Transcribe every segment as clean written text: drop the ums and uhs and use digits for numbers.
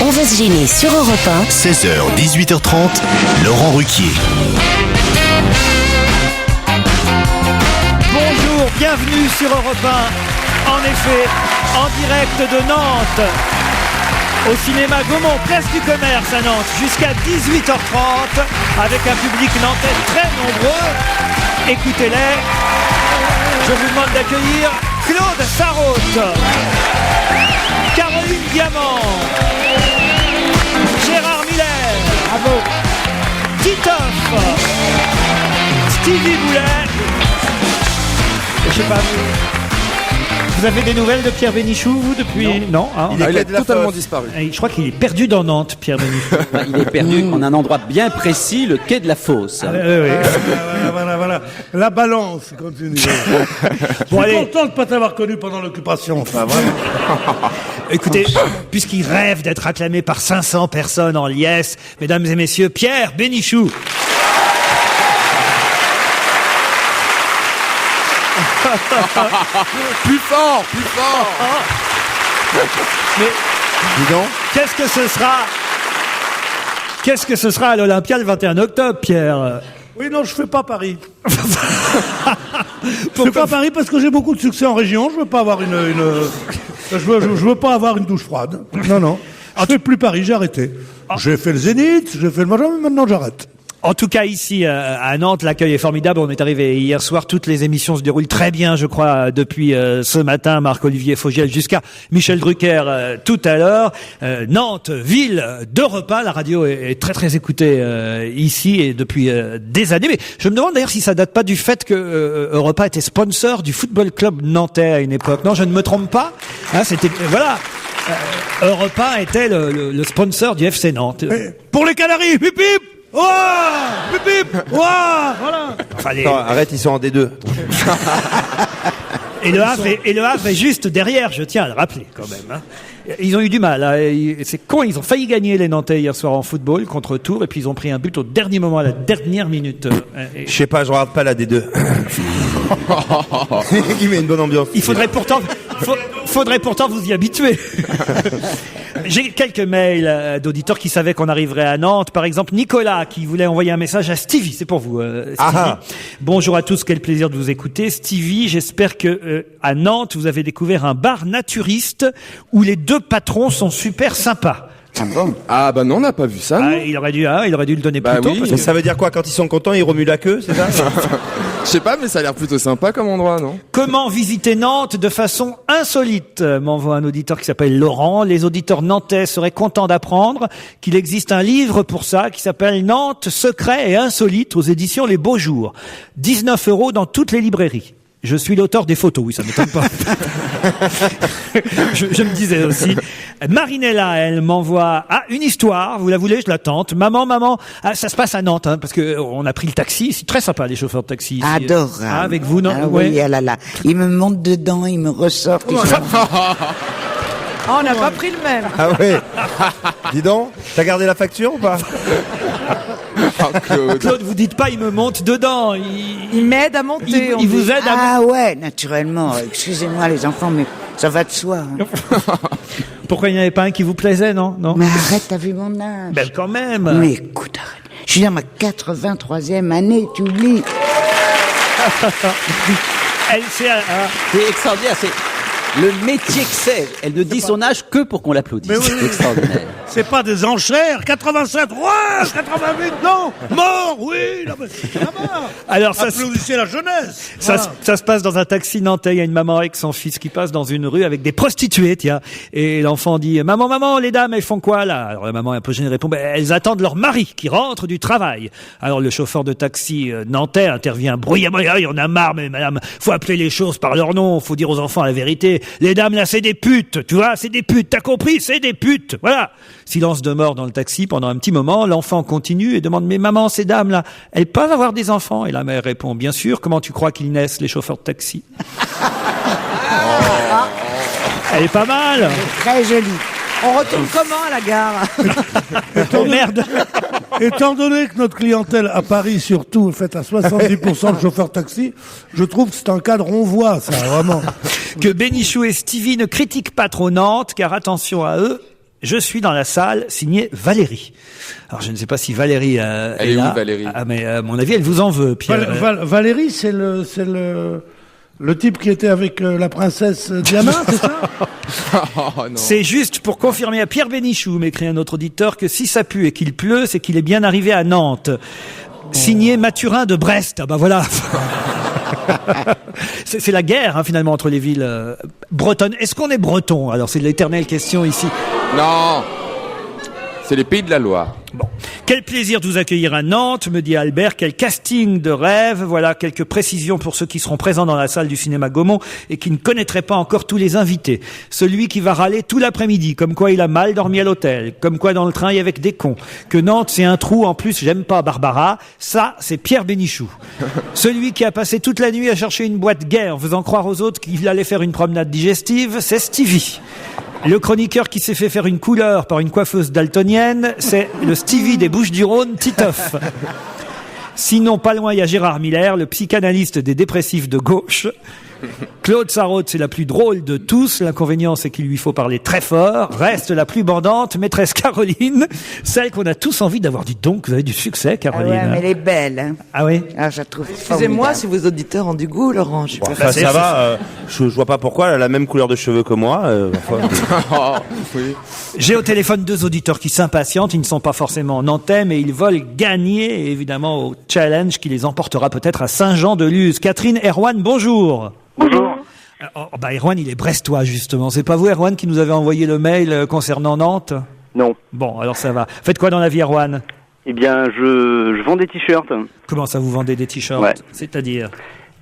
On va se gêner sur Europe 1. 16h, 18h30, Laurent Ruquier. Bonjour, bienvenue sur Europe 1. En effet, en direct de Nantes, au cinéma Gaumont, place du commerce à Nantes, jusqu'à 18h30, avec un public nantais très nombreux. Écoutez-les. Je vous demande d'accueillir Claude Sarraute, Caroline Diamant, Gérard Miller, bravo, Titoff, Stevie Boulet. Je sais pas, vous avez des nouvelles de Pierre Bénichou, vous, depuis? Non, hein, il a totalement disparu. Je crois qu'il est perdu dans Nantes, Pierre Bénichou. Il est perdu en un endroit bien précis, le quai de la Fosse. Oui. Voilà. La balance continue. Bon, Je suis allez. content de ne pas t'avoir connu pendant l'occupation. Enfin, vraiment. Écoutez, puisqu'il rêve d'être acclamé par 500 personnes en liesse, mesdames et messieurs, Pierre Bénichou. Plus fort. Mais Dis donc. qu'est-ce que ce sera à l'Olympia le 21 octobre, Pierre? Oui, non, je fais pas Paris. Je fais pas Paris parce que j'ai beaucoup de succès en région. Je veux pas avoir je veux pas avoir une douche froide. Non. Je fais plus Paris, j'ai arrêté. J'ai fait le Zénith, j'ai fait le Major, mais maintenant j'arrête. En tout cas, ici, à Nantes, l'accueil est formidable. On est arrivé hier soir. Toutes les émissions se déroulent très bien, je crois, depuis ce matin. Marc-Olivier Fogiel jusqu'à Michel Drucker tout à l'heure. Nantes, ville de repas. La radio est très, très écoutée ici et depuis des années. Mais je me demande d'ailleurs si ça date pas du fait que Europa était sponsor du football club nantais à une époque. Non, je ne me trompe pas. Hein, c'était... Voilà. Europa était le sponsor du FC Nantes. Pour les Canaries, pip pip. Ouah, pip pip. Ouah, voilà. Enfin, Non, arrête, ils sont en D2. Et le Havre est juste derrière, je tiens à le rappeler quand même. Hein. Ils ont eu du mal. Hein. C'est con, ils ont failli gagner les Nantais hier soir en football contre Tours et puis ils ont pris un but au dernier moment, à la dernière minute. Je sais pas, je regarde pas la D2. Qui met une bonne ambiance. Il faudrait pourtant vous y habituer. J'ai quelques mails d'auditeurs qui savaient qu'on arriverait à Nantes. Par exemple, Nicolas qui voulait envoyer un message à Stevie. C'est pour vous, Stevie. Ah. Bonjour à tous, quel plaisir de vous écouter. Stevie, j'espère que à Nantes, vous avez découvert un bar naturiste où les deux patrons sont super sympas. Ah bon? Ah bah non, on n'a pas vu ça. Ah, il aurait dû le donner plus tôt. oui. Parce Mais que- ça veut dire quoi? Quand ils sont contents, ils remuent la queue, c'est ça? Je sais pas, mais ça a l'air plutôt sympa comme endroit, non? Comment visiter Nantes de façon insolite, m'envoie un auditeur qui s'appelle Laurent. Les auditeurs nantais seraient contents d'apprendre qu'il existe un livre pour ça qui s'appelle Nantes, secret et insolite aux éditions Les Beaux Jours. 19 € dans toutes les librairies. Je suis l'auteur des photos, oui, ça m'étonne pas. je me disais aussi. Marinella, elle m'envoie une histoire. Vous la voulez? Je la tente. Maman. Ah, ça se passe à Nantes, hein, parce que on a pris le taxi. C'est très sympa les chauffeurs de taxi. Ici. Adorable. Ah, avec vous, non? Ah oui, ah là là. Il me monte dedans, il me ressort. Oh, on n'a pas pris le même. Ah ouais. Dis donc, t'as gardé la facture ou pas? Claude, vous dites pas, il me monte dedans. Il m'aide à monter. Il vous aide à... Ah ouais, naturellement. Excusez-moi les enfants, mais ça va de soi. Hein. Pourquoi il n'y avait pas un qui vous plaisait, non? Mais arrête, t'as vu mon âge. Ben quand même. Mais écoute, arrête. Je suis dans ma 83e année, tu oublies. Elle sait... C'est extraordinaire, c'est le métier que c'est. Elle ne dit son âge que pour qu'on l'applaudisse. Mais oui. C'est extraordinaire. C'est pas des enchères. 87, ouais, 88, non. Mort, oui. Non, mais ça va. Alors ça, Applaudissez la jeunesse. ça, Voilà. ça se passe dans un taxi nantais. Il y a une maman avec son fils qui passe dans une rue avec des prostituées, tiens. Et l'enfant dit, maman, les dames, elles font quoi, là? Alors la maman, un peu gênée, répond, elles attendent leur mari qui rentre du travail. Alors le chauffeur de taxi nantais intervient bruyamment. Il y en a marre, mais madame, faut appeler les choses par leur nom. Faut dire aux enfants la vérité. Les dames, là, c'est des putes. Tu vois, c'est des putes. T'as compris? C'est des putes. Voilà. Silence de mort dans le taxi pendant un petit moment. L'enfant continue et demande, mais maman, ces dames-là, elles peuvent avoir des enfants? Et la mère répond, bien sûr. Comment tu crois qu'ils naissent, les chauffeurs de taxi? Elle est pas mal. Très jolie. On retourne comment à la gare? Oh merde. Étant donné que notre clientèle à Paris, surtout, est faite à 70% de chauffeurs taxi, je trouve que c'est un cadre on-voit, ça, vraiment. Que Bénichou et Stevie ne critiquent pas trop Nantes, car attention à eux, Je suis dans la salle, signé Valérie. Alors je ne sais pas si Valérie Elle est là. où, Valérie? Ah, mais à mon avis, elle vous en veut, Pierre. Valérie, c'est le type qui était avec la princesse Diana, c'est ça? Oh, non. C'est juste pour confirmer à Pierre Bénichou, m'écrit un autre auditeur, que si ça pue et qu'il pleut, c'est qu'il est bien arrivé à Nantes. Signé Mathurin de Brest. Ah bah voilà. C'est la guerre finalement entre les villes bretonnes. Est-ce qu'on est breton? Alors c'est l'éternelle question ici. Non. C'est les Pays de la Loire. Bon. Quel plaisir de vous accueillir à Nantes, me dit Albert. Quel casting de rêve. Voilà quelques précisions pour ceux qui seront présents dans la salle du cinéma Gaumont et qui ne connaîtraient pas encore tous les invités. Celui qui va râler tout l'après-midi, comme quoi il a mal dormi à l'hôtel, comme quoi dans le train il y avait que des cons, que Nantes c'est un trou, en plus j'aime pas Barbara, ça c'est Pierre Bénichou. Celui qui a passé toute la nuit à chercher une boîte gay en faisant croire aux autres qu'il allait faire une promenade digestive, c'est Stevie. Le chroniqueur qui s'est fait faire une couleur par une coiffeuse daltonienne, c'est le Stevie des Bouches-du-Rhône, Titoff. Sinon, pas loin, il y a Gérard Miller, le psychanalyste des dépressifs de gauche. Claude Sarraute, c'est la plus drôle de tous. L'inconvénient, c'est qu'il lui faut parler très fort. Reste la plus bandante, maîtresse Caroline, celle qu'on a tous envie d'avoir. Dites donc, vous avez du succès, Caroline. Ah ouais, mais elle est belle. Hein. Ah oui? Ah, je la trouve Excusez-moi formidable. si vos auditeurs ont du goût, Laurent. Je suis pas Enfin, ça va, je vois pas pourquoi, elle a la même couleur de cheveux que moi. Oh, oui. J'ai au téléphone deux auditeurs qui s'impatientent. Ils ne sont pas forcément nantais, mais ils veulent gagner, évidemment, au challenge qui les emportera peut-être à Saint-Jean-de-Luz. Catherine, Erwan, bonjour. Bonjour. Erwan, il est brestois, justement. C'est pas vous, Erwan, qui nous avez envoyé le mail concernant Nantes? Non. Bon, alors ça va. Faites quoi dans la vie, Erwan? Eh bien, je vends des t-shirts. Comment ça, vous vendez des t-shirts? Ouais. C'est-à-dire?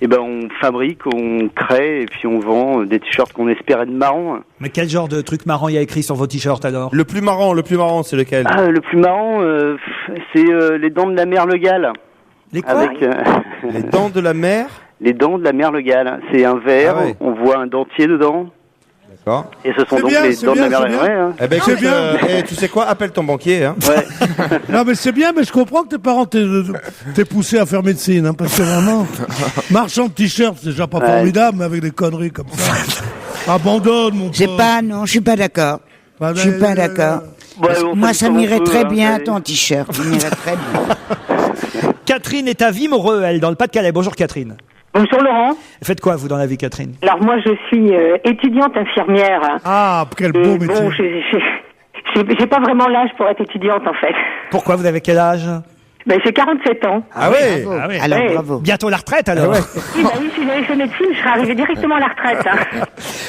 Eh ben, on fabrique, on crée, et puis on vend des t-shirts qu'on espère être marrants. Mais quel genre de truc marrant il y a écrit sur vos t-shirts, alors? Le plus marrant, c'est lequel? Ah, le plus marrant, c'est les dents de la mer Le Gall. Les quoi? Avec Les dents de la mer? les dents de la mer Le Gall. C'est un verre, Ah ouais. on voit un dentier dedans. D'accord. Et ce sont C'est donc bien, les c'est dents bien, de la mer c'est Le bien. Gall. Ouais, hein. Eh ben, C'est écoute, bien. tu sais quoi? Appelle ton banquier, hein. Ouais. Non, mais c'est bien, mais je comprends que tes parents t'aient poussé à faire médecine, hein, parce que vraiment, marchand de t-shirts, c'est déjà pas Ouais. formidable, mais avec des conneries comme ça. Abandonne, mon J'ai pote. pas, non, je suis pas d'accord. Bah, Je suis pas d'accord. Ouais, on Moi, fait ça comme on m'irait peut, très hein, bien, ça- ton t-shirt. Il m'irait très bien. Catherine est à Vimereux, elle, dans le Pas-de-Calais. Bonjour, Catherine. Bonjour Laurent. Faites quoi, vous, dans la vie, Catherine? Alors moi je suis étudiante infirmière. Ah, quel Et beau métier. bon, j'ai pas vraiment l'âge pour être étudiante en fait. Pourquoi, vous avez quel âge? Ben j'ai 47 ans. Ah ouais? Ah oui. Alors, Ouais. bravo. Bientôt la retraite, alors. Oui, bah oui, si j'avais fait médecine, je serais arrivée directement à la retraite. Hein.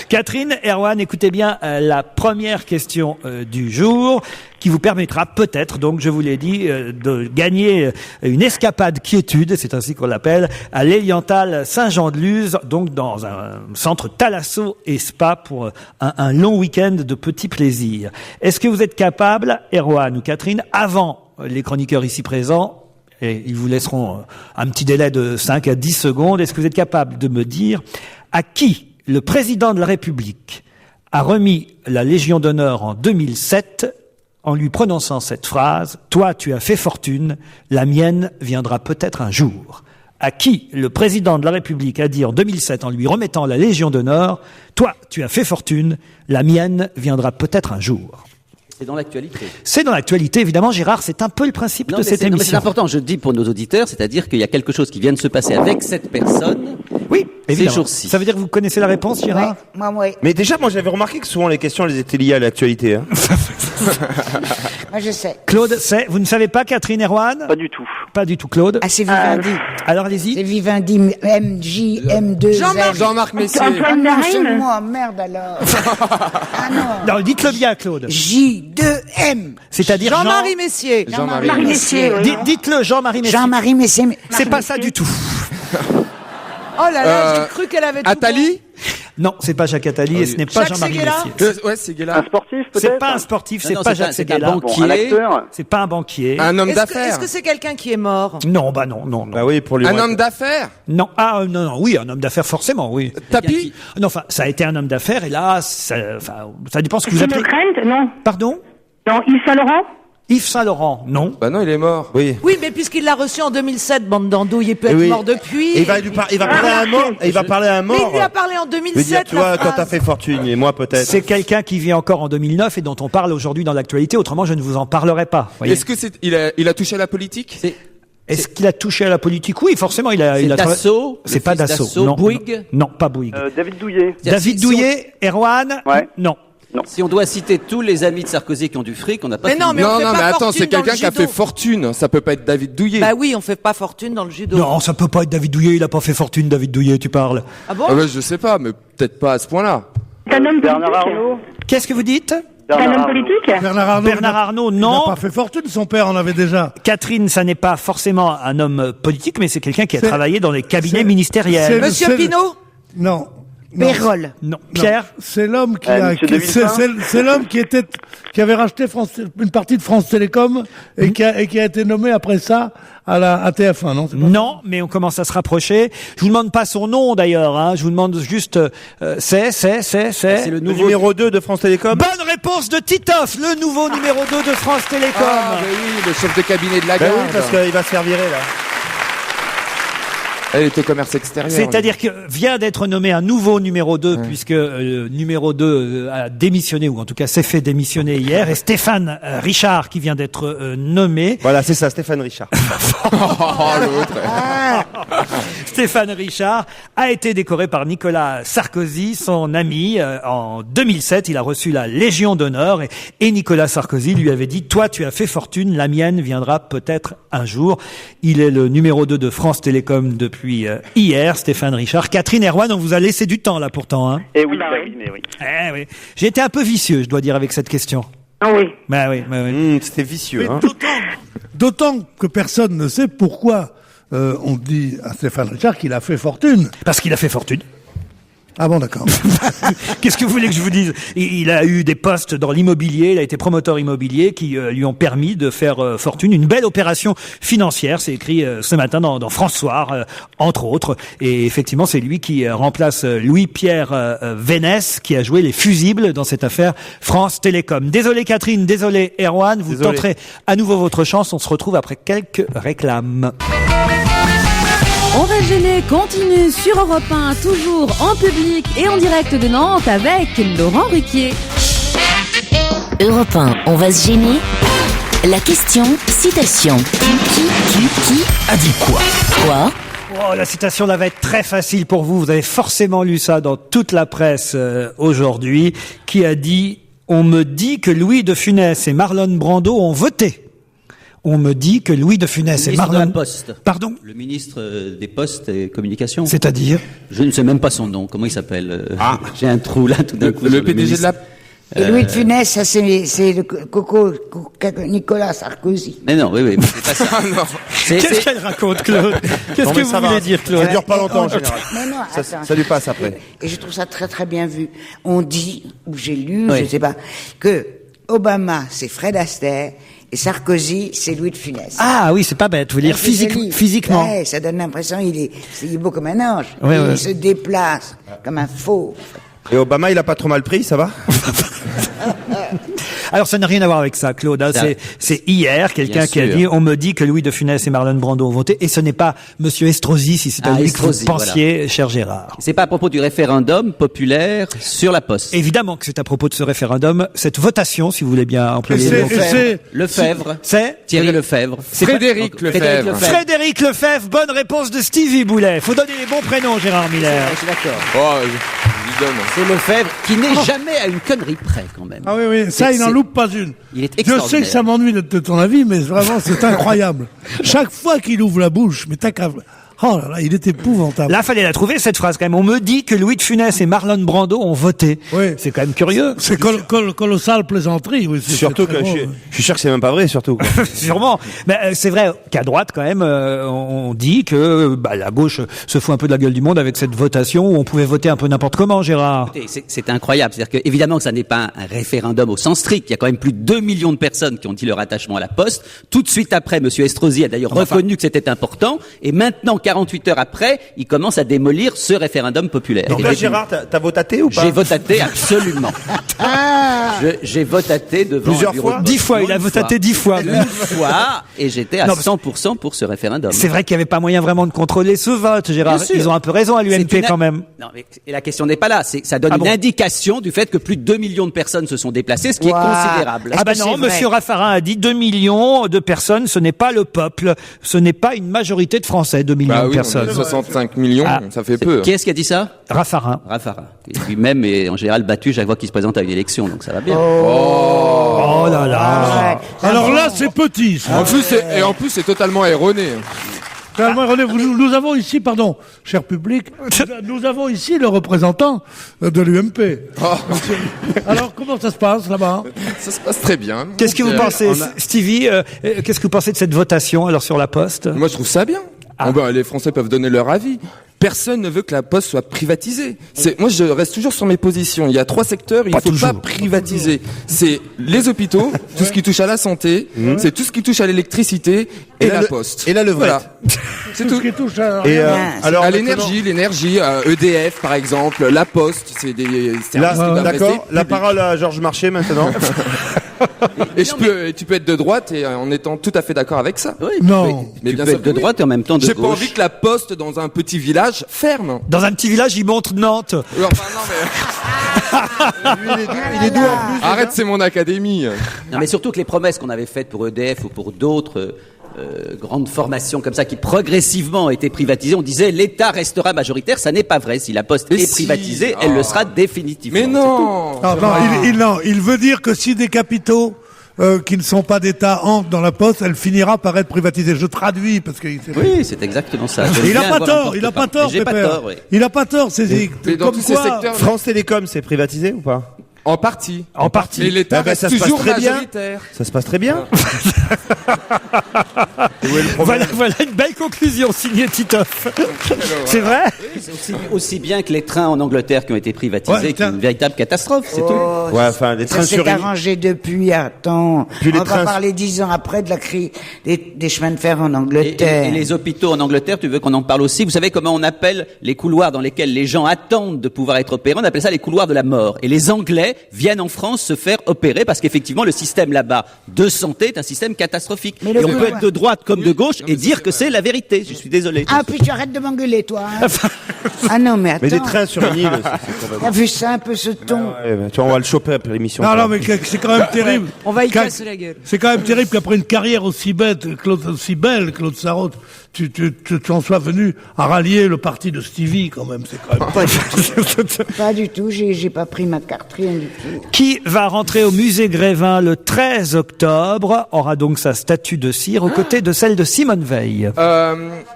Catherine, Erwan, écoutez bien la première question du jour qui vous permettra peut-être, donc je vous l'ai dit, de gagner une escapade quiétude, c'est ainsi qu'on l'appelle, à l'Héliantal Saint-Jean-de-Luz, donc dans un centre thalasso et spa pour un long week-end de petits plaisirs. Est-ce que vous êtes capable, Erwan ou Catherine, avant les chroniqueurs ici présents, et ils vous laisseront un petit délai de 5 à 10 secondes, est-ce que vous êtes capable de me dire à qui le président de la République a remis la Légion d'honneur en 2007 en lui prononçant cette phrase « Toi, tu as fait fortune, la mienne viendra peut-être un jour ». À qui le président de la République a dit en 2007 en lui remettant la Légion d'honneur « Toi, tu as fait fortune, la mienne viendra peut-être un jour ». C'est dans l'actualité. C'est dans l'actualité, évidemment, Gérard, c'est un peu le principe Non, de mais cette c'est- non, mais c'est émission. important, je le dis pour nos auditeurs, c'est-à-dire qu'il y a quelque chose qui vient de se passer avec cette personne Oui, ces évidemment. jours-ci. Ça veut dire que vous connaissez la réponse, Gérard? Ouais, moi, ouais. Mais déjà, moi, j'avais remarqué que souvent les questions, elles étaient liées à l'actualité, hein. Moi, je sais. Claude, vous ne savez pas, Catherine, Erwan? Pas du tout. Pas du tout, Claude. Ah, c'est Vivendi. Alors, allez-y. C'est Vivendi, MJ, M2, Jean-Marc Messier. Ah Antoine non, c'est Darim. moi, merde alors. Ah non. Non, dites-le bien, Claude. J2M. C'est-à-dire Jean-Marie Messier. Jean-Marie Marie Messier. Ouais. Dites-le, Jean-Marie Messier. Jean-Marie Messier. C'est pas ça du tout. Oh là là, j'ai cru qu'elle avait tout. Attali? Non, c'est pas Jacques Attali et ce n'est pas Jacques Jean-Marie Séguéla Messier. Ouais, c'est Un Guéla. sportif peut-être. C'est pas un sportif, c'est Non, pas c'est Jacques c'est un Séguéla. Bon, un banquier. acteur. C'est pas un banquier. Un homme Est-ce d'affaires. que c'est quelqu'un qui est mort? Non, bah non, non, non. Bah oui, pour lui. Un homme d'affaires. Non, non, non, oui, un homme d'affaires forcément, oui. Tapi. Non, enfin, ça a été un homme d'affaires et là, ça dépend ce que vous Steve appelez. Trent, non. Pardon? Non, Yves Saint Laurent. Yves Saint-Laurent, non. Bah non, il est mort. Oui. Oui, mais puisqu'il l'a reçu en 2007, bande d'andouilles, il peut être Oui. mort depuis. Et il va parler à un mort. Et il va parler à un Mais mort. il lui a parlé en Je veux 2007. dire, tu vois, la quand t'as phrase. fait fortune, et moi peut-être. C'est quelqu'un qui vit encore en 2009 et dont on parle aujourd'hui dans l'actualité. Autrement, je ne vous en parlerai pas. Voyez. Est-ce que il a touché à la politique? Est-ce qu'il a touché à la politique? Oui, forcément, il a. C'est il a Dassault, C'est le pas fils Dassault. Dassault, Non, Bouygues non, pas Bouygues. David Douillet. David Si on- Douillet, Erwan. Ouais. Non. Si on doit citer tous les amis de Sarkozy qui ont du fric, on n'a pas Mais fini. non, mais on Non, fait non, pas mais attends, fortune c'est dans le quelqu'un qui a judo. fait fortune. Ça peut pas être David Douillet. Bah oui, on fait pas fortune dans le judo. Non, ça peut pas être David Douillet. Il a pas fait fortune, David Douillet. Tu parles. Ah bon? Ah bah, je sais pas, mais peut-être pas à ce point-là. C'est un homme Bernard politique. Arnault. Qu'est-ce que vous dites? C'est un Bernard homme Arnault. politique. Bernard Arnault. Bernard Arnault, Il n'a non. pas fait fortune, son père en avait déjà. Catherine, ça n'est pas forcément un homme politique, mais c'est quelqu'un qui a C'est- travaillé dans les cabinets c'est- ministériels. Monsieur c'est- Pinault? Non. Non. Pérol. Non. Pierre? C'est l'homme qui Monsieur qui- 2005. c'est l'homme qui avait racheté une partie de France Télécom et qui a été nommé après ça à TF1, non? C'est pas Non, mais on commence à se rapprocher. Je vous demande pas son nom d'ailleurs, hein. Je vous demande juste, c'est C'est le Le nouveau. numéro 2 de France Télécom. Bonne réponse de Titoff, le nouveau numéro 2 de France Télécom. Ah, bah oui, le chef de cabinet de la Bah garde. oui, parce qu'il va se faire virer là. Elle était au commerce extérieur. C'est-à-dire que vient d'être nommé un nouveau numéro 2, puisque numéro 2 a démissionné, ou en tout cas s'est fait démissionner hier, et Stéphane Richard qui vient d'être nommé. Voilà, c'est ça, Stéphane Richard. Oh, l'autre. Stéphane Richard a été décoré par Nicolas Sarkozy, son ami. En 2007, il a reçu la Légion d'honneur et Nicolas Sarkozy lui avait dit « Toi, tu as fait fortune, la mienne viendra peut-être un jour ». Il est le numéro 2 de France Télécom depuis hier, Stéphane Richard. Catherine Erwan, on vous a laissé du temps là pourtant. Hein. Eh oui, Bah bah oui. oui, mais oui. Eh oui. J'ai été un peu vicieux, je dois dire, avec cette question. Ah oui. Bah oui, bah oui. C'était vicieux, hein. D'autant que personne ne sait pourquoi on dit à Stéphane Richard qu'il a fait fortune. Parce qu'il a fait fortune. Ah bon, d'accord. Qu'est-ce que vous voulez que je vous dise? Il a eu des postes dans l'immobilier, il a été promoteur immobilier qui lui ont permis de faire fortune, une belle opération financière. C'est écrit ce matin dans France Soir, entre autres. Et effectivement, c'est lui qui remplace Louis-Pierre Vénès, qui a joué les fusibles dans cette affaire France Télécom. Désolé Catherine, désolé Erwan, vous Désolé. tenterez à nouveau votre chance. On se retrouve après quelques réclames. On va gêner continue sur Europe 1, toujours en public et en direct de Nantes avec Laurent Ruquier. Europe 1, on va se gêner. La question, citation. Qui A dit quoi? Quoi? Oh, la citation là va être très facile pour vous. Vous avez forcément lu ça dans toute la presse aujourd'hui. Qui a dit « On me dit que Louis de Funès et Marlon Brando ont voté ». On me dit que Louis de Funès et Ministre de Marlon... la Poste. Pardon? Le ministre des Postes et Communications. C'est-à-dire? Je ne sais même pas son nom. Comment il s'appelle? J'ai un trou là tout d'un coup. Le sur PDG de la... ministre. Et Louis de Funès, ça c'est le coco Nicolas Sarkozy. Mais non, oui, mais c'est pas ça. Qu'est-ce qu'elle raconte, Claude? Qu'est-ce Non, que mais vous ça va. voulez dire, Claude? Ça dure pas longtemps en général. Mais non, attends. Ça lui passe après. Et je trouve ça très très bien vu. On dit, ou j'ai lu, Oui. je sais pas, que Obama c'est Fred Astaire et Sarkozy c'est Louis de Funès. Ah oui, c'est pas bête. Vous voulez dire C'est joli. physiquement. Ouais, ça donne l'impression il est beau comme un ange. Ouais, ouais. Il se déplace comme un faux. Et Obama, il a pas trop mal pris, ça va? Alors ça n'a rien à voir avec ça, Claude. Hein. Ça- C'est hier quelqu'un Bien qui a sûr. dit « On me dit que Louis de Funès et Marlon Brando ont voté » et ce n'est pas Monsieur Estrosi, si c'est à Ah, lui que vous Estrosi, pensiez, cher Gérard. C'est pas à propos du référendum populaire sur la Poste. Évidemment que c'est à propos de ce référendum, cette votation, si vous voulez bien employer le mot. Lefebvre. C'est Thierry Lefebvre. Frédéric Lefebvre. Frédéric Lefebvre. Bonne réponse de Stevie Boulet. Faut donner les bons prénoms, Gérard Miller. Je suis d'accord. Oh, je lui donne. C'est Lefebvre qui n'est jamais à une connerie près quand même. Ah oui, oui, ça, C'est- il n'en c'est- loupe pas une. Il est Je sais extraordinaire. que ça m'ennuie de ton avis, mais vraiment, c'est incroyable. Chaque fois qu'il ouvre la bouche, mais t'as qu'à... Oh là là, il est épouvantable. Là, fallait la trouver, cette phrase, quand même. On me dit que Louis de Funès et Marlon Brando ont voté. Oui. C'est quand même curieux. C'est colossal plaisanterie. Oui, Surtout que je suis sûr que c'est même pas vrai, surtout. Sûrement. Mais c'est vrai qu'à droite, quand même, on dit que la gauche se fout un peu de la gueule du monde avec cette votation où on pouvait voter un peu n'importe comment, Gérard. Écoutez, c'est incroyable. C'est-à-dire que, évidemment que ça n'est pas un référendum au sens strict. Il y a quand même plus de 2 millions de personnes qui ont dit leur attachement à la Poste. Tout de suite après, Monsieur Estrosi a d'ailleurs reconnu que c'était important. Et maintenant 48 heures après, il commence à démolir ce référendum populaire. Donc là, Gérard, t'as votaté ou pas? J'ai votaté absolument. J'ai votaté devant plusieurs fois. 10 fois, il a votaté 10 fois. Une fois, et j'étais à 100% pour ce référendum. C'est vrai qu'il n'y avait pas moyen vraiment de contrôler ce vote, Gérard. Bien sûr. Ils ont un peu raison à l'UMP quand même. Non, mais la question n'est pas là. Ça donne une indication du fait que plus de 2 millions de personnes se sont déplacées, ce qui est considérable. Ah bah non, monsieur Raffarin a dit 2 millions de personnes, ce n'est pas le peuple, ce n'est pas une majorité de Français, 2 millions de personnes. 65 millions, ça fait peu. Qui est-ce qui a dit ça? Raffarin. Et lui-même est en général battu chaque fois qu'il se présente à une élection, donc ça va bien. Oh là là. Alors là, c'est petit. Ça. En plus, c'est totalement erroné. Nous avons ici, pardon, cher public, nous avons ici le représentant de l'UMP. Alors, comment ça se passe là-bas? Ça se passe très bien. Qu'est-ce que vous pensez, Stevie, qu'est-ce que vous pensez de cette votation, alors, sur la Poste? Moi, je trouve ça bien. Les Français peuvent donner leur avis. Personne ne veut que la Poste soit privatisée. Moi, je reste toujours sur mes positions. Il y a 3 secteurs, il ne faut pas privatiser. C'est les hôpitaux, tout ce qui touche à la santé, c'est tout ce qui touche à l'électricité et la Poste. Et la levrette. Voilà. C'est tout. Ce qui touche à... alors, à l'énergie, EDF par exemple, la Poste, c'est des services qui doivent d'accord. rester La parole à Georges Marchais maintenant. Et tu peux être de droite et en étant tout à fait d'accord avec ça. Oui, non. Mais tu peux être de droite et en même temps de J'ai gauche. pas envie que la Poste dans un petit village ferme. Dans un petit village, il montre Nantes. Enfin, non, mais... il est doux en plus. Arrête, c'est mon académie. Non, mais surtout que les promesses qu'on avait faites pour EDF ou pour d'autres grandes formations comme ça qui progressivement étaient privatisées, on disait l'État restera majoritaire. Ça n'est pas vrai. Si la Poste est privatisée, elle le sera définitivement. Mais non. Il veut dire que si des capitaux qui ne sont pas d'État entrent dans la Poste, elle finira par être privatisée. Je traduis parce que oui, c'est exactement ça. Il n'a pas tort, J'ai pas tort. Oui. Il n'a pas tort. Mais dans tous ces secteurs, France Télécom, c'est privatisé ou pas? En partie. Mais l'État reste toujours majoritaire. Ça se passe très bien. Voilà une belle conclusion signée Titoff. C'est vrai? Oui, c'est aussi bien que les trains en Angleterre qui ont été privatisés, qui est une véritable catastrophe, c'est tout. Ouais, enfin, les trains Ça s'est arrangé depuis, attends. On va parler 10 ans après de la crise des chemins de fer en Angleterre. Et les hôpitaux en Angleterre, tu veux qu'on en parle aussi? Vous savez comment on appelle les couloirs dans lesquels les gens attendent de pouvoir être opérés? On appelle ça les couloirs de la mort. Et les Anglais viennent en France se faire opérer parce qu'effectivement, le système là-bas de santé est un système catastrophique. Et on peut être de droite comme de gauche et dire que c'est la vérité. Je suis désolé. Ah, puis tu arrêtes de m'engueuler, toi. Hein. Ah non, mais attends. Mais des trains sur une île, T'as vu ça, un peu ce ton? tu vois, on va le choper après l'émission. Non, mais c'est quand même terrible. On va y casser la gueule. C'est quand même terrible qu'après une carrière aussi belle, Claude Sarraute, tu en sois venu à rallier le parti de Stevie, quand même. C'est quand même Pas du tout. J'ai pas pris ma carte, rien du tout. Qui va rentrer au musée Grévin le 13 octobre, aura donc sa statue de cire aux côtés de celle de Simone Veil. Pas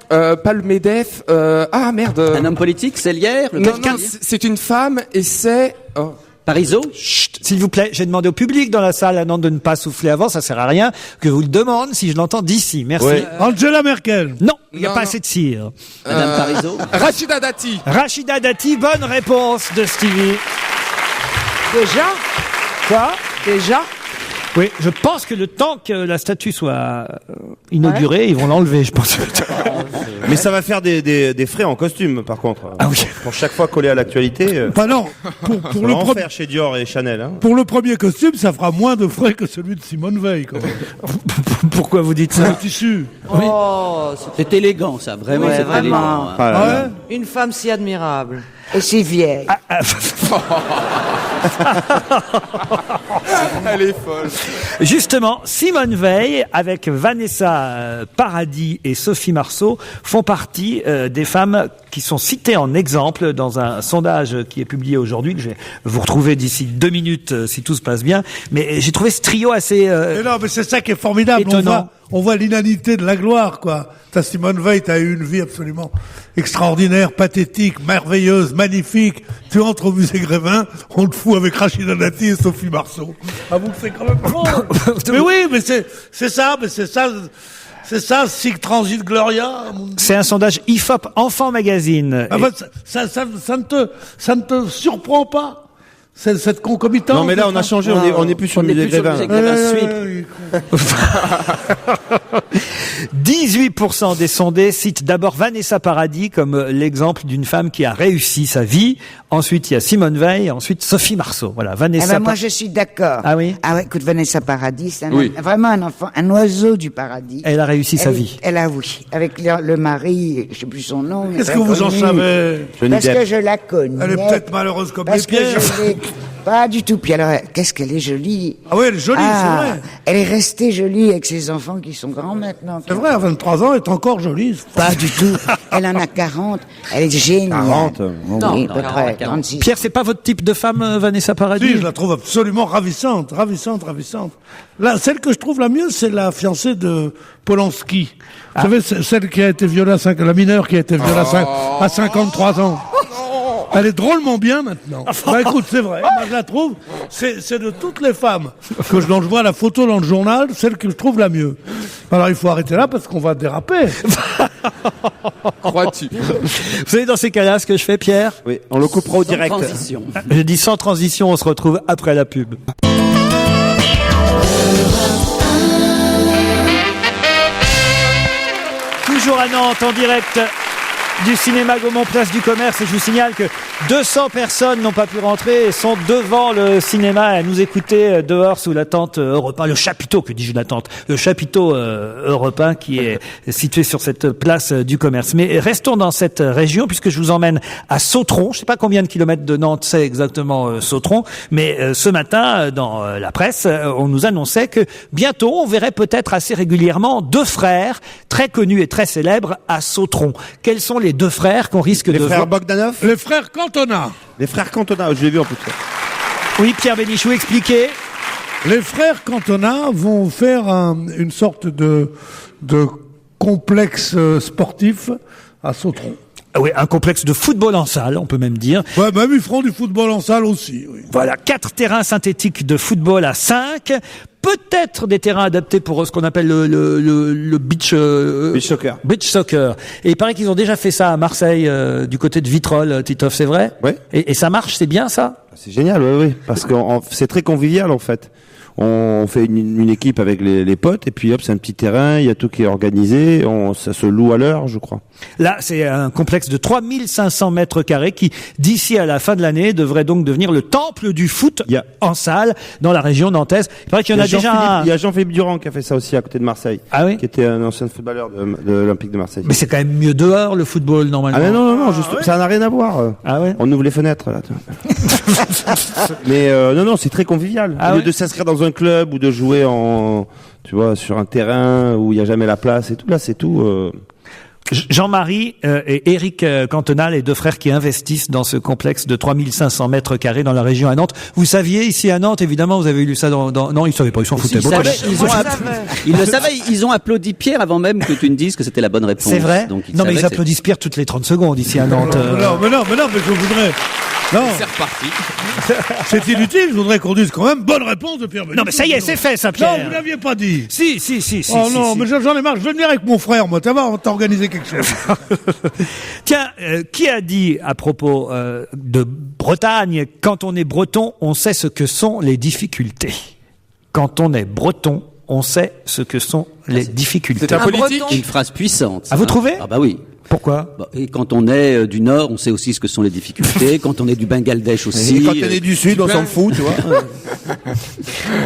le MEDEF. Merde. Un homme politique, c'est Lière? Non, c'est une femme et c'est... Parisot? Chut, s'il vous plaît, j'ai demandé au public dans la salle de ne pas souffler avant, ça sert à rien que vous le demande si je l'entends d'ici. Merci. Ouais. Angela Merkel. Non, il n'y a pas assez de cire. Madame Parisot? Rachida Dati. Rachida Dati, bonne réponse de Stevie. Déjà? Quoi? Déjà? Oui, je pense que le temps que la statue soit inaugurée, ils vont l'enlever, je pense. Mais ça va faire des frais en costume, par contre. Ah oui. Pour chaque fois collé à l'actualité. Enfin non, pour le premier faire chez Dior et Chanel. Hein. Pour le premier costume, ça fera moins de frais que celui de Simone Veil, quand même. Pourquoi vous dites ça? Le tissu. Oh, c'est élégant, ça, vraiment. Ouais, c'est vraiment. élégant. Ah là là. une femme si admirable. Et si vieille. Elle est folle. Justement, Simone Veil, avec Vanessa Paradis et Sophie Marceau, font partie des femmes qui sont citées en exemple dans un sondage qui est publié aujourd'hui, que je vais vous retrouver d'ici 2 minutes si tout se passe bien. Mais j'ai trouvé ce trio assez Mais non, mais c'est ça qui est formidable. étonnant. On voit l'inanité de la gloire, quoi. Ta Simone Veil, t'as eu une vie absolument extraordinaire, pathétique, merveilleuse, magnifique. Tu entres au musée Grévin, on te fout avec Rachida Dati et Sophie Marceau. Ah, vous le faites quand même pas. Mais oui, mais c'est ça, c'est ça, Sig Transit Gloria. C'est un sondage IFOP Enfant Magazine. Ah bah, ça ne te surprend pas. cette concomitance. Non, mais là, on a changé, on est plus sur le musée Grévin. 18% des sondés citent d'abord Vanessa Paradis comme l'exemple d'une femme qui a réussi sa vie. Ensuite, il y a Simone Veil. Ensuite, Sophie Marceau. Voilà, Vanessa. Moi, je suis d'accord. Ah oui? Ah ouais, écoute, Vanessa Paradis, c'est vraiment un enfant, un oiseau du paradis. Elle a réussi sa vie. Elle a, oui. Avec le mari, je sais plus son nom. Qu'est-ce que vous en savez? Parce que je la connais. Elle est peut-être malheureuse comme les pierres. Parce que je l'ai pas du tout. Puis alors, qu'est-ce qu'elle est jolie. Ah oui, elle est jolie, c'est vrai. Elle est restée jolie avec ses enfants qui sont grands maintenant. C'est vrai, à 23 ans, elle est encore jolie. Pas du tout. Elle en a 40. Elle est géniale. 40? Oui, à peu près. 46. Pierre, c'est pas votre type de femme, Vanessa Paradis? Si, je la trouve absolument ravissante. Là, celle que je trouve la mieux, c'est la fiancée de Polanski. Vous savez, celle qui a été violée la mineure qui a été violée à 53 ans. Elle est drôlement bien maintenant. Bah écoute, c'est vrai. Moi, je la trouve. C'est de toutes les femmes dont je vois la photo dans le journal, celle que je trouve la mieux. Alors il faut arrêter là parce qu'on va déraper. Crois-tu? Vous savez dans ces cas-là ce que je fais, Pierre? Oui, on le coupera au direct. Sans transition. Je dis sans transition, on se retrouve après la pub. Toujours à Nantes, en direct du cinéma Gaumont Place du Commerce, et je vous signale que 200 personnes n'ont pas pu rentrer et sont devant le cinéma à nous écouter dehors sous la tente Europe 1, le chapiteau, que dis-je la tente, le chapiteau Europe 1 qui est situé sur cette place du Commerce. Mais restons dans cette région puisque je vous emmène à Sautron. Je sais pas combien de kilomètres de Nantes c'est exactement Sautron, mais ce matin dans la presse, on nous annonçait que bientôt on verrait peut-être assez régulièrement deux frères très connus et très célèbres à Sautron. Quels sont les deux frères qu'on risque de voir? Les frères Bogdanov? Les frères Cantona. Les frères Cantona, je l'ai vu en plus. Oui, Pierre Bénichou, expliquez. Les frères Cantona vont faire une sorte de complexe sportif à Sautron. Oui, un complexe de football en salle, on peut même dire. Ouais, même ils feront du football en salle aussi. Oui. Voilà, 4 terrains synthétiques de football à 5. Peut-être des terrains adaptés pour ce qu'on appelle le beach soccer. Beach soccer. Et il paraît qu'ils ont déjà fait ça à Marseille, du côté de Vitrolles, Titoff, c'est vrai? Oui. Et ça marche, c'est bien ça? C'est génial, oui, parce que c'est très convivial en fait. On fait une équipe avec les potes et puis hop, c'est un petit terrain, il y a tout qui est organisé, ça se loue à l'heure, je crois. Là, c'est un complexe de 3500 mètres carrés qui, d'ici à la fin de l'année, devrait donc devenir le temple du foot en salle dans la région nantaise. Il paraît qu'il y en a déjà Il y a Jean-Philippe Durand qui a fait ça aussi à côté de Marseille. Ah oui? Qui était un ancien footballeur de l'Olympique de Marseille. Mais c'est quand même mieux dehors, le football, normalement. Ah mais non, juste, ça n'a rien à voir. Ah ouais? On ouvre les fenêtres, là. Mais non, c'est très convivial. Au lieu de s'inscrire dans un club ou de jouer sur un terrain où il n'y a jamais la place et tout, là, c'est tout. Jean-Marie et Éric Cantona, les deux frères qui investissent dans ce complexe de 3500 mètres carrés dans la région à Nantes. Vous saviez, ici à Nantes, évidemment, vous avez lu ça non, ils ne savaient pas, ils s'en foutaient. Ils le savaient, ils ont applaudi Pierre avant même que tu ne dises que c'était la bonne réponse. C'est vrai? Donc, non, mais ils applaudissent Pierre toutes les 30 secondes ici à Nantes. Mais je voudrais... Non. C'est reparti. C'est inutile, je voudrais qu'on dise quand même bonne réponse de Pierre Bénichou. Non, mais ça y est, c'est fait, ça, Pierre. Non, vous l'aviez pas dit. Si. Oh non, mais j'en ai marre, je vais venir avec mon frère, moi, on va t'organiser quelque chose. Tiens, qui a dit à propos de Bretagne, quand on est breton, on sait ce que sont les difficultés. Quand on est breton, on sait ce que sont les difficultés. C'est un politique? Une phrase puissante. Ah, vous trouvez? Ah bah oui. Pourquoi? Et quand on est du Nord, on sait aussi ce que sont les difficultés. Quand on est du Bangladesh aussi. Et quand on est du Sud, on s'en fout, tu vois.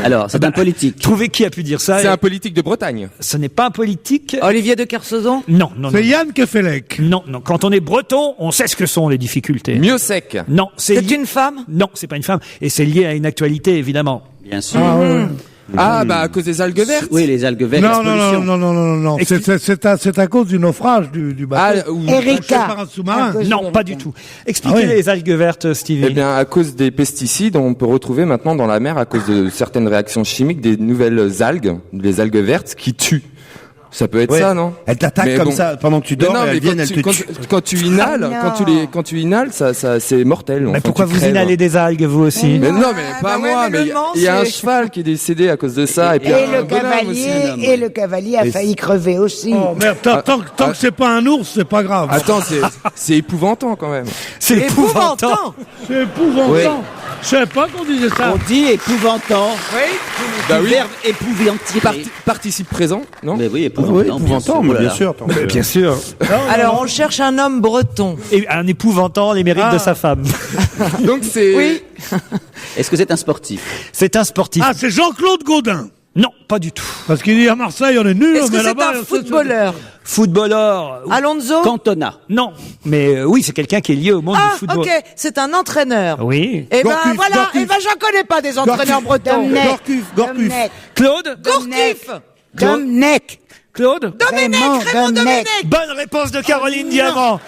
Alors, c'est un politique. Trouvez qui a pu dire ça? C'est un politique de Bretagne. Ce n'est pas un politique. Olivier de Kersauzon? Non. C'est Yann Kefelec. Non. Quand on est breton, on sait ce que sont les difficultés. Mieux sec. Non. C'est une femme? Non, c'est pas une femme. Et c'est lié à une actualité, évidemment. Bien sûr. Ah, bah, à cause des algues vertes. Oui, les algues vertes. Non. C'est à cause du naufrage du bateau. Erika. Par un sous-marin. Non, pas du tout. Expliquez les algues vertes, Stevie. Eh bien, à cause des pesticides, on peut retrouver maintenant dans la mer, à cause de certaines réactions chimiques, des nouvelles algues, les algues vertes, qui tuent. Ça peut être ça, non? Elle t'attaque comme ça pendant que tu dors, elle te tue. Quand tu inhales, quand tu inhales, ça, c'est mortel. Mais pourquoi vous inhalez des algues, vous aussi? Mais non, mais pas moi, mais il y a un cheval qui est décédé à cause de ça. Et le cavalier a failli crever aussi. Oh merde, tant que c'est pas un ours, c'est pas grave. Attends, c'est épouvantant quand même. C'est épouvantant. C'est épouvantant. Je savais pas qu'on disait ça. On dit épouvantant. Oui. Bah Du oui. verbe épouvantier. Participe présent, non? Mais oui, Oui, épouvantant. épouvantant, mais bien sûr. Bien sûr. Alors, on cherche un homme breton. Et un épouvantant les mérites de sa femme. Donc c'est. Oui. Est-ce que c'est un sportif? C'est un sportif. Ah, c'est Jean-Claude Gaudin. Non, pas du tout. Parce qu'il dit à Marseille, on est nul, Est-ce que mais c'est là-bas... un footballeur? Footballeur. Alonso? Cantona. Non, mais oui, c'est quelqu'un qui est lié au monde Ah, du football. ok, c'est un entraîneur. Oui. Eh ben Gourcuff, voilà, Gourcuff. eh ben j'en connais pas des entraîneurs bretons. Gorcuff. Claude. Gourcuff. Domnec. Claude. Raymond Domenech. Bonne réponse de Caroline Diamant.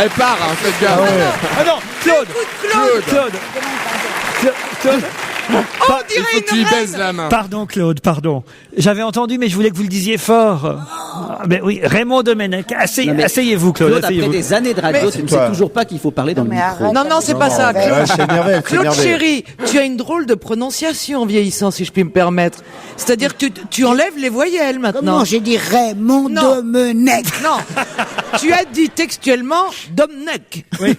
Elle part, hein, cette gars. Ah non, Claude. Claude. Claude. On Il dirait faut que tu une lui reine. baises la main. Pardon, Claude, pardon. J'avais entendu, mais je voulais que vous le disiez fort. Mais oui, Raymond Domenech. Non, mais Asseyez-vous, Claude. Claude, après asseyez-vous. des années de radio, Mais- tu ne sais toujours pas qu'il faut parler dans le micro. Non, non, c'est pas ça. Ouais, Claude, c'est énervé, elle s'est Claude énervée. chéri, tu as une drôle de prononciation en vieillissant, si je puis me permettre. C'est-à-dire que tu enlèves les voyelles maintenant. Non, j'ai dit Raymond Non. Domenech. Non, tu as dit textuellement Domnech. Oui.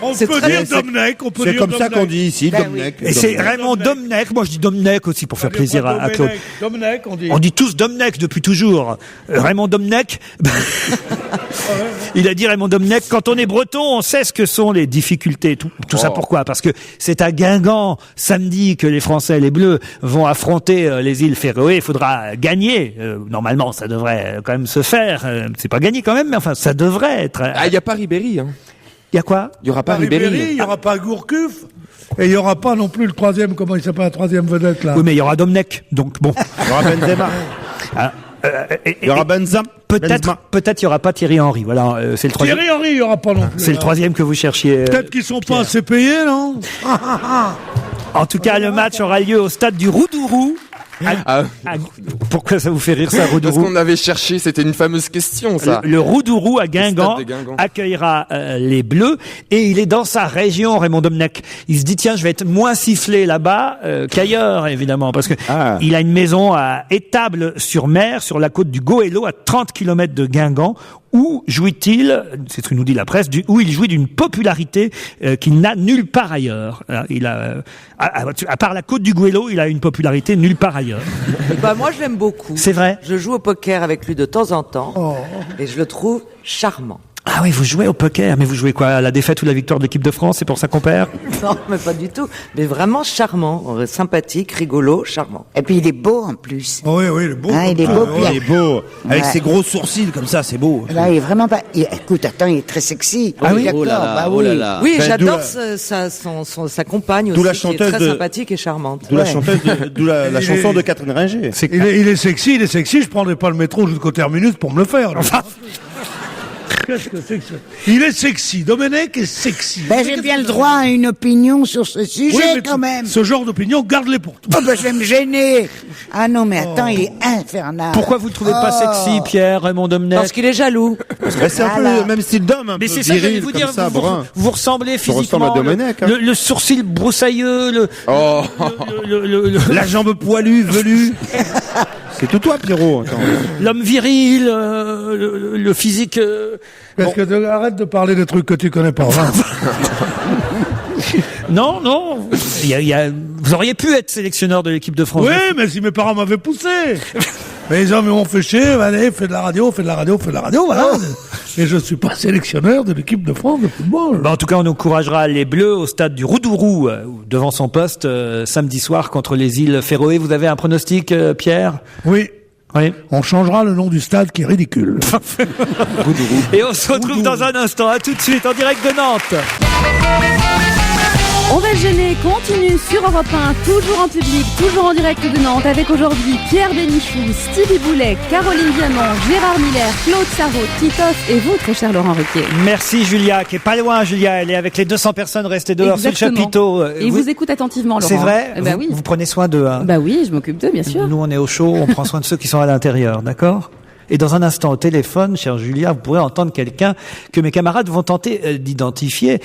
On C'est peut très dire bien. Domnech, on peut C'est dire comme ça Domnech. qu'on dit ici, Ben Domnech. Et c'est Domnech. Raymond Domenech. Moi, je dis Domenech aussi pour faire plaisir à Claude. Domnech, on dit. On dit tous Domenech depuis toujours. Raymond Domenech. Il a dit Raymond Domenech. Quand on est breton, on sait ce que sont les difficultés. Tout ça pourquoi? Parce que c'est à Guingamp, samedi, que les Français, les Bleus, vont affronter les îles Féroé. Il faudra gagner. Normalement, ça devrait quand même se faire. C'est pas gagné quand même, mais enfin, ça devrait être. Ah, il n'y a pas Ribéry, hein. Il y a quoi? Il n'y aura pas Pas Ribéry, Ribéry. il n'y aura pas Gourcuff, et il n'y aura pas non plus le troisième, comment il s'appelle, la troisième vedette, là. Oui, mais il y aura Domenech. Donc bon. Il y aura Benzema. Il y aura Benzema. Peut-être il y aura pas Thierry Henry. Voilà, c'est le troisième. Thierry Henry, il n'y aura pas non plus. C'est le troisième que vous cherchiez. Peut-être qu'ils sont pas assez payés, non? En tout cas, le match aura lieu au stade du Roudourou. Pourquoi ça vous fait rire, ça, Parce Roudourou? qu'on avait cherché, c'était une fameuse question, ça. Le Roudourou à Guingamp stade de Guingamp. accueillera les Bleus et il est dans sa région, Raymond Domenech. Il se dit tiens, je vais être moins sifflé là-bas qu'ailleurs, évidemment, parce que il a une maison à Étable-sur-Mer, sur la côte du Goëlo, à 30 km de Guingamp. Où jouit-il, c'est ce que nous dit la presse, où il jouit d'une popularité qu'il n'a nulle part ailleurs. Il a, à part la côte du Goëlo, il a une popularité nulle part ailleurs. Bah moi je l'aime beaucoup. C'est vrai? Je joue au poker avec lui de temps en temps et je le trouve charmant. Ah oui, vous jouez au poker, mais vous jouez quoi? La défaite ou la victoire de l'équipe de France, c'est pour ça qu'on perd? Non, mais pas du tout. Mais vraiment charmant, sympathique, rigolo, charmant. Et puis il est beau en plus. Oui, il est beau. Ah, il est beau. Il est beau. Avec Ouais. ses gros sourcils comme ça, c'est beau. Là, il est vraiment pas. Écoute, attends, il est très sexy. Ah oui? D'accord, Oh là là, bah oh oui. là là. Oui, Ben, j'adore d'où sa compagne D'où aussi, la qui est chanteuse très de- sympathique et charmante. D'où la Ouais. chanteuse, d'où la Il chanson est- de Catherine Ringer. Il est sexy, je prendrai pas le métro jusqu'au terminus pour me le faire. Qu'est-ce que c'est que ça? Il est sexy, Domenech est sexy. Ben, j'ai bien le droit à une opinion sur ce sujet, Oui, mais quand même. Ce genre d'opinion, garde-les pour toi. Oh, ben, je vais me gêner. Ah non, mais attends, il est infernal. Pourquoi vous le trouvez pas sexy, Pierre, Raymond Domenech? Parce qu'il est jaloux. Ben, c'est un peu Voilà. le même style d'homme, un Mais peu c'est ça que j'allais viril, vous comme dire, ça, brun. vous ressemblez ressemble physiquement. à Domenech, hein. Le sourcil broussailleux, Oh. La jambe poilue, velue. C'est tout toi, Pierrot. Attends. l'homme viril, le physique. Arrête de parler des trucs que tu connais pas. Hein. Non, non. Vous auriez pu être sélectionneur de l'équipe de France. Oui, mais si mes parents m'avaient poussé. Mais les hommes m'ont fait chier, allez, fais de la radio, voilà. Et je suis pas sélectionneur de l'équipe de France de football. Bah, en tout cas, on encouragera les Bleus au stade du Roudourou, devant son poste, samedi soir contre les îles Féroé. Vous avez un pronostic, Pierre? Oui. Oui. On changera le nom du stade qui est ridicule. Et on se retrouve dans un instant. À tout de suite en direct de Nantes. On va se gêner, continue sur Europe 1, toujours en public, toujours en direct de Nantes, avec aujourd'hui Pierre Bénichou, Stevie Boulet, Caroline Diamant, Gérard Miller, Claude Sarraud, Titoff et vous, très cher Laurent Ruquier. Merci Julia, qui est pas loin, Julia. Elle est avec les 200 personnes restées dehors sur le Exactement. chapiteau. Et il vous écoute attentivement, Laurent. C'est vrai? Bah oui. Vous prenez soin d'eux, hein? Bah oui, je m'occupe d'eux, bien sûr. Nous, on est au chaud, on prend soin de ceux qui sont à l'intérieur, d'accord? Et dans un instant, au téléphone, chère Julia, vous pourrez entendre quelqu'un que mes camarades vont tenter d'identifier.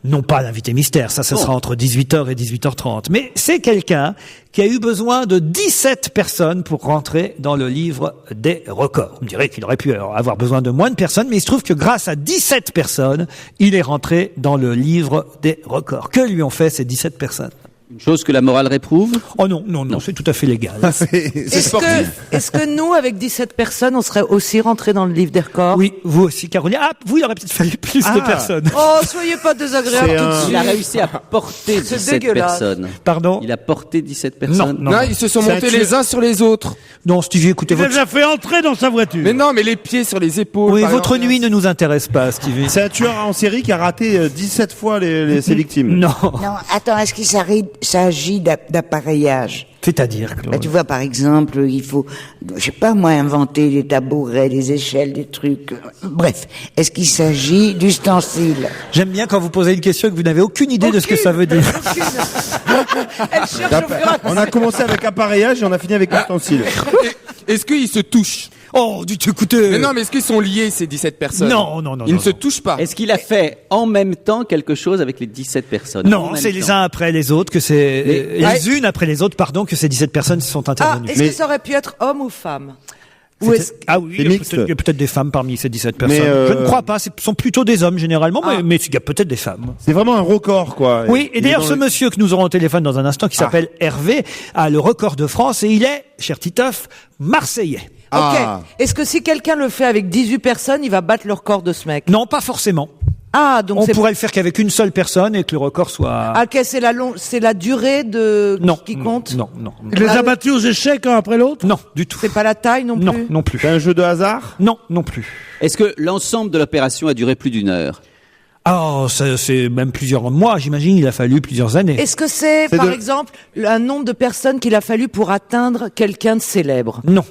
Non pas l'invité mystère, ça sera entre 18h et 18h30. Mais c'est quelqu'un qui a eu besoin de 17 personnes pour rentrer dans le livre des records. Vous me direz qu'il aurait pu avoir besoin de moins de personnes, mais il se trouve que grâce à 17 personnes, il est rentré dans le livre des records. Que lui ont fait ces 17 personnes? Une chose que la morale réprouve? Oh non, c'est tout à fait légal. Est-ce que nous, avec 17 personnes, on serait aussi rentrés dans le livre des records? Oui, vous aussi, Caroline. Ah, vous, il aurait peut-être fallu plus de personnes. Oh, soyez pas désagréable tout de suite. Il a réussi à porter 17 personnes. Pardon? Il a porté 17 personnes. Non, ils se sont montés les uns sur les autres. Non, Stevie, écoutez, Il les a fait entrer dans sa voiture. Mais non, mais les pieds sur les épaules. Oui, par votre exemple. nuit ne nous intéresse pas, Stevie. C'est un tueur en série qui a raté 17 fois ses victimes. Non. Non, attends, est-ce qu'il s'agit d'appareillage? C'est-à-dire, Claude? Bah, tu vois, par exemple, il faut, je sais pas moi, inventer des tabourets, des échelles, des trucs. Bref, est-ce qu'il s'agit d'ustensiles? J'aime bien quand vous posez une question et que vous n'avez aucune idée de ce que ça veut dire. Elle cherche au fur et à On a commencé avec appareillage et on a fini avec ustensile. Est-ce qu'ils se touchent? Oh, écoutez. Mais non, mais est-ce qu'ils sont liés, ces 17 personnes? Non. Ils ne se touchent pas. Est-ce qu'il a fait en même temps quelque chose avec les 17 personnes? Non, c'est les uns après les autres que c'est, les unes après les autres, pardon, que ces 17 personnes sont intervenues. est-ce que ça aurait pu être homme ou femme? Ou est-ce... Ah oui, il y a peut-être des femmes parmi ces 17 personnes. Mais Je ne crois pas, ce sont plutôt des hommes généralement, mais il y a peut-être des femmes. C'est vraiment un record, quoi. Oui, et d'ailleurs ce monsieur que nous aurons au téléphone dans un instant, qui s'appelle Hervé, a le record de France et il est, cher Titoff, marseillais. Ok. Est-ce que si quelqu'un le fait avec 18 personnes, il va battre le record de ce mec? Non, pas forcément. Ah, donc on pourrait le faire qu'avec une seule personne et que le record soit... Ah, ok, c'est la durée qui compte? Non. Il les a battus aux échecs un après l'autre? Non, du tout. C'est pas la taille non plus? Non plus. C'est un jeu de hasard? Non plus. Est-ce que l'ensemble de l'opération a duré plus d'1 heure? Oh, c'est même plusieurs mois, j'imagine, il a fallu plusieurs années. Est-ce que c'est par exemple, un nombre de personnes qu'il a fallu pour atteindre quelqu'un de célèbre? Non.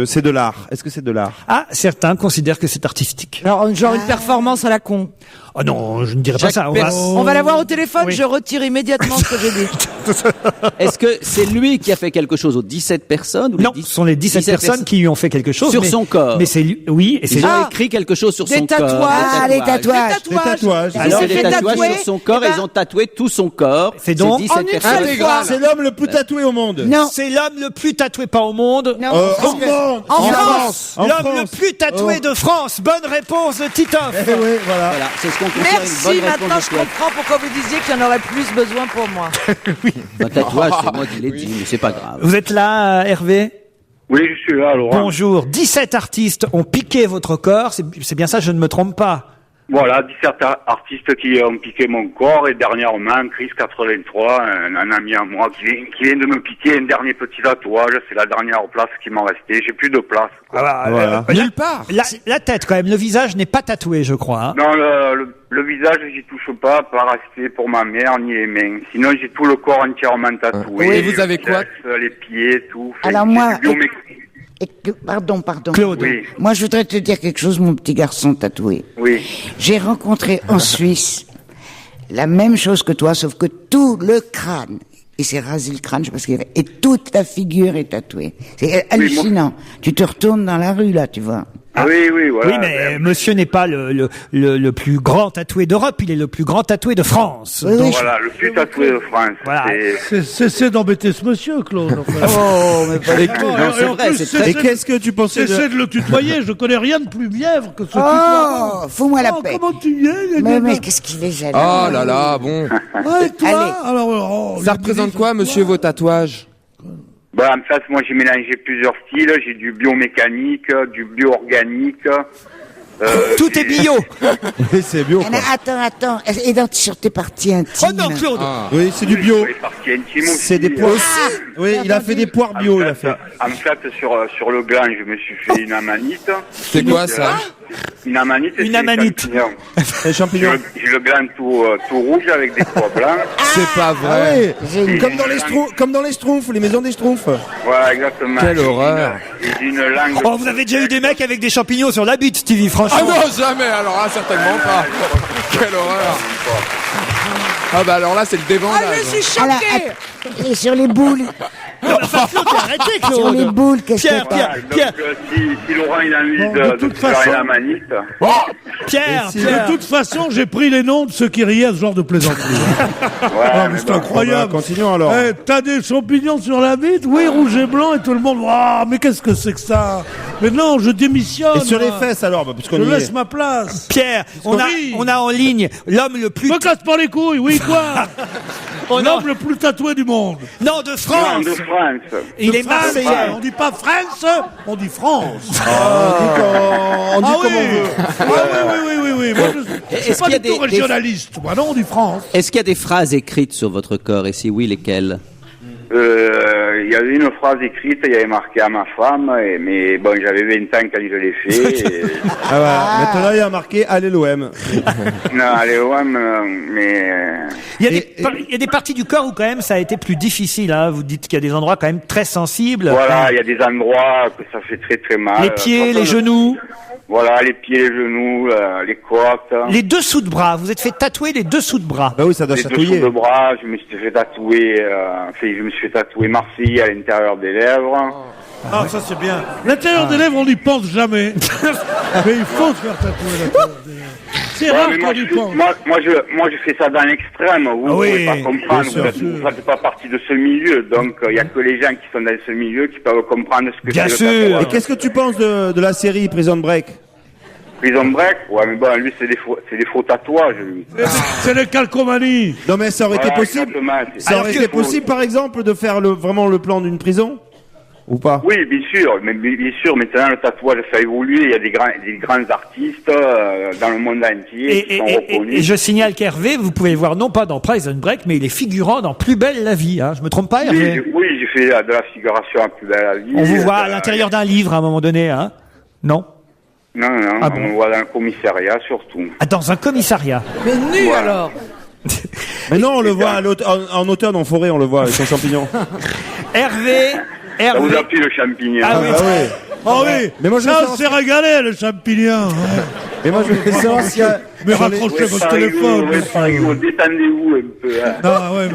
C'est de l'art. Est-ce que c'est de l'art? Ah, certains considèrent que c'est artistique. Alors, genre une performance à la con? Oh non, je ne dirais pas ça. On va l'avoir au téléphone, je retire immédiatement ce que j'ai dit. Est-ce que c'est lui qui a fait quelque chose aux 17 personnes? Non, ce sont les 17 personnes qui lui ont fait quelque chose. Sur son corps. Mais c'est lui, oui, et c'est Ils ont écrit quelque chose sur son corps. Les tatouages. Des tatouages. Alors, des tatouages sur son corps, ils ont tatoué tout son corps. C'est donc 17 personnes. C'est l'homme le plus tatoué au monde. Non. C'est l'homme le plus tatoué, pas au monde. Non. En France. L'homme le plus tatoué de France. Bonne réponse de Titoff. Oui, voilà. Voilà, c'est ce qu'on considère Merci, une bonne réponse maintenant de je Claude. comprends pourquoi vous disiez qu'il y en aurait plus besoin pour moi. Un tatouage, c'est moi qui l'ai dit, mais c'est pas grave. Vous êtes là, Hervé? Oui, je suis là, Laurent. Bonjour. 17 artistes ont piqué votre corps. C'est bien ça, je ne me trompe pas. Voilà, 17 artistes qui ont piqué mon corps et dernièrement, Chris 83, un ami à moi qui vient de me piquer un dernier petit tatouage. C'est la dernière place qui m'en restait. J'ai plus de place. Voilà. Nulle part. La tête, quand même. Le visage n'est pas tatoué, je crois. Hein. Non, le visage, j'y touche pas, par respect pour ma mère, ni les mains. Sinon, j'ai tout le corps entièrement tatoué. Oui, vous avez quoi? Les pieds, tout. Alors J'ai moi, du biomécanique. Pardon. Claude. Oui, Moi, je voudrais te dire quelque chose, mon petit garçon tatoué. oui. J'ai rencontré en Suisse la même chose que toi, sauf que tout le crâne, il s'est rasé le crâne, je sais pas ce qu'il avait, et toute ta figure est tatouée. C'est hallucinant. Tu te retournes dans la rue, là, tu vois. Ah oui, voilà. Oui, mais monsieur n'est pas le plus grand tatoué d'Europe, il est le plus grand tatoué de France. Oui, Donc, Voilà, le plus tatoué de France. Voilà. Cessez d'embêter ce monsieur, Claude. Enfin. Oh, mais pas Non, c'est vrai, c'est très... Et qu'est-ce que tu pensais Cessez de le tutoyer, je connais rien de plus mièvre que ce Oh, fous-moi la paix. Comment tu y es? Mais qu'est-ce qu'il est jaloux. Oh là là, bon. Ouais, toi, Allez. alors, Ça représente quoi, monsieur, vos tatouages? En fait, moi, j'ai mélangé plusieurs styles. J'ai du biomécanique, du bio-organique. tout est bio. Oui, c'est bio. Mais attends. Et sur tes parties intimes. Oh non, Claude. Oui, c'est du bio. Les parties intimes aussi. C'est des poires. Oui, il a fait des poires bio, il a fait. En fait, sur le gland, je me suis fait une amanite. C'est quoi ça? Une amanite. Une amanite. Les champignons. J'ai le gland tout rouge avec des pois blancs. C'est pas Ah vrai. oui, comme dans les Schtroumpfs, les maisons des Schtroumpfs. Voilà, exactement. Quelle horreur. J'ai une langue. Oh, vous avez déjà eu des mecs avec des champignons sur la bite, Stevie, franchement. Ah non, jamais. Alors là, certainement pas. Quelle horreur. Ah bah alors là, c'est le Ah, débandage. je suis Alors, choquée. et sur les boules. Non, Claude, arrêtez, Claude. Sur les boules, qu'est-ce Pierre, que Pierre, Donc, Pierre, si Laurent il a envie de toute faire façon- la manip, Pierre, De Pierre. toute façon, j'ai pris les noms de ceux qui riaient à ce genre de plaisanterie. Ah, mais c'est incroyable. Continuons alors. Eh, t'as des champignons sur la bite? Oui, rouge et blanc, et tout le monde. Ah, mais qu'est-ce que c'est que ça? Mais non, je démissionne. Et sur les moi. fesses alors, bah, puisqu'on Je y laisse est. ma place. Pierre, on a en ligne l'homme le plus... Me casse pas les couilles, oui, quoi? Oh non, L'homme le plus tatoué du monde. non, de France. de France. Il est France, marseillais. on dit pas France, on dit France. On dit Ah comme oui. on veut. Oui. Moi, je suis Est-ce pas qu'il y a du tout des- régionaliste. Moi, non, on dit France. Est-ce qu'il y a des phrases écrites sur votre corps et si oui, lesquelles? Il y avait une phrase écrite, il y avait marqué à ma femme, mais bon, j'avais 20 ans quand je l'ai fait. Ah ouais. Maintenant il y a marqué allez l'OM. Non, allez, ouais, mais... Il y a des parties du corps où quand même ça a été plus difficile. Hein. Vous dites qu'il y a des endroits quand même très sensibles. Voilà, il y a des endroits que ça fait très très mal. Les pieds, Quand les on- genoux, Voilà, les pieds, les genoux, les côtes. les dessous de bras. Vous êtes fait tatouer les dessous de bras. Bah oui, ça doit Les dessous chatouiller. de bras, je me suis fait tatouer, je me suis fait tatouer Marseille à l'intérieur des lèvres. Ah, ça c'est bien. L'intérieur des lèvres, on n'y pense jamais. Mais il faut se faire tatouer l'intérieur des lèvres. C'est Ouais, rare mais qu'on y pense. moi, je fais ça dans l'extrême. Vous ne Ah oui, pouvez pas comprendre. bien sûr. Vous ne faites pas partie de ce milieu. Donc, il n'y a que les gens qui sont dans ce milieu qui peuvent comprendre ce que Bien c'est sûr. le tatouage. Et qu'est-ce que tu penses de la série Prison Break? Prison Break, ouais, mais bon, lui, c'est des faux tatouages, lui. C'est les calcomanies. Non mais ça aurait été Voilà, possible. exactement, c'est- Ça aurait été possible par exemple de faire vraiment le plan d'une prison? Ou pas? Oui, bien sûr, mais bien sûr, maintenant le tatouage fait évoluer, il y a des grands artistes dans le monde entier qui sont reconnus. Et je signale qu'Hervé, vous pouvez le voir non pas dans Prison Break, mais il est figurant dans Plus belle la vie. Hein. Je me trompe pas, Hervé? Oui, j'ai fait de la figuration à Plus belle la vie. On vous voit à l'intérieur d'un livre à un moment donné, hein? Non? Non, Ah on bon. me voit dans le commissariat surtout. Ah, dans un commissariat. Mais nu Voilà. alors. Mais non, on le voit en automne en forêt, on le voit avec son champignon. Hervé, Ça vous Hervé. a pris le champignon. Ah oui. Ah oui, Mais moi, je veux ça savoir- c'est régalé, le champignon. Mais moi je voulais savoir s'il y a... Mais sur les- raccrochez votre Farigou, téléphone. ouais, monsieur. Farigou, détendez-vous un peu. Hein. Ah ouais,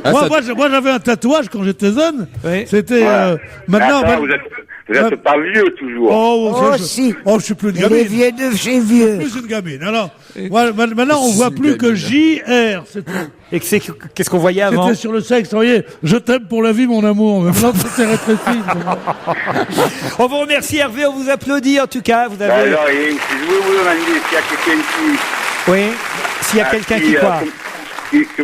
mais... moi, j'avais un tatouage quand j'étais jeune. Oui. C'était... Ouais. maintenant... Attends, vous êtes pas vieux toujours. Oh, si. Oh, je suis plus une Il est gamine. vieux de chez vieux. Plus une gamine. Alors, voilà, maintenant, on voit plus que JR. C'est tout. Et qu'est-ce qu'on voyait avant? C'était sur le sexe, vous voyez. Je t'aime pour la vie, mon amour. Maintenant, c'était rétréci. On vous remercie, Hervé, on vous applaudit en tout cas. Vous avez... Alors, et si je veux vous demander s'il y a quelqu'un Oui. S'il y a quelqu'un qui quoi?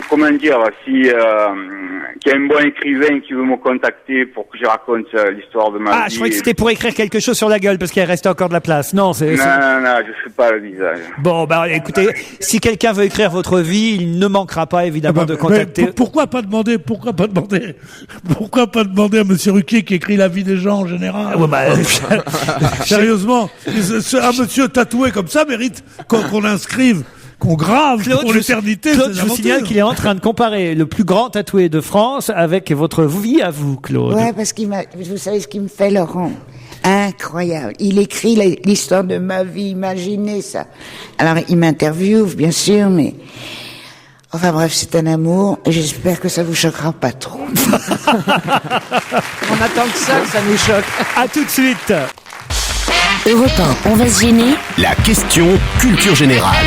comment dire, qui est un bon écrivain qui veut me contacter pour que je raconte l'histoire de ma vie. Ah, je croyais que c'était pour écrire quelque chose sur la gueule parce qu'il restait encore de la place. Non, c'est... Non, je fais pas le visage. Bon, bah écoutez, si quelqu'un veut écrire votre vie, il ne manquera pas évidemment de Mais contacter. pourquoi pas demander à Monsieur Ruquier qui écrit la vie des gens en général? Ah, ouais, bah, Sérieusement, un monsieur tatoué comme ça mérite qu'on inscrive, qu'on grave pour l'éternité. Claude, ces je vous aventures. signale qu'il est en train de comparer le plus grand tatoué de France avec votre vie à vous, Claude. Ouais, parce vous savez ce qu'il me fait, Laurent? Incroyable. Il écrit l'histoire de ma vie, imaginez ça. Alors, il m'interviewe, bien sûr, mais... Enfin bref, c'est un amour, et j'espère que ça vous choquera pas trop. On attend que ça nous choque. À tout de suite. Europe 1, on va se gêner. La question culture générale.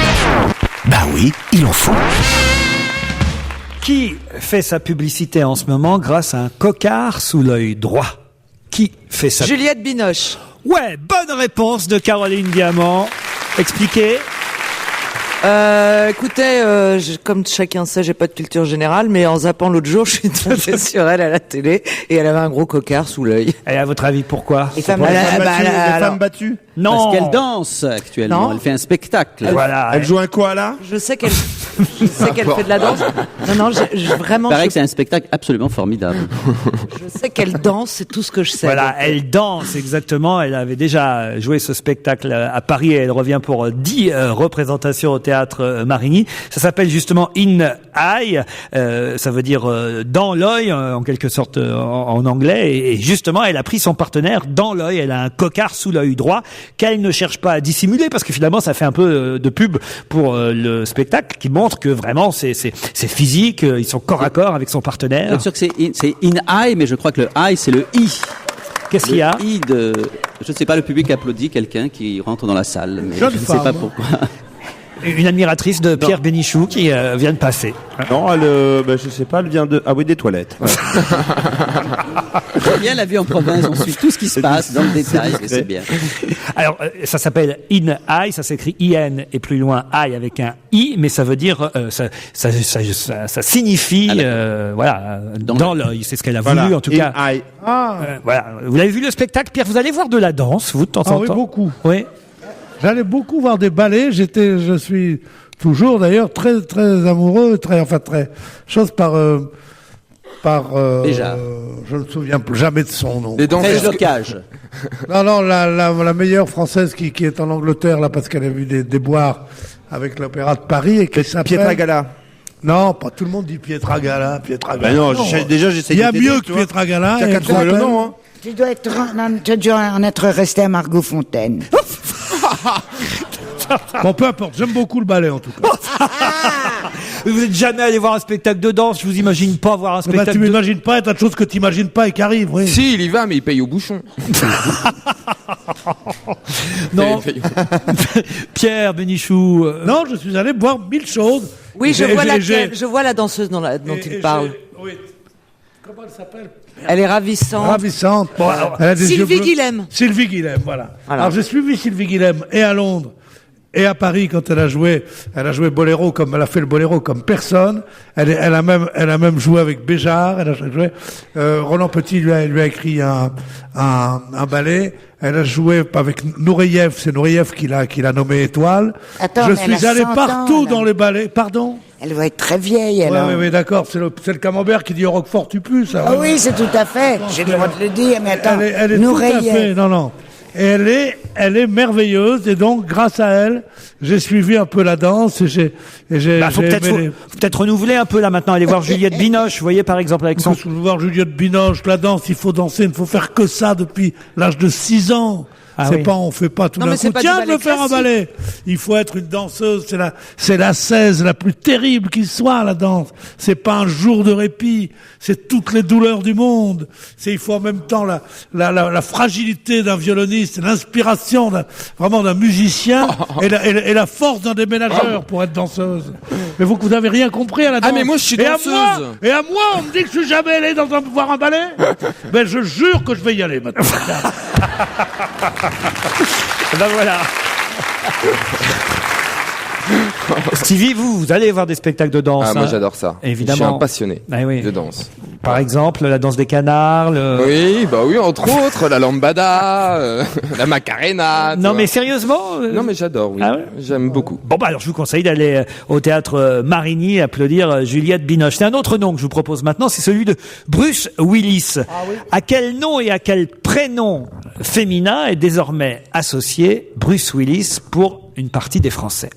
Bah oui, il en faut. Qui fait sa publicité en ce moment grâce à un cocard sous l'œil droit? Qui fait ça? Juliette Binoche. Ouais, bonne réponse de Caroline Diamant. Expliquez. Écoutez, comme chacun sait, j'ai pas de culture générale, mais en zappant l'autre jour, je suis tombée sur elle à la télé et elle avait un gros cocard sous l'œil. Et à votre avis, pourquoi? Les femmes, Les femmes battues? Non. Parce qu'elle danse actuellement, Non. elle fait un spectacle. Voilà. Elle joue un koala? Je sais qu'elle fait de la danse. Non, vraiment, Il paraît que c'est un spectacle absolument formidable. je sais qu'elle danse, c'est tout ce que je sais. Voilà, Donc, elle danse exactement. Elle avait déjà joué ce spectacle à Paris et elle revient pour 10 représentations au théâtre théâtre Marigny. Ça s'appelle justement In Eye, ça veut dire dans l'œil en quelque sorte en anglais. Et justement, elle a pris son partenaire dans l'œil. Elle a un cocard sous l'œil droit qu'elle ne cherche pas à dissimuler parce que finalement, ça fait un peu de pub pour le spectacle qui montre que vraiment c'est physique. Ils sont corps à corps avec son partenaire. Bien sûr que c'est In Eye, mais je crois que le I c'est le I. Qu'est-ce qu'il y a? Je ne sais pas, le public applaudit quelqu'un qui rentre dans la salle, mais je ne sais pas pourquoi. Une admiratrice de Pierre Bénichou qui vient de passer. Non, je sais pas, elle vient des toilettes. Ouais. J'aime bien la vie en province, on suit tout ce qui se passe dans le détail, c'est bien. Alors, ça s'appelle In Eye, ça s'écrit I-N et plus loin Eye avec un I, mais ça veut dire, ça signifie, voilà, dans l'œil. C'est ce qu'elle a voulu, en tout cas. Eye. Voilà. Vous l'avez vu le spectacle, Pierre? Vous allez voir de la danse, vous, de temps en temps? Oui, beaucoup. Oui. J'allais beaucoup voir des ballets. Je suis toujours d'ailleurs très très amoureux, très Déjà. Je ne me souviens jamais de son nom. Les danseuses. Locage. Non, la meilleure française qui est en Angleterre là parce qu'elle a vu des boires avec l'Opéra de Paris et qui s'appelle Pietra Gala. Non, pas tout le monde dit Pietra Gala. Ben non, déjà j'essaie de. Il y a mieux que Pietra Gala. T'as qu'à trouver le nom, hein. Tu dois en être resté à Margot Fontaine. Bon, peu importe, j'aime beaucoup le ballet en tout cas. Vous n'êtes jamais allé voir un spectacle de danse, je vous imagine pas voir un spectacle tu m'imagines pas, il y a tas de choses que tu n'imagines pas et qui arrivent, oui. Si, il y va, mais il paye au bouchon. Non. Pierre Bénichou. Non, je suis allé voir 1000 choses. Oui, je vois la danseuse dont il parle. Oui. Comment elle s'appelle? Elle est ravissante. Ravissante. Bon, elle a des Sylvie Guilhem. Sylvie Guilhem, voilà. Alors j'ai suivi Sylvie Guilhem et à Londres et à Paris quand elle a joué Boléro comme elle a fait le Boléro comme personne. Elle a même joué avec Béjart. Elle a joué. Roland Petit lui a écrit un ballet. Elle a joué avec Nureyev. C'est Nureyev qui l'a nommé étoile. Attends, je suis allé partout dans les ballets. Pardon. Elle doit être très vieille, alors. Oui, d'accord. C'est le camembert qui dit au Roquefort tu pues, ça. Ah oui, c'est tout à fait. J'ai le droit de le dire, mais attends. Elle est tout à fait. Non. Et elle est merveilleuse et donc grâce à elle, j'ai suivi un peu la danse et faut peut-être renouveler un peu là maintenant, aller voir Juliette Binoche, vous voyez par exemple avec son. Faut voir Juliette Binoche, la danse, il faut danser, il ne faut faire que ça depuis l'âge de 6 ans. On fait pas tout d'un coup. Tiens, je veux faire un ballet. Il faut être une danseuse. C'est la 16 la plus terrible qui soit, la danse. C'est pas un jour de répit. C'est toutes les douleurs du monde. Il faut en même temps la fragilité d'un violoniste, l'inspiration vraiment d'un musicien et la force d'un déménageur pour être danseuse. Mais vous n'avez rien compris à la danse. Ah, mais moi, je suis danseuse. Et à moi, on me dit que je suis jamais allé voir un ballet. Ben, je jure que je vais y aller maintenant. Ben voilà. Stevie, vous allez voir des spectacles de danse. Moi j'adore ça. Évidemment. Je suis un passionné de danse. Par exemple, la danse des canards. Oui, entre autres, la lambada, la macarena. Non, mais sérieusement. Non, mais j'adore, oui. Ah ouais, j'aime beaucoup. Bon, alors je vous conseille d'aller au théâtre Marigny applaudir Juliette Binoche. C'est un autre nom que je vous propose maintenant, c'est celui de Bruce Willis. Ah oui. À quel nom et à quel prénom féminin est désormais associé Bruce Willis pour une partie des Français?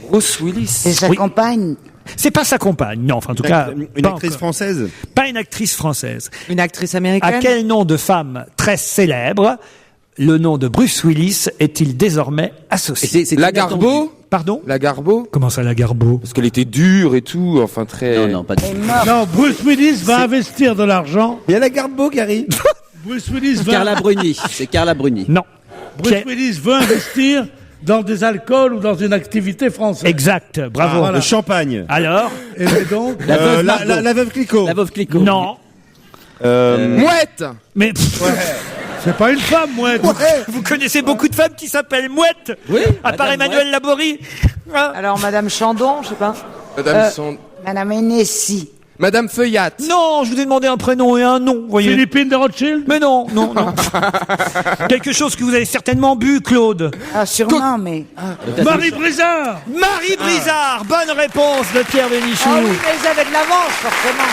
Bruce Willis. C'est sa compagne. C'est pas sa compagne, non. Enfin, en tout cas, une actrice française. Pas une actrice française. Une actrice américaine. À quel nom de femme très célèbre le nom de Bruce Willis est-il désormais associé? La Garbo. Pardon? La Garbo. Comment ça, la Garbo? Parce qu'elle était dure et tout, enfin très. Non, pas du tout. Non, Bruce Willis va investir de l'argent. Il y a la Garbo qui arrive. Bruce Willis va. Carla Bruni. C'est Carla Bruni. Non. Bruce Willis veut investir dans des alcools ou dans une activité française. Exact, bravo. Voilà. Le champagne. Alors et donc la veuve Clicquot. La veuve Clicquot. Non. Mouette. Mais c'est pas une femme, Mouette. Vous connaissez beaucoup de femmes qui s'appellent Mouette. Oui. À part Emmanuel Laborie. Alors Madame Chandon, je sais pas. Madame Hennessy. Madame Feuillat. Non, je vous ai demandé un prénom et un nom, voyez. Philippine de Rothschild. Mais non. Quelque chose que vous avez certainement bu, Claude. Ah, sûrement, mais... Marie Brizard. Marie Brizard. Bonne réponse de Pierre Bénichou. Ah oui, mais ils avaient de l'avance, forcément.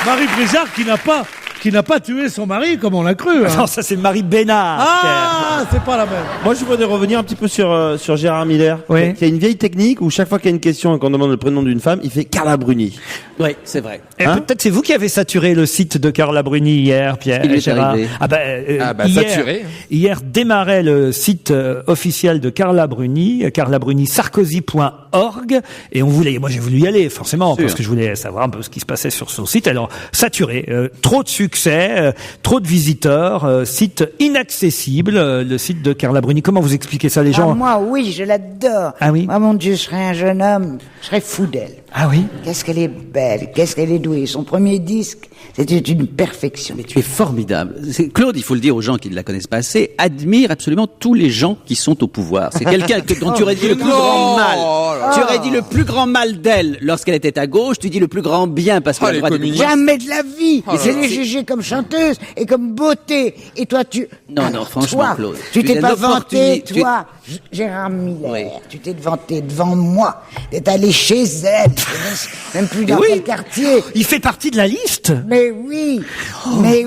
Marie Brizard qui n'a pas qui n'a pas tué son mari comme on l'a cru. Hein. Non, ça c'est Marie Bénard. Ah, c'est pas la même. Moi, je voudrais revenir un petit peu sur Gérard Miller. Oui. Qui a une vieille technique où chaque fois qu'il y a une question et qu'on demande le prénom d'une femme, il fait Carla Bruni. Oui, c'est vrai. Et peut-être c'est vous qui avez saturé le site de Carla Bruni hier, Pierre. Il est Gérard. arrivé. Saturé. Hier démarrait le site officiel de Carla Bruni, carlabruni-sarkozy.org, et moi j'ai voulu y aller forcément parce que je voulais savoir un peu ce qui se passait sur son site. Alors saturé, trop de succès, trop de visiteurs, site inaccessible, le site de Carla Bruni. Comment vous expliquez ça les gens? Moi, oui, je l'adore. Ah oui. Moi, mon Dieu, je serais un jeune homme, je serais fou d'elle. Ah oui. Qu'est-ce qu'elle est belle, qu'est-ce qu'elle est douée. Son premier disque, c'était une perfection. Mais tu es formidable. Claude, il faut le dire aux gens qui ne la connaissent pas assez, admire absolument tous les gens qui sont au pouvoir. C'est quelqu'un dont tu aurais dit le plus grand mal. Tu aurais dit le plus grand mal d'elle lorsqu'elle était à gauche, tu dis le plus grand bien parce qu'elle a le droit de... Jamais de la vie. C'est les jugés comme chanteuse et comme beauté. Et toi, Non, franchement, toi, Claude. Tu t'es pas vanté, tu- toi, Gérard Miller. Oui. Tu t'es vanté devant moi. T'es allé chez elle. Même plus dans quel quartier. Il fait partie de la liste. Mais oui. Oui.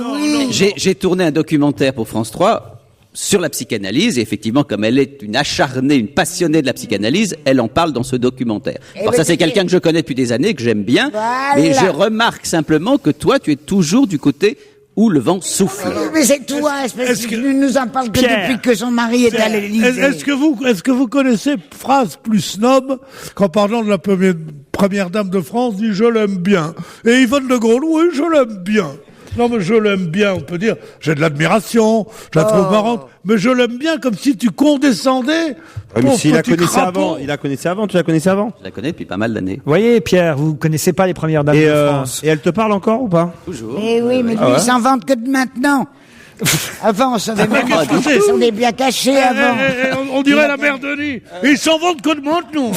J'ai tourné un documentaire pour France 3 sur la psychanalyse, et effectivement, comme elle est une acharnée, une passionnée de la psychanalyse, elle en parle dans ce documentaire. Alors ça, c'est quelqu'un que je connais depuis des années, que j'aime bien, mais je remarque simplement que toi, tu es toujours du côté où le vent souffle. Mais c'est toi, espèce de... nous en parle que Pierre, depuis que son mari est à l'Élysée. Est-ce que vous connaissez phrase plus snob qu'en parlant de la première dame de France dit je l'aime bien. Et Yvonne de Gaulle, oui, je l'aime bien. Non, mais je l'aime bien, on peut dire, j'ai de l'admiration, je la trouve marrante, mais je l'aime bien comme si tu condescendais. Mais s'il la connaissait avant, tu la connaissais avant? Je la connais depuis pas mal d'années. Vous voyez, Pierre, vous connaissez pas les premières dames de France. Et elle te parle encore ou pas? Toujours. Eh oui, mais lui, il s'en vante que de maintenant. Avant, on savait même pas. On est bien cachés avant. On dirait la mère Denis. Ils s'en vont que de maintenant.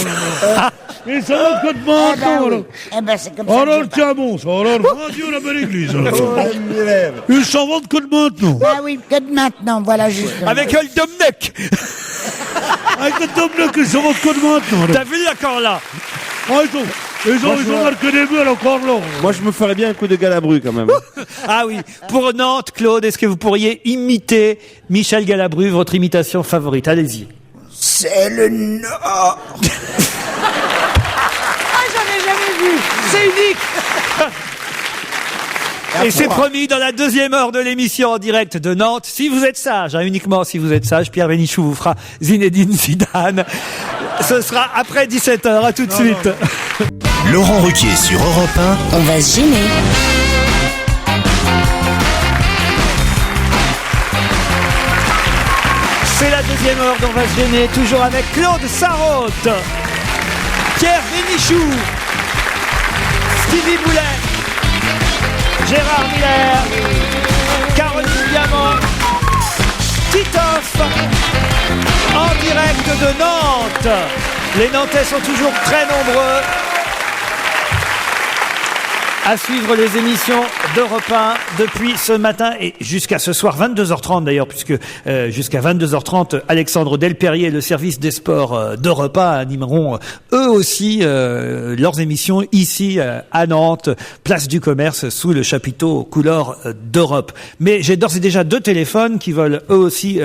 Ils s'en vont que de maintenant. Eh ben, c'est comme ça. Alors, tiens bon, ça. Alors, mon Dieu, la belle église. Ils s'en vont que de maintenant. Ah oui, que de maintenant, voilà justement. Avec le Domnec. Avec le Domnec, ils s'en vont que de maintenant. T'as vu l'accord là? Ils ont marqué des buts encore là. Moi, je me ferais bien un coup de Galabru quand même. Ah oui, pour Nantes, Claude, est-ce que vous pourriez imiter Michel Galabru, votre imitation favorite? Allez-y. C'est le Nord. J'en ai jamais vu. C'est unique. Et c'est promis, dans la deuxième heure de l'émission en direct de Nantes, si vous êtes sage, uniquement si vous êtes sage, Pierre Bénichou vous fera Zinedine Zidane. Ce sera après 17h, à tout de suite. Laurent Ruquier sur Europe 1. On va se gêner. C'est la deuxième heure d'On va se gêner, toujours avec Claude Sarraute, Pierre Bénichou, Stevie Boulet, Gérard Miller, Caroline Diamant, Titoff, en direct de Nantes. Les Nantais sont toujours très nombreux à suivre les émissions d'Europe 1 depuis ce matin et jusqu'à ce soir, 22h30 d'ailleurs, puisque jusqu'à 22h30, Alexandre Delperrier et le service des sports d'Europe 1 animeront eux aussi leurs émissions ici à Nantes, place du commerce, sous le chapiteau couleur d'Europe. Mais j'ai d'ores et déjà 2 téléphones qui veulent eux aussi...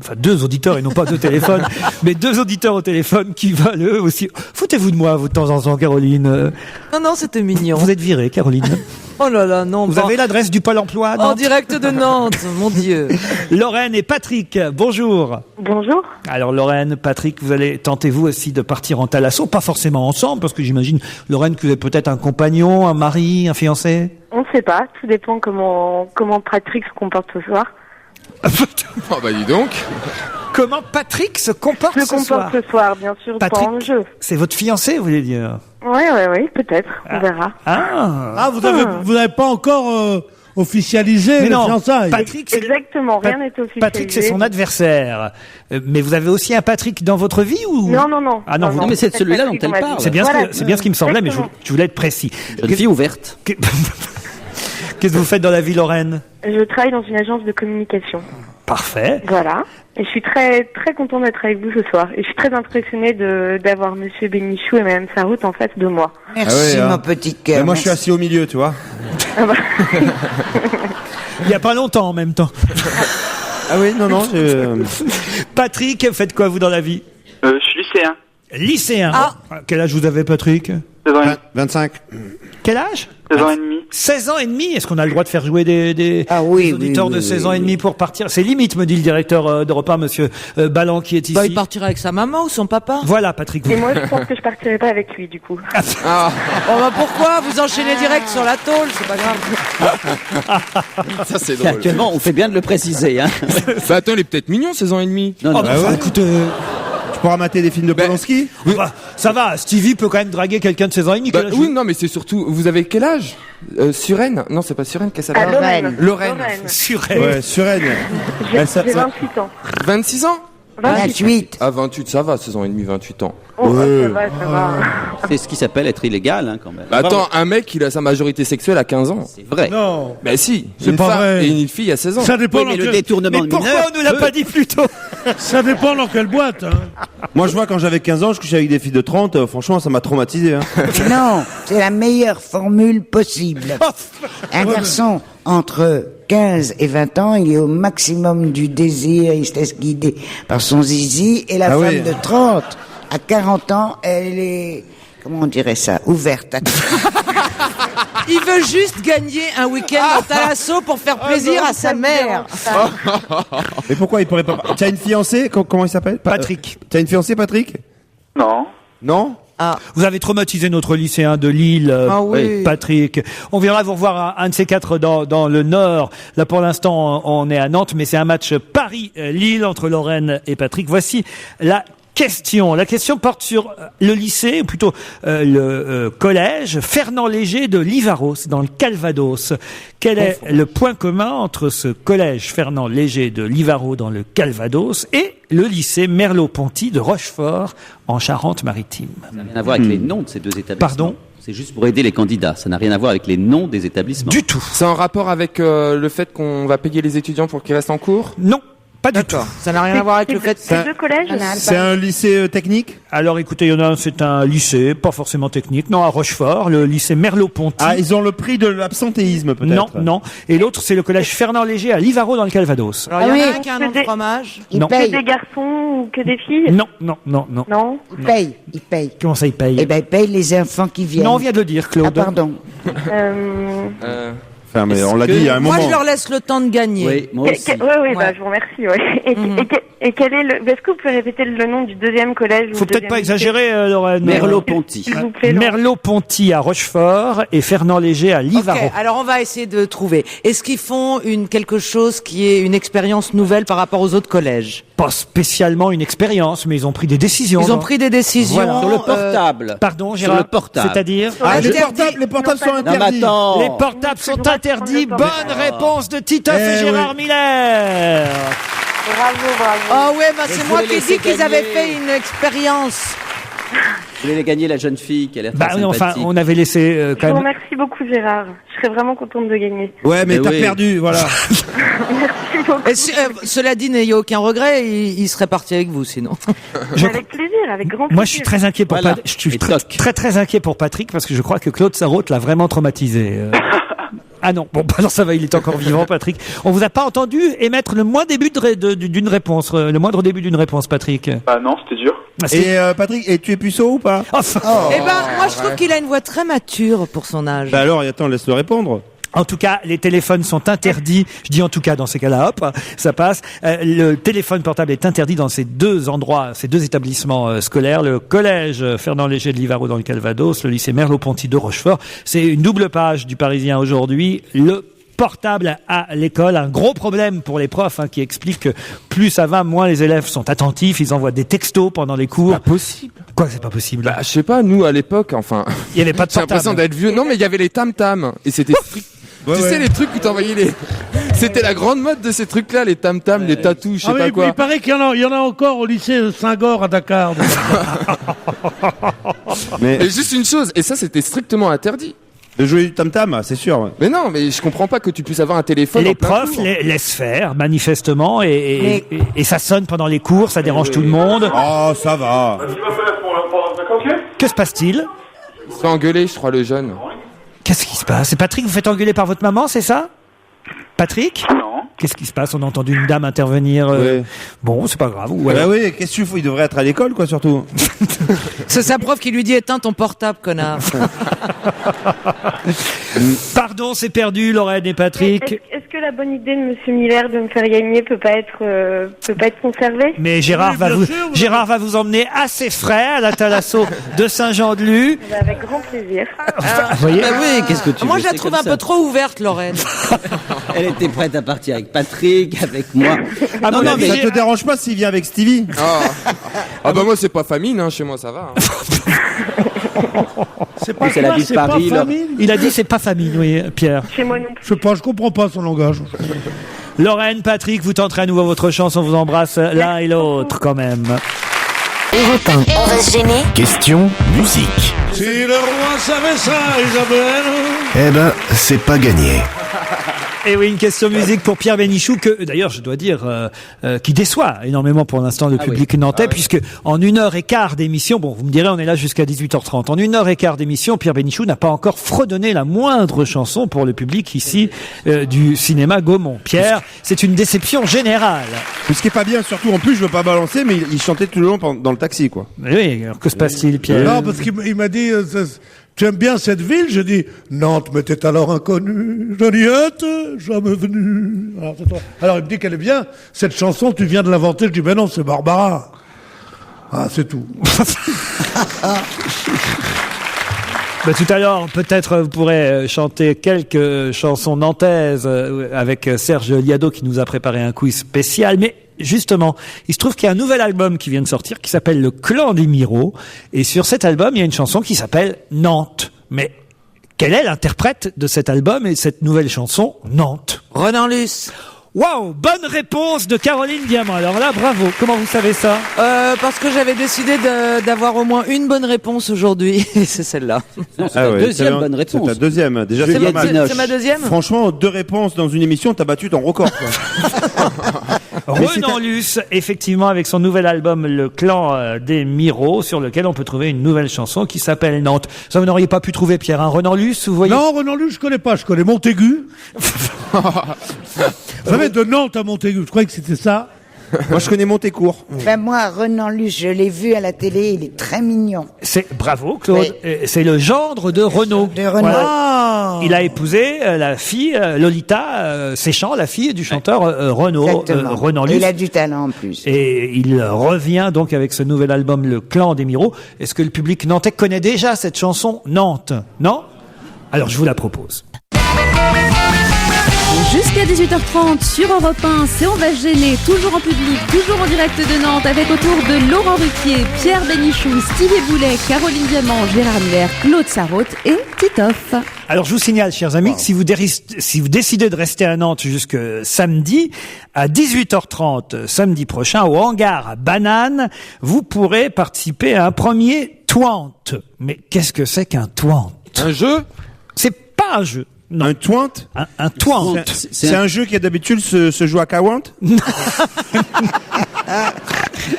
Enfin, 2 auditeurs et non pas 2 téléphones, mais 2 auditeurs au téléphone qui veulent eux aussi. Foutez-vous de moi, vous, de temps en temps, Caroline. Non, c'était mignon. Vous êtes virée, Caroline. Oh là là, non. Vous avez l'adresse du Pôle emploi à Nantes ? En direct de Nantes, mon Dieu. Lorraine et Patrick, bonjour. Bonjour. Alors Lorraine, Patrick, vous allez tenter vous aussi de partir en thalasso, pas forcément ensemble, parce que j'imagine, Lorraine, que vous avez peut-être un compagnon, un mari, un fiancé ? On ne sait pas, tout dépend comment Patrick se comporte ce soir. Oh bah dis donc. Comment Patrick se comporte ce soir ? Ce soir, bien sûr, Patrick, pendant le jeu. C'est votre fiancé, vous voulez dire ? Oui, peut-être, on verra. Vous n'avez pas encore officialisé mais les non, fiançailles. Patrick, Exactement, rien n'est officialisé. Patrick, c'est son adversaire. Mais vous avez aussi un Patrick dans votre vie ou ? Non. Ah non, Non, mais c'est de celui-là dont elle parle. C'est bien, Voilà. c'est bien ce qui me semblait, mais je voulais être précis. Jeune fille ouverte. Qu'est-ce que vous faites dans la vie, Lorraine ? Je travaille dans une agence de communication. Parfait. Voilà. Et je suis très très contente d'être avec vous ce soir. Et je suis très impressionnée d'avoir Monsieur Bénichou et Madame Sarraute en face de moi. Merci, mon petit cœur. Moi, je suis assis au milieu, tu vois. Ah bah. Il n'y a pas longtemps en même temps. Ah oui, non. Patrick, faites quoi vous dans la vie? Je suis lycéen. Lycéen. Ah. Quel âge vous avez, Patrick? 25. Quel âge? 16 ans et demi. 16 ans et demi. Est-ce qu'on a le droit de faire jouer des auditeurs de 16 ans et demi pour partir? C'est limite, me dit le directeur d'Europe 1, monsieur Ballan, qui est ici. Bah, il partirait avec sa maman ou son papa. Voilà, Patrick. Et moi, je pense que je partirai pas avec lui, du coup. Ah. Bon, bah, pourquoi? Vous enchaînez direct sur la tôle, c'est pas grave. Ça, c'est drôle. Actuellement, on fait bien de le préciser. Hein. Bah attends, il est peut-être mignon, 16 ans et demi. Non, non, Écoute, Tu pourras mater des films de Polanski. bah, ça va, Stevie peut quand même draguer quelqu'un de 16 ans et demi. Bah, oui, non, mais c'est surtout, vous avez quel âge? Suresnes? Non, c'est pas Suresnes, qu'elle s'appelle? Lorraine. Suresnes. Ouais, Suresnes. J'ai 28 ans. 26 ans? 28. Ah, 28, ça va, 16 ans et demi, 28 ans. Oh, ça va. c'est ce qui s'appelle être illégal, hein, quand même. Bah, attends, un mec, il a sa majorité sexuelle à 15 ans. C'est vrai. Non. Bah si, C'est une pas femme vrai. et une fille à 16 ans. Ça dépend Oui, mais le détournement de Pourquoi mineurs. on nous l'a pas dit plus tôt? Ça dépend dans quelle boîte. Hein. Moi, je vois quand j'avais 15 ans, je couchais avec des filles de 30. Franchement, ça m'a traumatisé. Hein. Non, c'est la meilleure formule possible. Un garçon entre 15 et 20 ans, il est au maximum du désir, il se laisse guider par son zizi, et la femme oui. de 30 à 40 ans, elle est, comment on dirait ça, ouverte à tout. Il veut juste gagner un week-end en Thalasso pour faire plaisir à sa mère. Mais pourquoi il pourrait pas? T'as une fiancée? Comment il s'appelle? Patrick. T'as une fiancée, Patrick? Non. Non? Ah. Vous avez traumatisé notre lycéen de Lille, oui. Patrick. On viendra vous revoir un de ces quatre dans le Nord. Là, pour l'instant, on est à Nantes, mais c'est un match Paris-Lille entre Lorraine et Patrick. Voici la question. La question porte sur le lycée, ou plutôt le collège Fernand Léger de Livarot, dans le Calvados. Quel est le point commun entre ce collège Fernand Léger de Livarot dans le Calvados et le lycée Merleau-Ponty de Rochefort en Charente-Maritime? Ça n'a rien à voir avec les noms de ces deux établissements. Pardon? C'est juste pour aider les candidats. Ça n'a rien à voir avec les noms des établissements. Du tout. C'est en rapport avec le fait qu'on va payer les étudiants pour qu'ils restent en cours? Non. Pas du tout. Ça n'a rien à voir avec le fait. C'est deux collèges. C'est un lycée technique? Alors écoutez, il y en a un, c'est un lycée, pas forcément technique, non, à Rochefort, le lycée Merleau-Ponty. Ah, ils ont le prix de l'absentéisme, peut-être? Non, non. Et l'autre, c'est le collège Fernand Léger à Livarot dans le Calvados. Alors, il y en a oui. un qui a un nom de fromage. Non. Que des garçons ou que des filles? Non, non, non, non. Non. Il paye. Comment ça, il paye? Eh ben, il paye les enfants qui viennent. Non, on vient de le dire, Claude. Ah, pardon. Enfin, mais on l'a dit il y a un moment. Moi, je leur laisse le temps de gagner. Oui, moi aussi. Oui, bah, je vous remercie, ouais. Et quel est le, est-ce que vous pouvez répéter le nom du deuxième collège? Faut peut-être pas exagérer, Lorraine. Merleau-Ponty. S'il vous plaît, non. Merleau-Ponty à Rochefort et Fernand Léger à Livarot. Ok, alors on va essayer de trouver. Est-ce qu'ils font quelque chose qui est une expérience nouvelle par rapport aux autres collèges? Pas spécialement une expérience, mais ils ont pris des décisions. Ils ont pris des décisions. Voilà. Sur le portable. Pardon, Sur Gérard. le portable. C'est-à-dire? Ah, les Interdit. portables sont Non, mais interdits. attends. Les portables sont interdits. prendre le temps. Bonne réponse de Titoff et Eh Gérard Miller. Bravo. Oh ouais, bah, Mais c'est je moi voulais qui laisser dis qu'ils avaient gagner. fait une expérience. Vous voulez gagner la jeune fille qui a l'air Bah très oui, enfin, sympathique. on avait laissé Je quand vous même. remercie beaucoup, Gérard. Je serais vraiment contente de gagner. Ouais, mais Mais t'as oui. perdu, voilà. Merci beaucoup. Et cela dit, n'ayez aucun regret, il serait parti avec vous sinon. Avec plaisir, avec grand plaisir. Moi, je suis très inquiet pour Voilà. je suis Et très, toc. très inquiet pour Patrick parce que je crois que Claude Sarraute l'a vraiment traumatisé. Ah non, bon, bah non, ça va, il est encore vivant, Patrick. On vous a pas entendu émettre le moindre début d'une réponse, le moindre début d'une réponse, Patrick. Bah non, c'était dur. Ah, c'est- Et Patrick, et tu es puceau ou pas? Enfin, Eh ben, moi je trouve qu'il a une voix très mature pour son âge. Bah alors, attends, laisse-le répondre. en tout cas, les téléphones sont interdits. Je dis en tout cas dans ces cas-là, hop, ça passe. Le téléphone portable est interdit dans ces deux endroits, ces deux établissements scolaires. Le collège Fernand Léger de Livarot dans le Calvados, le lycée Merleau-Ponty de Rochefort. C'est une double page du Parisien aujourd'hui. Le portable à l'école, un gros problème pour les profs qui expliquent que plus ça va, moins les élèves sont attentifs, ils envoient des textos pendant les cours. Pas possible. Quoi, c'est pas possible? Bah, je sais pas, nous, à l'époque, enfin. Il y avait pas de J'ai portable. l'impression d'être vieux. Non, mais il y avait les tam-tam. Et c'était strict. Ouais, Tu ouais. sais, les trucs où t'envoyais les. C'était la grande mode de ces trucs-là, les tam-tam, les tatous, je sais pas quoi. Il paraît qu'il y en a encore au lycée de Saint-Gor à Dakar. Mais Et juste une chose, et ça, c'était strictement interdit. de jouer du tam-tam, c'est sûr. Mais non, mais je comprends pas que tu puisses avoir un téléphone. Les en plein profs cours. laissent faire, manifestement, et ça sonne pendant les cours, ça dérange tout le monde. Oh, ça va. Que se passe-t-il? Il se fait engueuler, je crois, le jeune. Qu'est-ce qui se passe? C'est Patrick, vous faites engueuler par votre maman, c'est ça? Patrick? Non. Qu'est-ce qui se passe? On a entendu une dame intervenir. Bon, c'est pas grave. Ouais. Bah oui, qu'est-ce qu'il faut? Il devrait être à l'école, quoi, surtout. C'est sa prof qui lui dit éteins ton portable, connard. Pardon, c'est perdu, Lorraine et Patrick. Est-ce que la bonne idée de Monsieur Miller de me faire gagner peut pas être conservée? Mais Gérard va vous emmener à ses frais à la Thalasso de Saint-Jean-de-Luz. Avec grand plaisir. Vous voyez? Bah oui, qu'est-ce que tu Moi, veux, je la c'est trouve comme un ça. peu trop ouverte, Lorraine. Elle était prête à partir avec Patrick, avec moi. Ah non, mais ça te dérange pas s'il vient avec Stevie? Ah bah moi c'est pas famine, hein. Chez moi ça va. Hein. C'est pas C'est la quoi, vie de c'est pas Paris, là. famine. il a dit c'est pas famille, oui, Pierre. Chez moi non plus. Je sais pas, je comprends pas son langage. Lorraine, Patrick, vous tenterez à nouveau votre chance. On vous embrasse l'un et l'autre quand même. Europe 1, on va se gêner. Question musique. Si le roi savait ça, Isabelle. Eh ben, c'est pas gagné. Et oui, une question musique pour Pierre Bénichou que, d'ailleurs, je dois dire, qui déçoit énormément pour l'instant le public nantais, puisque en 1h15 d'émission, bon, vous me direz, on est là jusqu'à 18h30. En 1h15 d'émission, Pierre Bénichou n'a pas encore fredonné la moindre chanson pour le public ici du cinéma Gaumont. Pierre, c'est une déception générale. Ce qui est pas bien, surtout, en plus, je veux pas balancer, mais il chantait tout le long dans le taxi, quoi. Oui, alors que se passe-t-il, Pierre? Non, parce qu'il m'a dit, tu aimes bien cette ville? Je dis, Nantes m'était alors inconnue. Je n'y étais jamais venu. Alors il me dit qu'elle est bien. Cette chanson, tu viens de l'inventer. Je dis, ben non, c'est Barbara. Ah, c'est tout. Tout à l'heure, peut-être vous pourrez chanter quelques chansons nantaises avec Serge Liado qui nous a préparé un quiz spécial. Mais justement, il se trouve qu'il y a un nouvel album qui vient de sortir qui s'appelle Le Clan des Miro. Et sur cet album, il y a une chanson qui s'appelle Nantes. Mais quel est l'interprète de cet album et cette nouvelle chanson, Nantes? Renan Luce. Waouh, bonne réponse de Caroline Diamant. Alors là, bravo. Comment vous savez ça? Parce que j'avais décidé d'avoir au moins une bonne réponse aujourd'hui, et c'est celle-là. Non, c'est la deuxième bonne réponse. C'est ta deuxième. Déjà, C'est pas mal. c'est ma deuxième? Franchement, 2 réponses dans une émission, t'as battu ton record, quoi. Renan Luce, effectivement, avec son nouvel album Le Clan des Miro, sur lequel on peut trouver une nouvelle chanson qui s'appelle Nantes. Ça, vous n'auriez pas pu trouver, Pierre, hein? Renan Luce, vous voyez? Non, Renan Luce, je connais pas. Je connais Montaigu. Vous savez, de Nantes à Montaigu, je croyais que c'était ça. Moi, je connais Montécourt. Ben moi, Renan Luce, je l'ai vu à la télé, il est très mignon. C'est bravo, Claude. C'est le gendre de Renaud. De Renaud. Voilà. Il a épousé la fille Lolita Séchant, la fille du chanteur Renaud. Renan Luce. Il a du talent en plus. Et il revient donc avec ce nouvel album Le Clan des Miro. Est-ce que le public nantais connaît déjà cette chanson Nantes? Non? Alors je vous la propose. Jusqu'à 18h30 sur Europe 1, c'est On va se gêner, toujours en public, toujours en direct de Nantes, avec autour de Laurent Ruquier, Pierre Bénichou, Stevie Boulet, Caroline Diamant, Gérard Miller, Claude Sarraute et Titoff. Alors je vous signale, chers amis, que si vous décidez de rester à Nantes jusque samedi, à 18h30 samedi prochain, au hangar à Banane, vous pourrez participer à un premier Twante. Mais qu'est-ce que c'est qu'un Twante? Un jeu? C'est pas un jeu. Non. Un Twante? Un Twante. C'est un jeu qui d'habitude se joue à Kawant?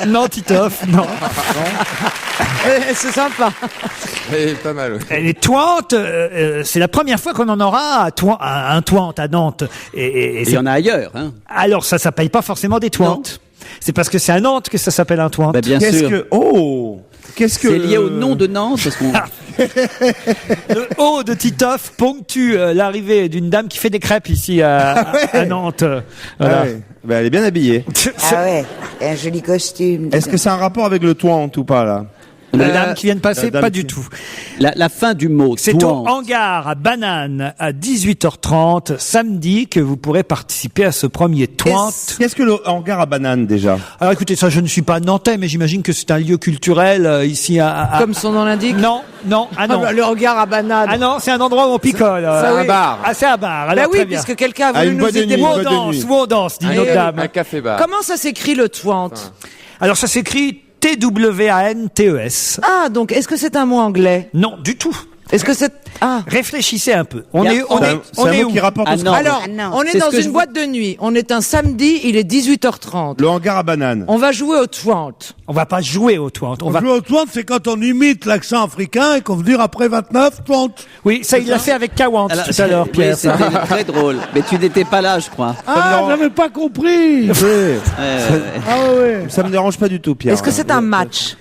Non, Titoff, non. C'est sympa. Pas mal. Ouais. Les Twantes, c'est la première fois qu'on en aura un Twante à Nantes. Et il y en a ailleurs, hein. Alors ça s'appelle pas forcément des Twantes. C'est parce que c'est à Nantes que ça s'appelle un Twante. Bah, bien sûr. C'est lié au nom de Nantes parce qu'on... Le haut de Titoff ponctue l'arrivée d'une dame qui fait des crêpes ici à Nantes. Voilà. Ah ouais. Ben, elle est bien habillée. Ah ouais, et un joli costume. Est-ce que c'est un rapport avec le Twante ou pas, là? Les dames qui viennent passer, pas du tout. La fin du mot. C'est au Twante. hangar à Banane à 18h30 samedi que vous pourrez participer à ce premier Twante. Qu'est-ce que le hangar à Banane déjà? Alors écoutez, ça je ne suis pas nantais, mais j'imagine que c'est un lieu culturel ici à... Comme son nom l'indique? Non. Ah non. Le regard à banane. Ah non, c'est un endroit où on picole. Ça, oui. bar. Ah, c'est un bar. Alors, Bah oui, très bien. puisque quelqu'un a voulu une nous boîte de aider. nuit, Où on une boîte de nuit. danse, dit notre dame. Un café-bar. Comment ça s'écrit le Twante? Alors ça s'écrit Twantes. Ah, donc est-ce que c'est un mot anglais? Non, du tout. Est-ce que c'est... Réfléchissez un peu. On Il y a- est c'est un mot où qui rapporte au Scrabble. Alors, on est C'est dans ce que une boîte de nuit. On est un samedi, il est 18h30. Le hangar à bananes. On va jouer au Twant. On va pas jouer au Twant. On joue au Twant, c'est quand on imite l'accent africain et qu'on veut dire après 29, Twant. Oui, ça il l'a fait avec Kawant Alors, tout à l'heure, Pierre. Oui, c'était très drôle. Mais tu n'étais pas là, je crois. Ah, j'avais pas compris. Ça me dérange pas du tout, Pierre. Est-ce que c'est un match?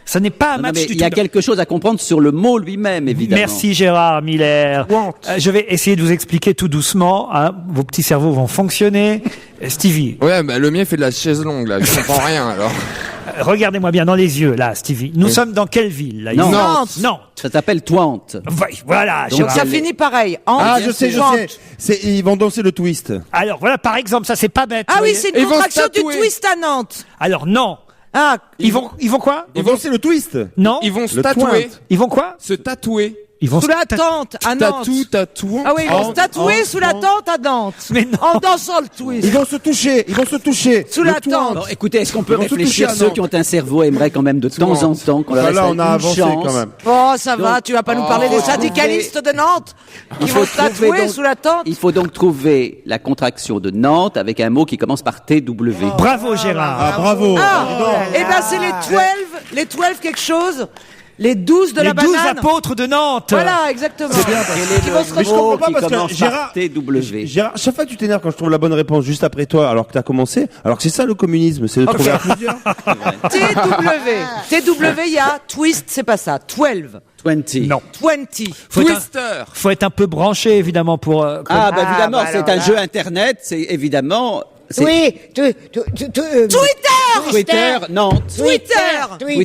Ça n'est pas un Non, match mais du il y a tout. quelque chose à comprendre sur le mot lui-même, évidemment. Merci Gérard Miller. Je vais essayer de vous expliquer tout doucement. Hein. Vos petits cerveaux vont fonctionner. Stevie. Ouais, bah, le mien fait de la chaise longue, là. Je comprends rien, alors. Regardez-moi bien dans les yeux, là, Stevie. Nous sommes dans quelle ville, là? Nantes. Nantes. Ça s'appelle Twant. Voilà, Donc, Donc ça elle- finit pareil. Je sais. Ils vont danser le twist. Alors, voilà, par exemple, ça c'est pas bête. Ah vous oui, voyez. c'est Ils une vont contraction se du tatouer. twist à Nantes. Alors, non. Ah, Ils vont quoi? Ils vont danser le twist. Non. Ils vont se Le tatouer. Twint. Ils vont quoi? Se tatouer. Ils vont sous la tente à Nantes. Tatouant. Ah oui, ils vont se tatouer sous la tente à Nantes. Mais non. En dansant le twist. Ils vont se toucher. Sous la tente. Bon, écoutez, est-ce qu'on peut Ils vont se réfléchir? toucher à Ceux Nantes. qui ont un cerveau aimeraient quand même de temps en temps qu'on leur Là, laisse on a une avancé chance. quand même. Oh, ça va, Donc- tu vas pas nous parler des syndicalistes de Nantes qui vont se trouver tatouer donc- sous la tente. Il faut donc trouver la contraction de Nantes avec un mot qui commence par TW. Bravo Gérard. Ah, bravo. Eh ben c'est les 12 quelque chose, les 12 de Les la 12 banane. apôtres de Nantes. Voilà, exactement. Quel est Qui le vont se- Mais je mot comprends pas qui parce que commence Gérard- par TW? Gérard, chaque fois que tu t'énerves quand je trouve la bonne réponse juste après toi, alors que t'as commencé, alors que c'est ça le communisme, c'est de trouver à plusieurs. TW, il y a twist, c'est pas ça. 12. 20. Non. 20. Faut être un peu branché évidemment pour. Ah, bah évidemment, bah c'est alors un là. jeu internet, c'est évidemment. c'est- Oui, Twitter, Nantes. Twitter.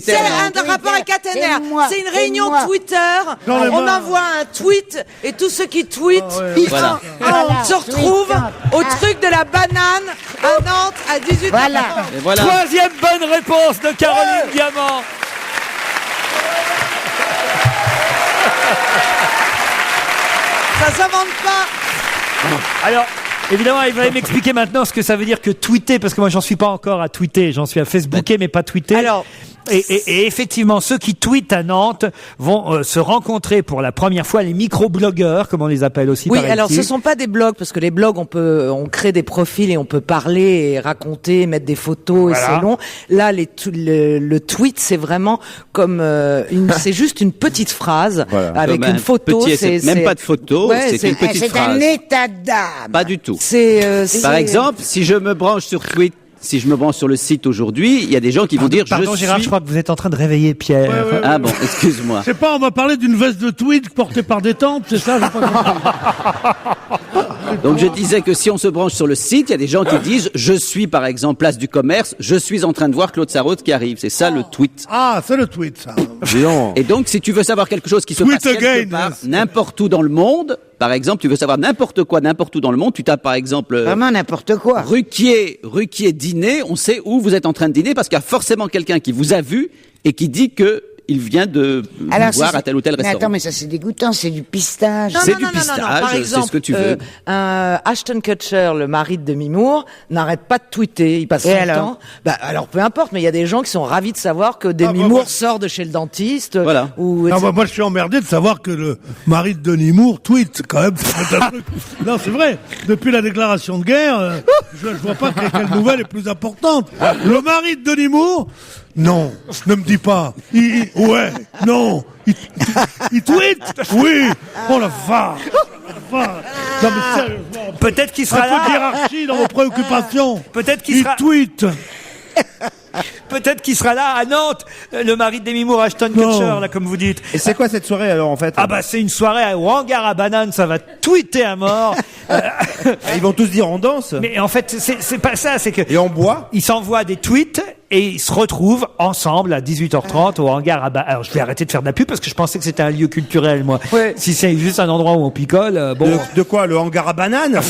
C'est un rapport avec caténaire. C'est une réunion Twitter. On envoie un tweet et tous ceux qui tweetent Voilà. se retrouvent au truc de la banane à Nantes à 18h. Voilà. Et voilà. Troisième bonne réponse de Caroline Diamant. Ça s'invente pas. Alors, évidemment, il va m'expliquer maintenant ce que ça veut dire que tweeter, parce que moi, j'en suis pas encore à tweeter. J'en suis à Facebooker, mais pas tweeter. Alors, et effectivement, ceux qui tweetent à Nantes vont se rencontrer pour la première fois, les micro-blogueurs, comme on les appelle aussi. oui, paraît-il. alors ce sont pas des blogs parce que les blogs on crée des profils et on peut parler et raconter, mettre des photos et Voilà. c'est long. Là, le tweet c'est vraiment comme c'est juste une petite phrase avec Comme un une photo. petit- c'est même pas de photo, Ouais, c'est une petite C'est phrase. un état d'âme. Pas du tout. C'est Par exemple, si je me branche sur Twitter, si je me branche sur le site aujourd'hui, il y a des gens qui vont dire Pardon, je Gérard, suis. je crois que vous êtes en train de réveiller Pierre. Ah bon, excuse-moi. Je sais pas, on m'a parlé d'une veste de tweed portée par des tantes, c'est ça? J'ai pas compris. Donc je disais que si on se branche sur le site, il y a des gens qui disent je suis par exemple place du commerce, je suis en train de voir Claude Sarraute qui arrive. C'est ça le tweet. Ah, c'est le tweet, ça. Et donc si tu veux savoir quelque chose qui se Tweet passe quelque again, part, yes. n'importe où dans le monde, par exemple, tu veux savoir n'importe quoi, n'importe où dans le monde, tu tapes par exemple Vraiment n'importe quoi. Ruquier dîner, on sait où vous êtes en train de dîner parce qu'il y a forcément quelqu'un qui vous a vu et qui dit que il vient de Alors, boire ça, à tel ou tel mais restaurant. attends, mais ça c'est dégoûtant, c'est du pistage. C'est du pistage, Par c'est exemple, ce que tu veux. Ashton Kutcher, le mari de Demi Moore, n'arrête pas de tweeter. Il passe Et son alors temps. Bah, alors peu importe, mais il y a des gens qui sont ravis de savoir que Demi bah, Moore bah. sort de chez le dentiste. Voilà. Ou, Non, moi, je suis emmerdé de savoir que le mari de Denis Moore tweet, quand même. C'est un truc. Non, c'est vrai. Depuis la déclaration de guerre, je vois pas quelle nouvelle est plus importante. Le mari de Denis Moore, non, ne me dis pas. Ouais, non. Il tweet. Oui. Oh la vache. Non, mais sérieusement. Peut-être qu'il sera Un peu de là. hiérarchie dans vos préoccupations. Peut-être qu'il Il sera. tweet. Peut-être qu'il sera là à Nantes, le mari de Demi Moore, Ashton Kutcher, là, comme vous dites. Et c'est quoi cette soirée alors en fait? Ah bah c'est une soirée au hangar à bananes, ça va tweeter à mort. Ils vont tous dire on danse. Mais en fait, c'est pas ça, c'est que Et on boit. ils s'envoient des tweets et ils se retrouvent ensemble à 18h30 au hangar à bananes. Alors je vais arrêter de faire de la pub parce que je pensais que c'était un lieu culturel, moi. Ouais. Si c'est juste un endroit où on picole, bon. De quoi? Le hangar à bananes?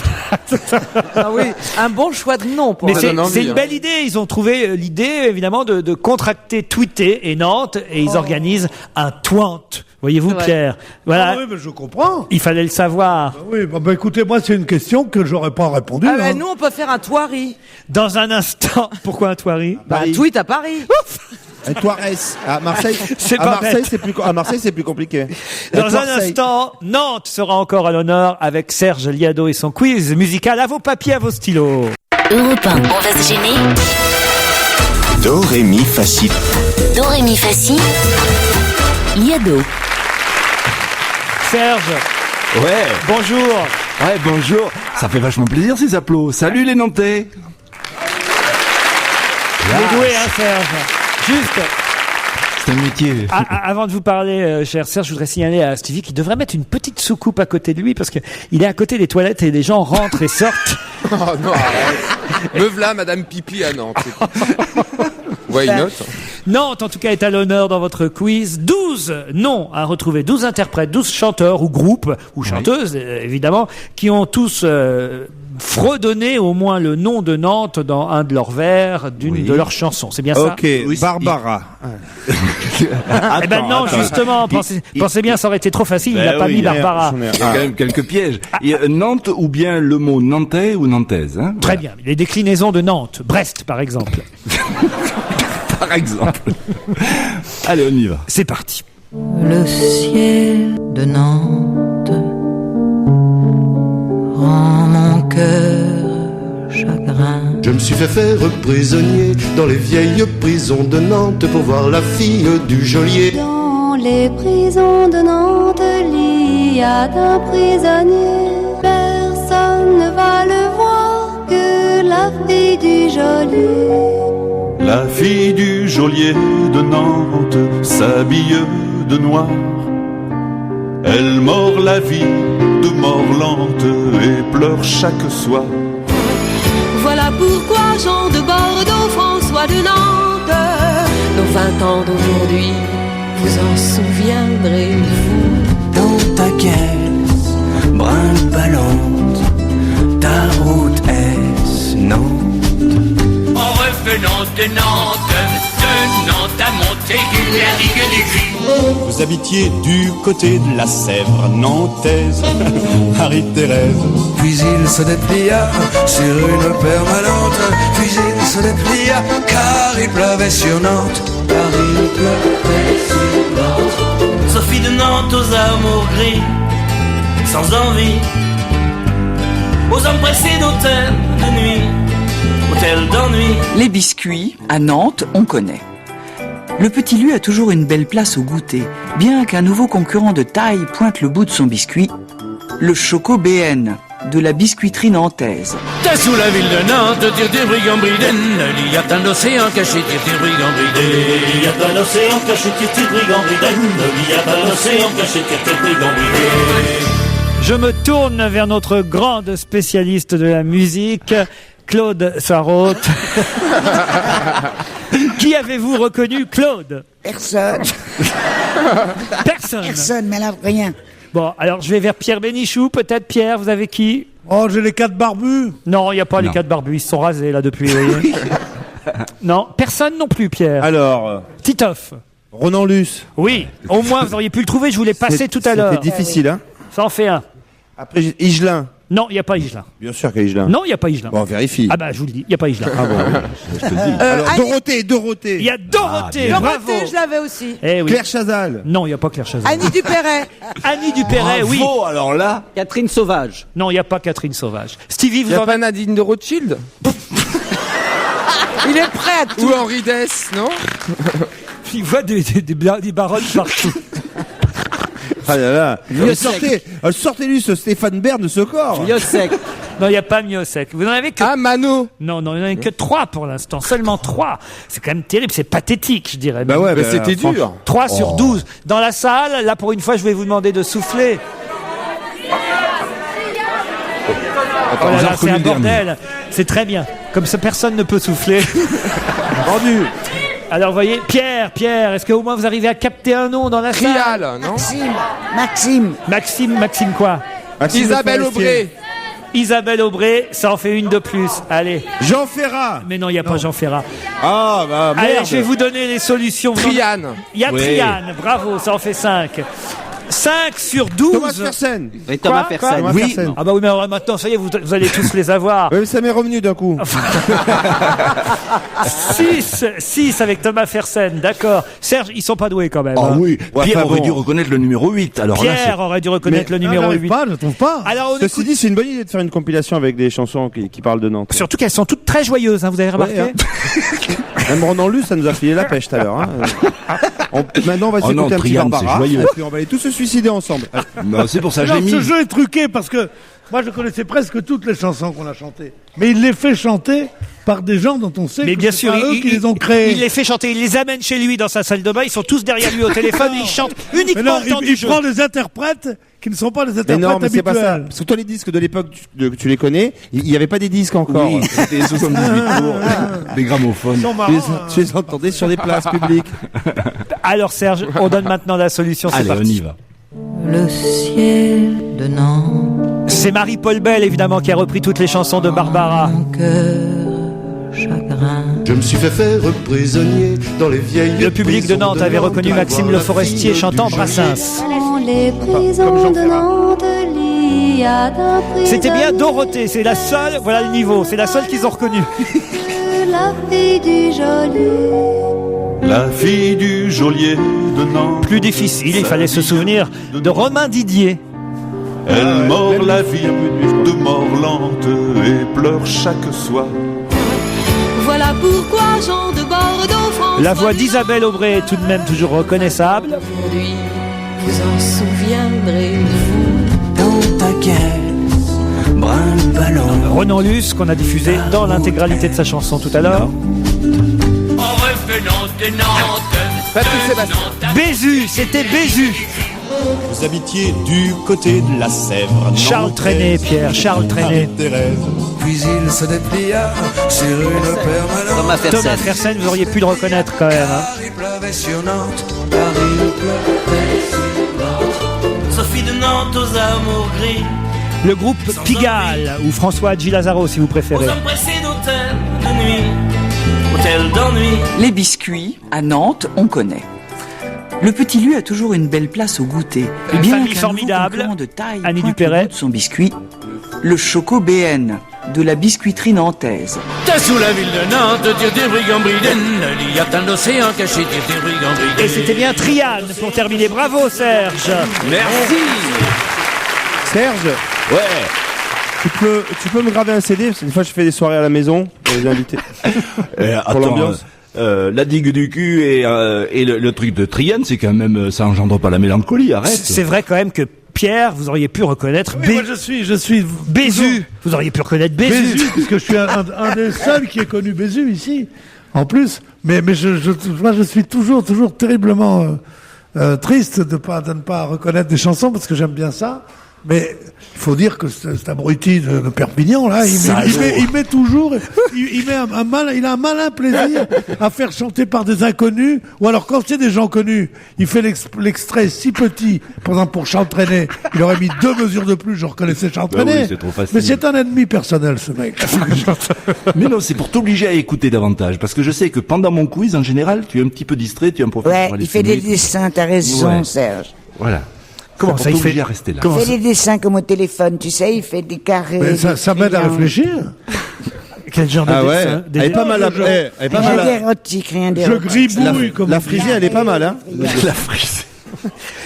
Ah oui, un bon choix de nom pour Mais Ça c'est donne envie, c'est une hein. belle idée. Ils ont trouvé l'idée, évidemment, de contracter Tweeter et Nantes et ils organisent un Twant. Voyez-vous, Ouais. Pierre? Voilà. Ah oui, mais je comprends. Il fallait le savoir. Oui, bah, écoutez, moi, c'est une question que j'aurais pas répondu. Ah bah, hein. nous on peut faire un Thoiry. Dans un instant. Pourquoi un Thoiry? Bah, un tweet à Paris. Toires. À Marseille, à Marseille, c'est plus compliqué. Dans un instant, Nantes sera encore à l'honneur avec Serge Liado et son quiz musical. À vos papiers, à vos stylos. Europe 1, on va se gêner. Do, ré, mi, fa, si. Do, ré, mi, fa, si. Liado. Serge. Ouais. Bonjour. Ouais, bonjour. Ça fait vachement plaisir ces applaudissements. Salut les Nantais. Vous êtes doué, hein, Serge. Juste. C'est un métier. Avant de vous parler, cher Serge, je voudrais signaler à Stevie qu'il devrait mettre une petite soucoupe à côté de lui parce que il est à côté des toilettes et les gens rentrent et sortent. Oh non, arrête. Me v'là, Madame Pipi à Nantes. Ouais, une note. Nantes, en tout cas, est à l'honneur dans votre quiz. 12 noms à retrouver, 12 interprètes, 12 chanteurs ou groupes, ou chanteuses, évidemment, qui ont tous fredonné au moins le nom de Nantes dans un de leurs vers, d'une de leurs chansons. C'est bien ça? Ok, Barbara. Eh ben non, justement, pensez bien, ça aurait été trop facile, il n'a pas mis Barbara. Il y a quand même quelques pièges. Et, Nantes ou bien le mot nantais ou nantaise. Hein, Très bien, les déclinaisons de Nantes, Brest par exemple. Par exemple. Allez, on y va. C'est parti. Le ciel de Nantes rend mon cœur chagrin. Je me suis fait faire prisonnier dans les vieilles prisons de Nantes pour voir la fille du geôlier. Dans les prisons de Nantes, il y a un prisonnier. Personne ne va le voir que la fille du geôlier. La fille du geôlier de Nantes s'habille de noir. Elle mord la vie de mort lente et pleure chaque soir. Voilà pourquoi Jean de Bordeaux, François de Nantes, nos 20 ans d'aujourd'hui, vous en souviendrez, vous. Dans ta caisse, brinque ballante, ta route est Nantes. En revenant de Nantes à Montaigu, Vous habitiez du côté de la Sèvre nantaise, Marie-Thérèse. Puis il se déplia sur une permanente, puis il se déplia car il pleuvait sur Nantes, car il pleuvait sur Nantes. Sophie de Nantes aux amours gris, sans envie, aux empressés d'hôtel de nuit, hôtel d'ennui. Les biscuits, à Nantes, on connaît. Le Petit Lu a toujours une belle place au goûter, bien qu'un nouveau concurrent de taille pointe le bout de son biscuit, le Choco BN, de la biscuiterie nantaise. T'as sous la ville de Nantes, tire tes brigands briden, il y a un océan caché, tire tes brigands briden. Il y a un océan caché, tire tes brigands briden, il y a un océan caché, tire tes brigands briden. Je me tourne vers notre grande spécialiste de la musique, Claude Sarraute. Qui avez-vous reconnu, Claude? Personne. Personne. Personne, mais là, rien. Bon, alors je vais vers Pierre Bénichou, peut-être. Pierre, vous avez qui? Oh, j'ai les 4 barbus. Non, il n'y a pas les 4 barbus, ils se sont rasés là depuis, vous voyez. Non, personne non plus, Pierre. Alors, Titoff. Ronan Luce. Oui, au moins vous auriez pu le trouver, je vous l'ai passé tout à l'heure. C'était difficile, hein. Ça en fait un. Après, Higelin. Non, il n'y a pas Higelin. Bien sûr qu'il y a Higelin. Non, il n'y a pas Higelin. Bon, vérifie. Ah bah, je vous le dis, il n'y a pas Higelin. Ah bon, je te le dis. Alors, Dorothée. Il y a Dorothée, bravo. Dorothée, je l'avais aussi. Eh oui. Claire Chazal. Non, il n'y a pas Claire Chazal. Annie Dupéret. Annie Dupéret, oui. Bravo, alors là. Catherine Sauvage. Non, il n'y a pas Catherine Sauvage. Stevie, vous Y a en pas Nadine de Rothschild? Il est prêt à tout. Ou Henri Dess, non? Il voit des baronnes partout. Ah là là. Sortez-lui ce Stéphane Bern de ce corps. Miosek. Non, il n'y a pas Miosek. Vous n'en avez que... Ah, Mano. Non, il n'y en a que 3 pour l'instant. Seulement 3. C'est quand même terrible. C'est pathétique, je dirais. Bah ouais, Mais c'était dur. 3 sur 12. Dans la salle, là, pour une fois, je vais vous demander de souffler. Oh là là, c'est un bordel. C'est très bien. Comme ça, personne ne peut souffler. Rendu. Alors, vous voyez, Pierre, est-ce qu'au moins vous arrivez à capter un nom dans la salle? Rial, non? Maxime quoi? Isabelle Aubray. Isabelle Aubray, ça en fait une de plus. Allez. Jean Ferrat. Mais non, il n'y a pas Jean Ferrat. Ah, bah, merde. Allez, je vais vous donner les solutions. Triane. Il y a Triane, bravo, ça en fait 5. 5 sur 12. Thomas Fersen. Et Thomas Fersen. Oui. Fersen. Ah bah oui, mais alors maintenant, ça y est, vous allez tous les avoir. Oui, mais ça m'est revenu d'un coup. 6 avec Thomas Fersen, d'accord. Serge, ils sont pas doués quand même. Ah hein. oui, Ouais, Pierre enfin, aurait bon. dû reconnaître le numéro 8. Alors là, Pierre aurait dû reconnaître le numéro 8. Pas, je trouve pas. Alors, on Ceci écoute- dit, c'est une bonne idée de faire une compilation avec des chansons qui parlent de Nantes. Surtout qu'elles sont toutes très joyeuses, hein, vous avez remarqué? Ouais, Même Ronan Luce, ça nous a filé la pêche tout à l'heure. Hein. Maintenant, on va s'écouter non, un petit Triangle, Barbara, c'est joyeux. et puis on va aller tous se suicider ensemble. non, c'est pour ça que je Non, l'ai mis. ce jeu est truqué parce que moi je connaissais presque toutes les chansons qu'on a chantées. Mais il les fait chanter par des gens dont on sait Mais que bien c'est sûr, pas eux qui les ont créés. il les fait chanter, il les amène chez lui dans sa salle de bain, ils sont tous derrière lui au téléphone, et ils chantent Mais uniquement non, le temps il du jeu. prend des interprètes qui ne sont pas les Mais interprètes non, mais c'est pas ça. habituels. Parce que toi, les disques de l'époque, tu les connais, il n'y avait pas des disques encore. Oui, c'était 78 tours, des gramophones. Ils sont marrants, hein. Tu les entendais sur des places publiques. Alors Serge, on donne maintenant la solution, c'est Allez, on parti. y va. Le ciel de Nantes, C'est Marie-Paul Bell, évidemment, qui a repris toutes les chansons de Barbara. mon cœur chagrin. Je me suis fait faire prisonnier dans les vieilles Le public de prisons Nantes avait reconnu pour Maxime voir Le la Forestier fille chantant du Brassens. Dans les prisons de Nantes, il y a d'un prisonnier. C'était bien Dorothée, c'est la seule, voilà le niveau, c'est la seule qu'ils ont reconnue. La fille du Joli. La fille du geôlier de Nantes. Plus difficile, il fallait se souvenir de Romain Didier. Elle mord la vie de mort lente et pleure chaque soir. Voilà pourquoi Jean de Bordeaux, France. La voix d'Isabelle Aubray est tout de même toujours reconnaissable. Aujourd'hui, vous en souviendrez, vous. Dans ta caisse, brun ballon. Ronan Luce, qu'on a diffusé dans l'intégralité de sa chanson tout à l'heure. En revenant de Nantes, Patrick Sébastien. Bézu, c'était Bézu. Vous habitiez du côté de la Sèvre. Charles Trenet, Pierre, Charles Trenet. Puis il se déplia sur une permanente. Thomas Fersen. Thomas Fersen, vous auriez pu le reconnaître quand même. Hein. Paris pleuvait sur Nantes, Paris pleuvait sur Nantes. Sophie de Nantes aux amours gris, Le groupe Pigalle, ou François Hadji Lazaro si vous aux préférez. hommes pressés d'hôtel de nuit, hôtel d'ennui. Les biscuits, à Nantes, on connaît. Le petit Lu a toujours une belle place au goûter. Une Bien famille qu'un formidable, nouveau concurrent de taille Annie pointe Dupéret. le bout de son biscuit, le Choco BN, de la biscuiterie nantaise. T'as sous la ville de Nantes, tire des brigands briden, il y a un océan caché, tire des brigands briden. Et c'était bien Triane pour terminer. Bravo Serge. Merci. Serge, Ouais. tu peux me graver un CD parce que des fois je fais des soirées à la maison pour les invités. Attends, l'ambiance. la digue du cul et le truc de Triane, c'est quand même, ça engendre pas la mélancolie, arrête. C'est vrai quand même que Pierre, vous auriez pu reconnaître Oui, moi je suis Bézu. Vous auriez pu reconnaître Bézu. Bézu, puisque je suis un des seuls qui ait connu Bézu ici, en plus. Mais moi je suis toujours terriblement triste de ne pas reconnaître des chansons parce que j'aime bien ça. Mais il faut dire que cet abruti de Perpignan là, il met toujours, il a un malin plaisir à faire chanter par des inconnus. Ou alors quand c'est des gens connus, il fait l'extrait si petit. Par exemple pour Charles Trenet, il aurait mis 2 mesures de plus. Je reconnaissais Charles Trenet. Oui, c'est trop facile. Mais c'est un ennemi personnel ce mec. Mais non, c'est pour t'obliger à écouter davantage. Parce que je sais que pendant mon quiz, en général, tu es un petit peu distrait, tu en profites Ouais, pour aller il fait des fumer. dessins, t'as raison, Ouais. Serge. Voilà. Comment C'est ça, pour il fait t'obliger à rester là. Il fait des dessins comme au téléphone, tu sais, il fait des carrés. Mais des ça m'aide à triangles. réfléchir. Quel genre de Ah ouais, dessin elle est pas mal. Elle est pas Rien mal. d'érotique, rien Je d'érotique. gribouille comme La frisée, elle est pas mal, hein. La frise.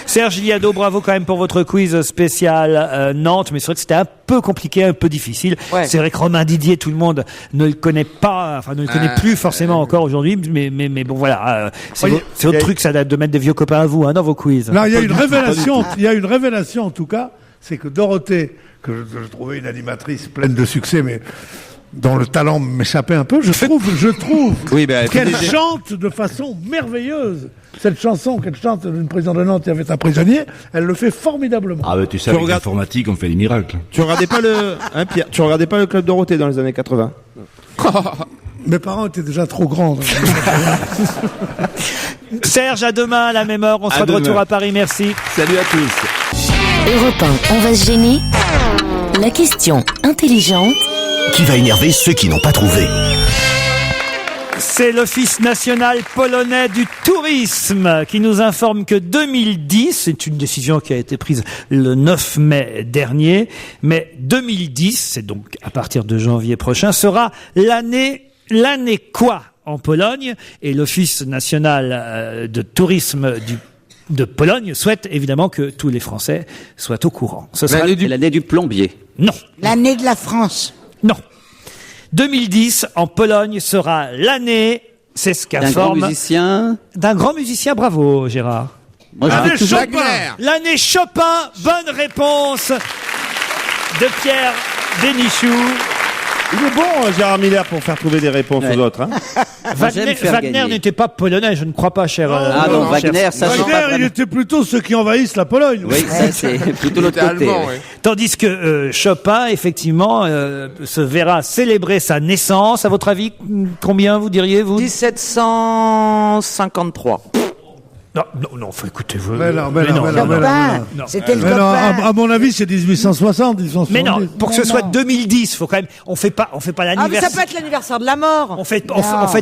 Serge Liado, bravo quand même pour votre quiz spécial Nantes, mais c'est vrai que c'était un peu compliqué, un peu difficile. Ouais. C'est vrai que Romain Didier, tout le monde ne le connaît pas, enfin ne le connaît plus forcément encore aujourd'hui, mais bon voilà, c'est votre truc, ça date de mettre des vieux copains à vous hein, dans vos quiz. Là, il y a une révélation. Il y a une révélation en tout cas, c'est que Dorothée, que je trouvais une animatrice pleine de succès, mais dont le talent m'échappait un peu, je trouve Oui, ben, elle fait qu'elle des- chante de façon merveilleuse. Cette chanson qu'elle chante d'une prison de Nantes, il y avait un prisonnier, elle le fait formidablement. Ah, bah, tu sais, Tu avec regardes- l'informatique, on fait des miracles. Tu regardais pas Pierre, tu regardais pas le Club Dorothée dans les années 80? Mes parents étaient déjà trop grands. donc. Serge, à demain à la même heure, on sera de demain. retour à Paris, merci. Salut à tous. Europe 1, on va se gêner. La question intelligente Qui va énerver ceux qui n'ont pas trouvé. C'est l'Office national polonais du tourisme qui nous informe que 2010, c'est une décision qui a été prise le 9 mai dernier, mais 2010, c'est donc à partir de janvier prochain, sera l'année quoi en Pologne? Et l'Office national de tourisme de Pologne souhaite évidemment que tous les Français soient au courant. Ce sera l'année du plombier. Non. L'année de la France. Non. 2010 en Pologne sera l'année, c'est ce qu'informe d'un grand musicien. Bravo Gérard. Moi, l'année toujours... Chopin. L'année Chopin. Bonne réponse de Pierre Bénichou. Il est bon, Gérard Miller, pour faire trouver des réponses aux autres. Hein. Wagner n'était pas polonais, je ne crois pas, cher. Wagner, ça Wagner, il était plutôt ceux qui envahissent la Pologne. Oui, ça c'est plutôt l'autre côté. Tandis que Chopin, effectivement, se verra célébrer sa naissance. À votre avis, combien vous diriez, vous? 1753. Non, faut écouter vous. C'était le copain. copain. À mon avis, c'est 1860, 1870. Mais non, pour que ce soit 2010, faut quand même, on fait pas l'anniversaire. Ah, mais ça peut être l'anniversaire de la mort. On fait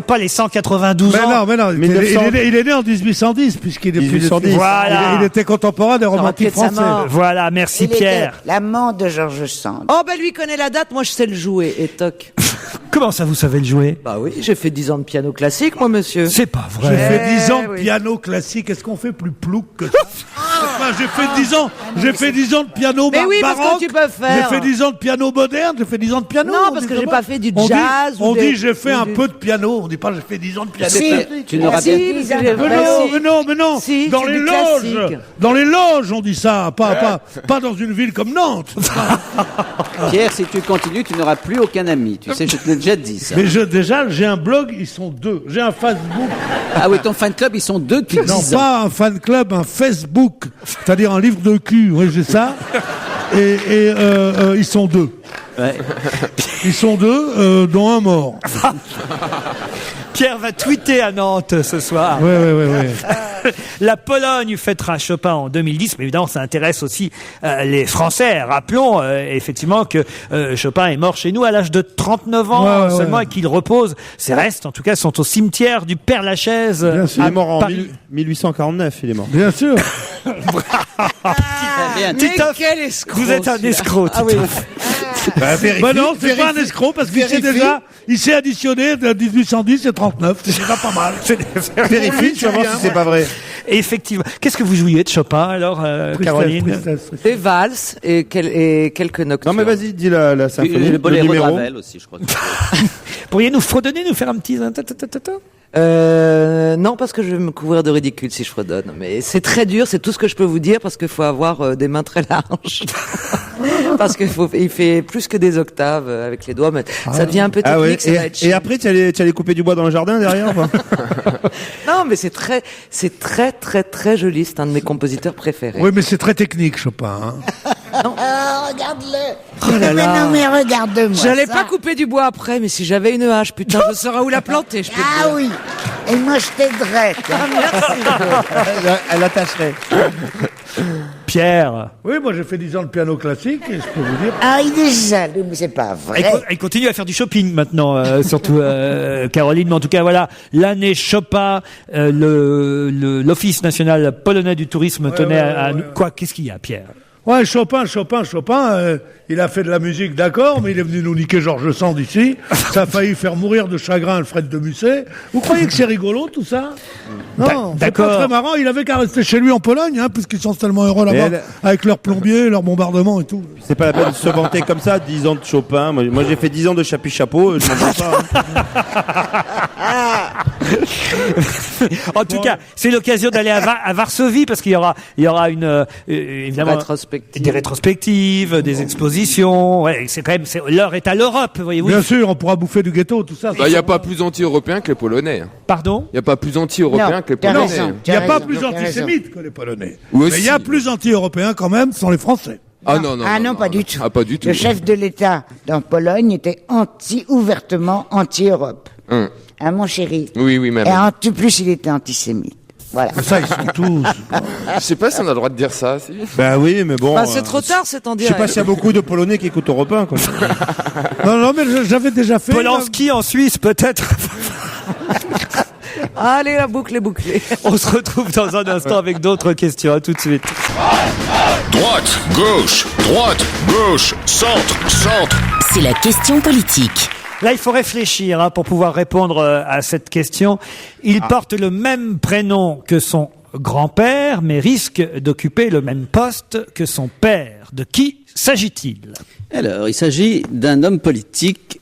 pas les 192 ans. Mais non, il est né en 1810, puisqu'il est 1810. Voilà. Il était contemporain des romantiques français. Voilà, merci Pierre. L'amant de Georges Sand. Oh, lui connaît la date, moi je sais le jouer, et toc. Comment ça, vous savez le jouer? Bah oui, j'ai fait 10 ans de piano classique, moi, monsieur. C'est pas vrai. J'ai fait 10 ans de piano classique. Est-ce qu'on fait plus plouc que ça? J'ai fait 10 ans de piano baroque. Mais oui, parce que tu peux faire. J'ai fait 10 ans de piano moderne, j'ai fait 10 ans de piano. Non, parce que j'ai pas fait du jazz. On dit j'ai fait un peu de piano, on dit pas j'ai fait 10 ans de piano. Tu n'auras bien Mais non. Dans les loges, on dit ça, pas dans une ville comme Nantes. Pierre, si tu continues, tu n'auras plus aucun ami. Tu sais, je te l'ai déjà dit ça. Mais déjà, j'ai un blog, ils sont 2. J'ai un Facebook. Ah oui, ton fan club, ils sont 2 depuis 10 ans. Non, pas un fan club, un Facebook. C'est-à-dire un livre de cul. Oui, j'ai ça. Et ils sont 2. Ouais. Ils sont 2, dont un mort. Pierre va tweeter à Nantes ce soir. Oui. La Pologne fêtera Chopin en 2010, mais évidemment, ça intéresse aussi les Français. Rappelons effectivement que Chopin est mort chez nous à l'âge de 39 ans seulement et qu'il repose. Ses restes, en tout cas, sont au cimetière du Père-Lachaise. Il est mort en 1849, il est mort. Bien sûr. Titoff, quel escroc, vous êtes un escroc, Titoff. Non, c'est pas un escroc parce qu'il s'est additionné de 1810 et 39. C'est déjà pas mal. Vérifie, tu vas voir si c'est pas vrai. Effectivement. Qu'est-ce que vous jouiez de Chopin alors, Caroline? Des valses et quelques nocturnes. Non mais vas-y, dis la symphonie. Le boléro de Ravel aussi, je crois. Pourriez nous fredonner, nous faire un petit... Non, parce que je vais me couvrir de ridicule si je fredonne. Mais c'est très dur, c'est tout ce que je peux vous dire, parce qu'il faut avoir des mains très larges. Parce qu'il fait plus que des octaves avec les doigts, mais ça devient un peu technique. Ça va être et après, tu allais couper du bois dans le jardin derrière, quoi. Non, mais c'est très joli. C'est un de mes compositeurs préférés. Oui, mais c'est très technique, Chopin. Hein. Regarde-le. Oh là là. Non, mais regarde-moi. J'allais pas couper du bois après, mais si j'avais une hache, putain, je saurais où la planter. Je peux te dire. Oui. Et moi, je t'aiderais. Merci. Elle attacherait. Pierre. Oui, moi j'ai fait 10 ans de piano classique et je peux vous dire. Ah, il est jaloux, mais c'est pas vrai. Elle continue à faire du shopping maintenant, surtout Caroline. Mais en tout cas, voilà, l'année Chopin, l'Office national polonais du tourisme tenait à nous. Quoi, qu'est-ce qu'il y a, Pierre? Ouais, Chopin, il a fait de la musique, d'accord, mais il est venu nous niquer Georges Sand ici. Ça a failli faire mourir de chagrin Alfred de Musset. Vous croyez que c'est rigolo, tout ça? Non, c'est pas très marrant. Il avait qu'à rester chez lui en Pologne, hein, puisqu'ils sont tellement heureux là-bas, avec leurs plombiers, leurs bombardements et tout. C'est pas la peine de se vanter comme ça, 10 ans de Chopin. Moi j'ai fait 10 ans de Chapi-Chapeau, je m'en vante pas. Hein. En tout cas, c'est l'occasion d'aller à Varsovie, parce qu'il y aura évidemment des rétrospectives, des expositions. Ouais, c'est quand même, l'heure est à l'Europe, voyez-vous. Bien sûr, on pourra bouffer du ghetto, tout ça. Il n'y a pas plus anti-européen que les Polonais. Pardon? Il n'y a pas plus anti-européen que les Polonais. Il n'y a pas plus antisémites que les Polonais. Mais il y a plus anti-européens quand même, ce sont les Français. Non, pas du tout. Ah, pas du tout. Le chef de l'État dans Pologne était ouvertement anti-Europe. Hein, mon chéri. Oui, même. Et en tout plus, il était antisémite. Voilà. Ça, ils sont tous. Je sais pas si on a le droit de dire ça. Si. Ben oui, mais bon. C'est trop tard, c'est en direct. Je sais pas s'il y a beaucoup de Polonais qui écoutent européen, quoi. Non, mais j'avais déjà fait. Polanski en Suisse, peut-être. Allez, la boucle est bouclée. On se retrouve dans un instant avec d'autres questions. À tout de suite. Droite, gauche, centre. C'est la question politique. Là, il faut réfléchir pour pouvoir répondre à cette question. Il porte le même prénom que son grand-père, mais risque d'occuper le même poste que son père. De qui s'agit-il? Alors, il s'agit d'un homme politique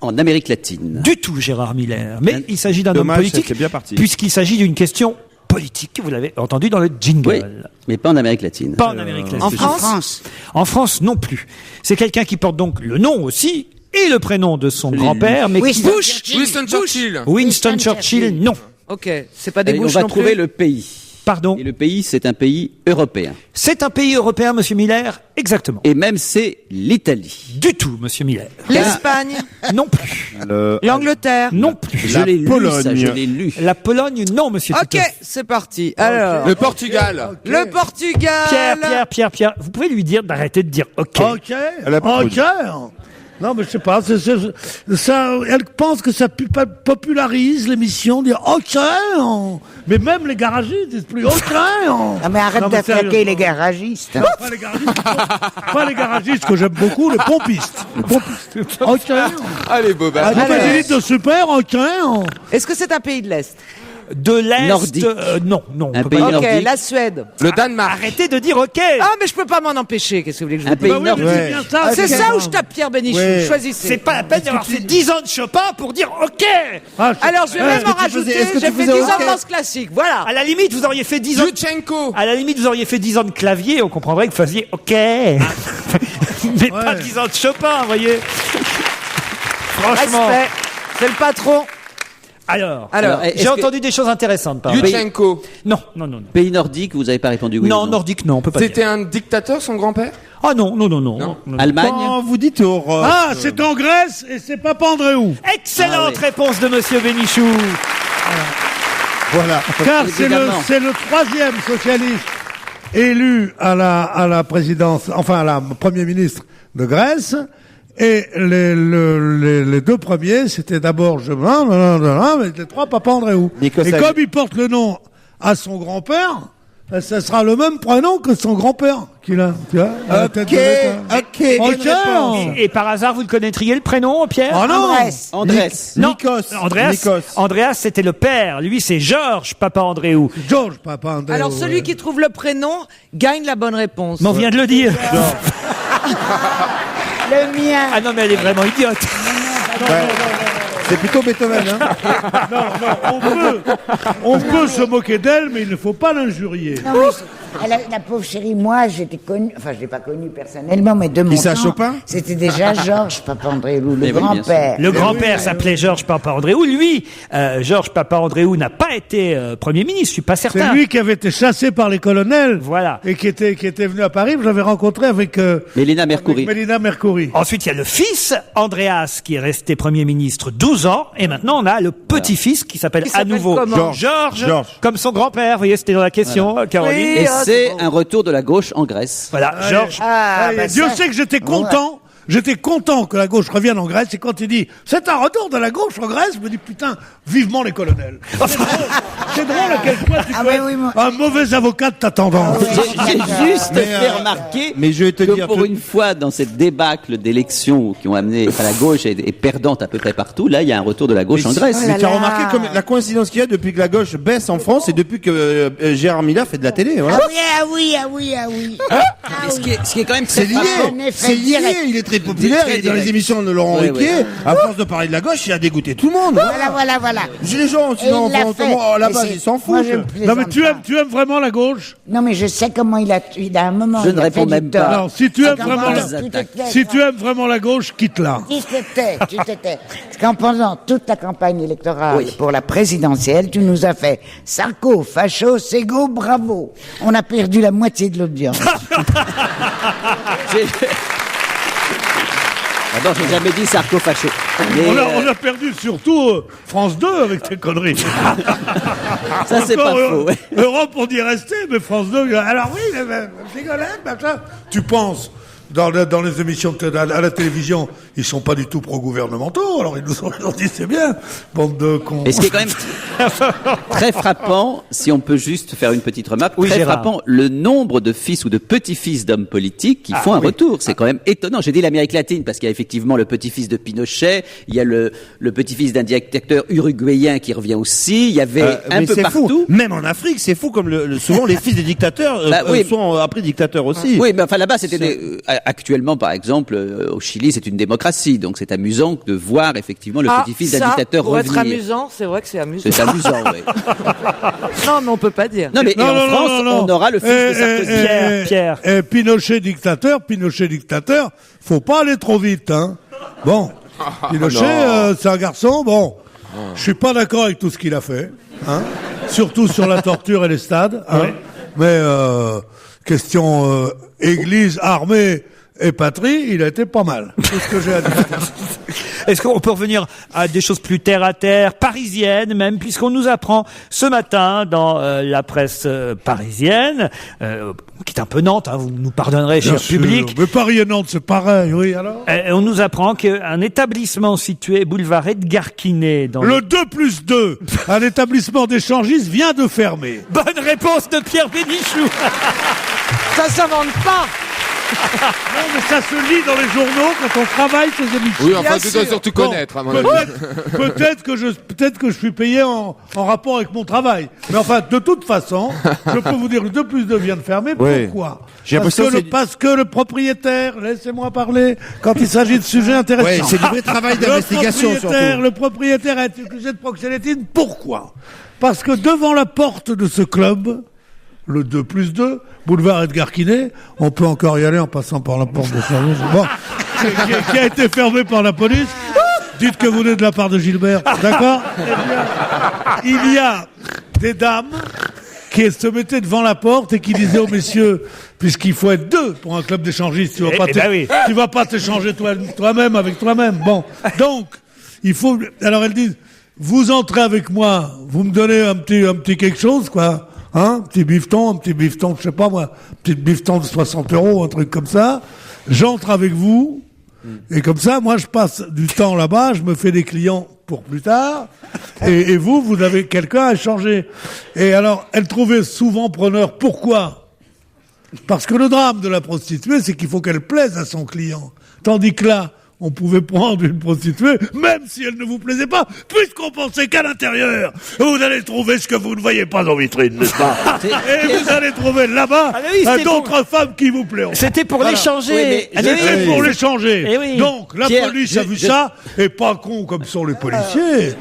en Amérique latine. Du tout, Gérard Miller. Mais il s'agit d'un homme politique, c'est bien parti. puisqu'il s'agit d'une question politique. Vous l'avez entendu dans le jingle. Oui, mais pas en Amérique latine. Pas en Amérique latine. En France? En France non plus. C'est quelqu'un qui porte donc le nom aussi et le prénom de son grand-père, mais qui... Winston Churchill. Winston Churchill, non. Ok, c'est pas des Allez, on Bush va non trouver plus. le pays. Pardon. Et le pays, c'est un pays européen. C'est un pays européen, Monsieur Miller, exactement. Et même c'est l'Italie. Du tout, Monsieur Miller. L'Espagne? Non plus. L'Angleterre? Non plus. Je l'ai lu, ça, je l'ai lu. La Pologne, non, Monsieur Ok, Titoff. c'est parti. Alors, Le Portugal. le Portugal. Pierre, vous pouvez lui dire d'arrêter de dire OK. Ok. Non, mais je sais pas. Ça, elle pense que ça popularise l'émission. Dire OK. Mais même les garagistes disent plus OK. Non, mais arrête Non, mais d'attaquer sérieusement. les garagistes. Non, pas les garagistes. Pas les garagistes que j'aime beaucoup, les pompistes. OK. Allez, Boba. Ah, vous dites de super, OK. Est-ce que c'est un pays de l'Est? De l'Est, Nordique. Non. Un on peut pays pas- Ok, nordique. la Suède. Le Danemark. Arrêtez de dire OK. Ah, mais je peux pas m'en empêcher. Qu'est-ce que vous voulez que je Un vous dise? pays nordique. c'est bien ça. C'est ça ou je tape Pierre Bénichou? Ouais. Choisissez. C'est pas la peine d'avoir fait 10 ans de Chopin pour dire OK. Alors, je vais même en rajouter. est-ce que J'ai tu fait faisais 10 ans OK de danse classique. Voilà. À la limite, vous auriez fait 10 ans. Yutchenko. À la limite, vous auriez fait 10 ans de clavier, on comprendrait que vous faisiez OK. Mais pas 10 ans de Chopin, vous voyez. Franchement. Respect. C'est le patron. Alors, est-ce j'ai que- entendu des choses intéressantes. Par exemple. Yutchenko. Non. Pays nordique, vous avez pas répondu oui. Non, ou nordique, non, on peut pas dire. C'était un dictateur, son grand-père? Ah non. Allemagne. Quand vous dites Europe. Ah, c'est en Grèce et c'est Papa Andréou. Excellente Ah oui. réponse de Monsieur Bénichou. Voilà. Car Évidemment. c'est le troisième socialiste élu à la présidence, enfin à la Premier ministre de Grèce. Et les deux premiers, c'était d'abord mais les trois Papa Andréou. Nikos Et Aliagas. comme il porte le nom à son grand-père, ça sera le même prénom que son grand-père qu'il a. Tu vois, à la tête de l'État. Ok. bonne réponse. Et par hasard, vous le connaîtriez le prénom, Pierre? Oh non. Andrés. Non. Nikos. Andreas, c'était le père. Lui, c'est Georges Papa Andréou. Georges Papa Andréou. Alors, celui qui trouve le prénom gagne la bonne réponse. Mais on vient de le dire. Le mien. Ah non, mais elle est vraiment idiote. C'est plutôt Beethoven, hein. On peut se moquer d'elle, mais il ne faut pas l'injurier. Non, mais la pauvre chérie, moi, j'étais connue, enfin, je l'ai pas connue personnellement, mais de mon ça, temps, Chopin c'était déjà Georges Papa Andréou, le Mais oui, bien grand-père. Le grand-père s'appelait Georges Papa Andréou. Lui, Georges Papa Andréou n'a pas été Premier ministre, je suis pas C'est certain. lui qui avait été chassé par les colonels. Voilà. Et qui était venu à Paris. Je l'avais rencontré avec Mélina Mercouri. Mélina Mercouri. Ensuite, il y a le fils, Andreas, qui est resté Premier ministre 12 ans. Et maintenant, on a le petit-fils qui s'appelle Qui à s'appelle nouveau comment Georges, Georges. comme son grand-père. Vous voyez, c'était dans la question, Caroline. Oui. Et Ah, c'est c'est bon. un retour de la gauche en Grèce. Voilà, Georges. Ah, bah Dieu ça- sait que j'étais content. J'étais content que la gauche revienne en Grèce. Et quand il dit c'est un retour de la gauche en Grèce, je me dis putain, vivement les colonels. C'est drôle à quel point tu Ah, peux mais être oui, moi- un mauvais avocat de ta tendance. J'ai juste fait remarquer mais je vais te que dire pour que- une fois, dans cette débâcle d'élections qui ont amené, enfin, la gauche est perdante à peu près partout, là, il y a un retour de la gauche en Grèce. Mais tu as remarqué comme la coïncidence qu'il y a depuis que la gauche baisse en France et depuis que Gérard Miller fait de la télé. Voilà. Ah oui. Et ce qui est quand même C'est très lié, frappant. En effet, c'est lié, direct. il est très populaire, Très il est dans les direct. émissions de Laurent Ouais, Ruquier, ouais. à force de parler de la gauche, il a dégoûté tout le monde. Voilà. Les gens, sinon, Et il l'a fait. à la Et base, c'est- ils s'en moi, foutent. je me Non mais plaisante tu aimes vraiment la gauche? Non, mais je sais comment il a à un moment. Je il ne a réponds fait du même pas. tort. Non, si tu aimes Quand vraiment pendant la- tout était- Si tu aimes vraiment la gauche, quitte-la. Tu te tais. Parce qu'en pendant toute la campagne électorale pour la présidentielle, tu nous as fait Sarko, facho, Sego, bravo. On a perdu la moitié de l'audience. D'abord, j'ai jamais dit sarco-facho. Mais, On a perdu surtout France 2 avec tes conneries. ça, c'est pas Encore, faux. Ouais. Europe, on dit rester, mais France 2, alors oui, Ségolène, machin. Tu penses dans les émissions à la télévision, ils sont pas du tout pro-gouvernementaux, alors ils nous ont dit c'est bien, bande de cons. Et ce qui est quand même très frappant, si on peut juste faire une petite remarque, Oui, très Gérard. frappant, le nombre de fils ou de petits-fils d'hommes politiques qui font un retour. C'est quand même étonnant. J'ai dit l'Amérique latine parce qu'il y a effectivement le petit-fils de Pinochet, il y a le petit-fils d'un dictateur uruguayen qui revient aussi, il y avait un mais peu c'est partout. fou. Même en Afrique, c'est fou comme souvent les fils des dictateurs sont après dictateurs aussi. Oui, mais enfin là-bas, c'était actuellement, par exemple, au Chili, c'est une démocratie, donc c'est amusant de voir effectivement le petit-fils d'un dictateur pour revenir. être amusant, c'est vrai que c'est amusant. C'est amusant, oui. Non, mais on peut pas dire. Non, mais en France, on aura le fils de Sarkozy. Pierre. Pinochet dictateur, faut pas aller trop vite, hein. Bon, Pinochet, c'est un garçon, bon, je suis pas d'accord avec tout ce qu'il a fait, hein. Surtout sur la torture et les stades, hein. Ouais. Mais question église, armée et patrie, il a été pas mal. C'est ce que j'ai à dire. Est-ce qu'on peut revenir à des choses plus terre à terre, parisiennes même, puisqu'on nous apprend ce matin dans la presse parisienne, qui est un peu Nantes, hein, vous nous pardonnerez, cher public. Mais Paris et Nantes, c'est pareil, oui, alors. On nous apprend qu'un établissement situé boulevard Edgar Quinet dans Le 2+2, un établissement d'échangistes vient de fermer. Bonne réponse de Pierre Bénichou. Ça s'invente pas. Non, mais ça se lit dans les journaux quand on travaille ces émissions. Oui, enfin, tu dois surtout connaître, à mon avis. Peut-être que je suis payé en rapport avec mon travail. Mais enfin, de toute façon, je peux vous dire, le 2+2 vient de fermer. Oui. Pourquoi? J'ai Parce que le propriétaire, laissez-moi parler, quand il s'agit de sujets intéressants. Ouais, c'est du vrai travail d'investigation, Le propriétaire a été accusé de proxénétisme. Pourquoi? Parce que devant la porte de ce club, le 2+2, boulevard Edgar Quinet, on peut encore y aller en passant par la porte de service, bon, qui a été fermé par la police. Dites que vous venez de la part de Gilbert, d'accord? Il y a des dames qui se mettaient devant la porte et qui disaient aux messieurs, puisqu'il faut être deux pour un club d'échangistes, tu vas pas t'échanger toi-même avec toi-même. Bon, donc, il faut, alors elles disent, vous entrez avec moi, vous me donnez un petit quelque chose, quoi. Hein, un petit bifton, je sais pas moi, petit bifton de 60 €, un truc comme ça. J'entre avec vous, et comme ça, moi, je passe du temps là-bas, je me fais des clients pour plus tard, et vous avez quelqu'un à échanger. Et alors, elle trouvait souvent preneur. Pourquoi? Parce que le drame de la prostituée, c'est qu'il faut qu'elle plaise à son client. Tandis que là, on pouvait prendre une prostituée, même si elle ne vous plaisait pas, puisqu'on pensait qu'à l'intérieur, vous allez trouver ce que vous ne voyez pas en vitrine, n'est-ce pas? Et vous allez trouver là-bas d'autres femmes qui vous plairont. C'était pour l'échanger. C'était pour l'échanger. Oui. Donc, la police a vu ça, et pas con comme sont les policiers.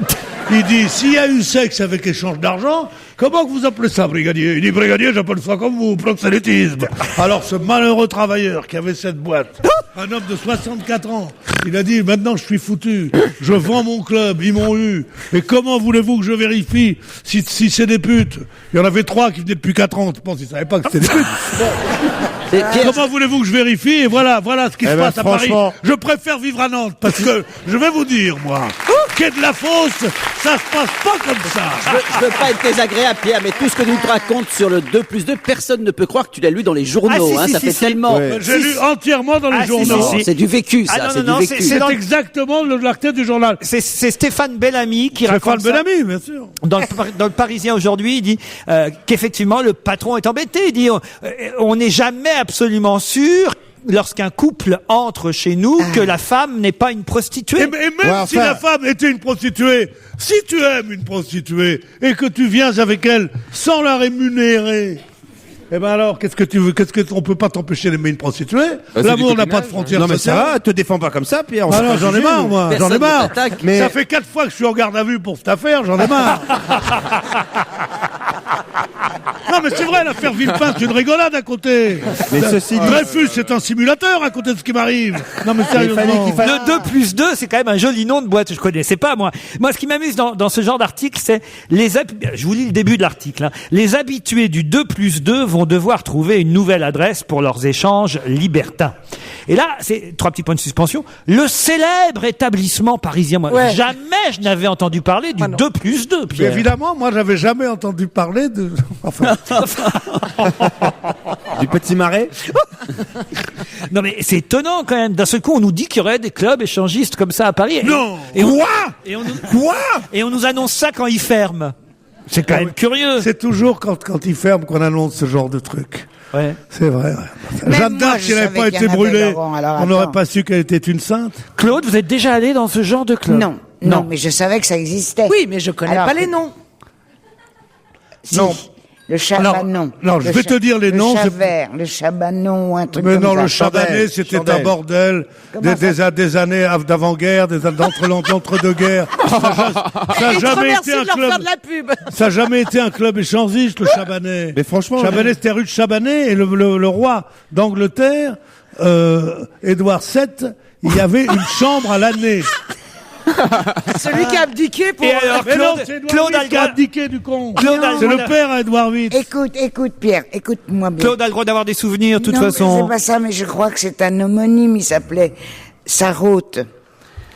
Il dit, s'il y a eu sexe avec échange d'argent, comment que vous appelez ça, brigadier? Il dit, brigadier, j'appelle ça comme vous, proxénétisme. Alors, ce malheureux travailleur qui avait cette boîte, un homme de 64 ans, il a dit, maintenant je suis foutu, je vends mon club, ils m'ont eu, et comment voulez-vous que je vérifie si c'est des putes? Il y en avait 3 qui venaient depuis 4 ans, je pense qu'ils savaient pas que c'était des putes. Comment voulez-vous que je vérifie? Et voilà ce qui se passe à Paris. Je préfère vivre à Nantes, parce que, je vais vous dire, moi, qu'est de la fausse, ça se passe pas comme ça. Je veux pas être désagréable, Pierre, mais tout ce que tu te racontes sur le 2+2, personne ne peut croire que tu l'as lu dans les journaux, ça fait tellement. Ouais. J'ai lu entièrement dans les journaux. C'est du vécu, ça, c'est du vécu. C'est exactement l'article du journal. C'est Stéphane Bellamy qui raconte ça. Stéphane Bellamy, bien sûr. Dans le Parisien aujourd'hui, il dit qu'effectivement le patron est embêté. Il dit on n'est jamais absolument sûr, lorsqu'un couple entre chez nous, que la femme n'est pas une prostituée. Et même si la femme était une prostituée, si tu aimes une prostituée et que tu viens avec elle sans la rémunérer, eh ben alors, qu'est-ce que on peut pas t'empêcher d'aimer une prostituée? L'amour n'a pas de frontières. Non mais ça va, te défends pas comme ça, Pierre. Alors j'en ai marre, moi. J'en ai marre. Mais ça fait 4 fois que je suis en garde à vue pour cette affaire, j'en ai marre. Non mais c'est vrai, l'affaire Villepin, c'est une rigolade à côté. Mais ceci dit, Dreyfus, c'est un simulateur à côté de ce qui m'arrive. Non mais sérieusement. Le 2+2, c'est quand même un joli nom de boîte, je connaissais pas, moi. Moi, ce qui m'amuse dans ce genre d'article, c'est je vous lis le début de l'article, hein. Les habitués du 2+2 vont devoir trouver une nouvelle adresse pour leurs échanges libertins. Et là, c'est 3 petits points de suspension. Le célèbre établissement parisien, moi, jamais je n'avais entendu parler du 2+2, Pierre. Évidemment, moi, j'avais jamais entendu parler de... Enfin... Du Petit Marais. Non mais c'est étonnant quand même. D'un seul coup, on nous dit qu'il y aurait des clubs échangistes comme ça à Paris. Non. Et on nous annonce ça quand ils ferment. C'est quand même curieux. C'est toujours quand ils ferment qu'on annonce ce genre de truc. Ouais. C'est vrai. Ouais. Jeanne d'Arc, si elle n'avait pas été brûlée, on n'aurait pas su qu'elle était une sainte. Claude, vous êtes déjà allé dans ce genre de club? Non, mais je savais que ça existait. Oui, mais je connais pas les noms. Si. Non. Le Chabanon. Non, je vais te dire les noms. Le Chabanon ou un truc mais comme ça. non, le Chabanais, c'était un bordel. Des années d'avant-guerre, d'entre-deux-guerres. Ça n'a jamais été un club. Ça n'a jamais été un club échangiste, le Chabanais. Mais franchement. Chabanais, c'était rue de Chabanais et le roi d'Angleterre, Édouard VII, il y avait une chambre à l'année. Celui qui a abdiqué pour... Et alors, Claude a abdiqué du con. C'est le père à Édouard VIII. Écoute Pierre, écoute-moi bien. Claude a le droit d'avoir des souvenirs, de toute non, façon. C'est pas ça, mais je crois que c'est un homonyme, il s'appelait Sarraute.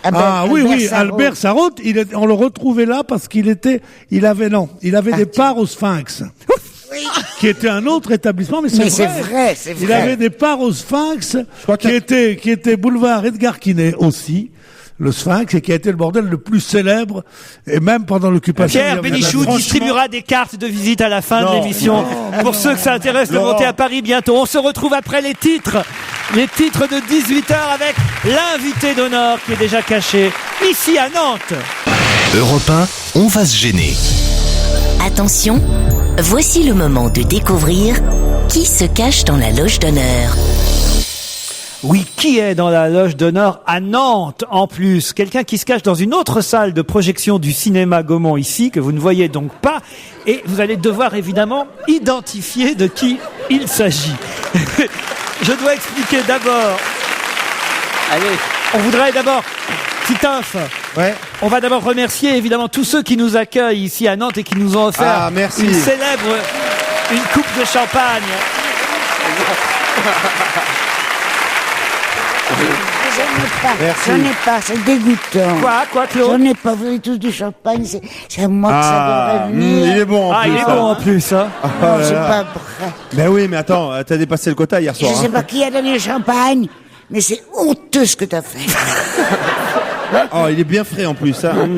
Albert Sarraute, on le retrouvait là parce qu'il avait des parts au Sphinx. Qui était un autre établissement, mais c'est vrai. Il avait des parts au Sphinx, qui était boulevard Edgar Quinet aussi. Le Sphinx, et qui a été le bordel le plus célèbre, et même pendant l'occupation. Pierre Bénichou distribuera des cartes de visite à la fin de l'émission. Pour ceux que ça intéresse de monter à Paris bientôt. On se retrouve après les titres de 18h avec l'invité d'honneur qui est déjà caché ici à Nantes. Europe 1, on va se gêner. Attention, voici le moment de découvrir qui se cache dans la loge d'honneur. Oui, qui est dans la loge d'honneur à Nantes en plus? Quelqu'un qui se cache dans une autre salle de projection du cinéma Gaumont ici, que vous ne voyez donc pas, et vous allez devoir évidemment identifier de qui il s'agit. Je dois expliquer d'abord. Allez, on voudrait d'abord... Titoff, on va d'abord remercier évidemment tous ceux qui nous accueillent ici à Nantes et qui nous ont offert une coupe de champagne. J'en ai pas, c'est dégoûtant. Quoi, Claude? J'en ai pas, vous avez tous du champagne, c'est à moi que ça devrait venir. Il est bon en plus. Il est bon en plus, hein. Non, c'est pas vrai. Mais oui, mais attends, t'as dépassé le quota hier soir. Je sais pas qui a donné le champagne, mais c'est honteux ce que t'as fait. Oh, il est bien frais en plus, hein.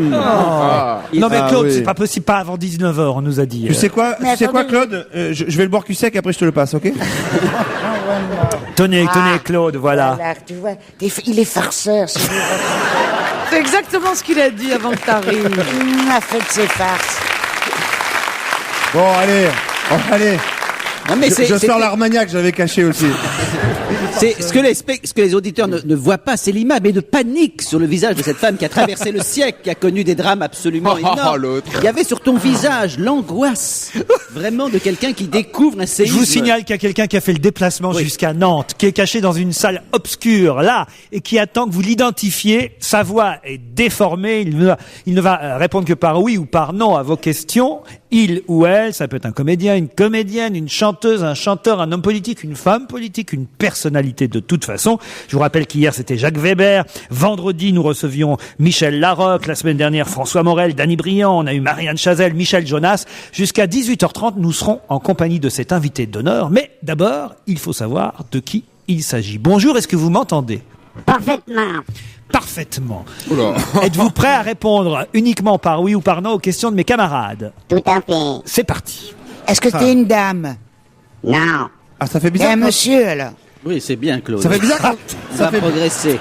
Non mais Claude, c'est pas possible, pas avant 19h, on nous a dit. Tu sais quoi, Claude, je vais le boire cul sec, après je te le passe, ok? Tenez, Claude, voilà. Tu vois, il est farceur. C'est exactement ce qu'il a dit avant que t'arrives. Il a fait de ses farces. Bon, allez. Non, mais je sors l'Armagnac que j'avais caché aussi. C'est ce que les auditeurs ne voient pas, c'est l'image de panique sur le visage de cette femme qui a traversé le siècle, qui a connu des drames absolument énormes. Il y avait sur ton visage l'angoisse, vraiment, de quelqu'un qui découvre un séisme. Je vous signale qu'il y a quelqu'un qui a fait le déplacement jusqu'à Nantes, qui est caché dans une salle obscure, là, et qui attend que vous l'identifiez. Sa voix est déformée, il ne va répondre que par oui ou par non à vos questions. Il ou elle, ça peut être un comédien, une comédienne, une chanteuse, un chanteur, un homme politique, une femme politique, une personnalité de toute façon. Je vous rappelle qu'hier c'était Jacques Weber. Vendredi, nous recevions Michel Larocque. La semaine dernière, François Morel, Danny Briand. On a eu Marianne Chazelle, Michel Jonas. Jusqu'à 18h30, nous serons en compagnie de cet invité d'honneur. Mais d'abord, il faut savoir de qui il s'agit. Bonjour, est-ce que vous m'entendez? Parfaitement. Oula. Êtes-vous prêt à répondre uniquement par oui ou par non aux questions de mes camarades? Tout à fait. C'est parti. Est-ce que t'es une dame? Non. Ah, ça fait bizarre. Un monsieur, alors? Oui, c'est bien, Claude. Ça fait bizarre quand... Ça va progresser.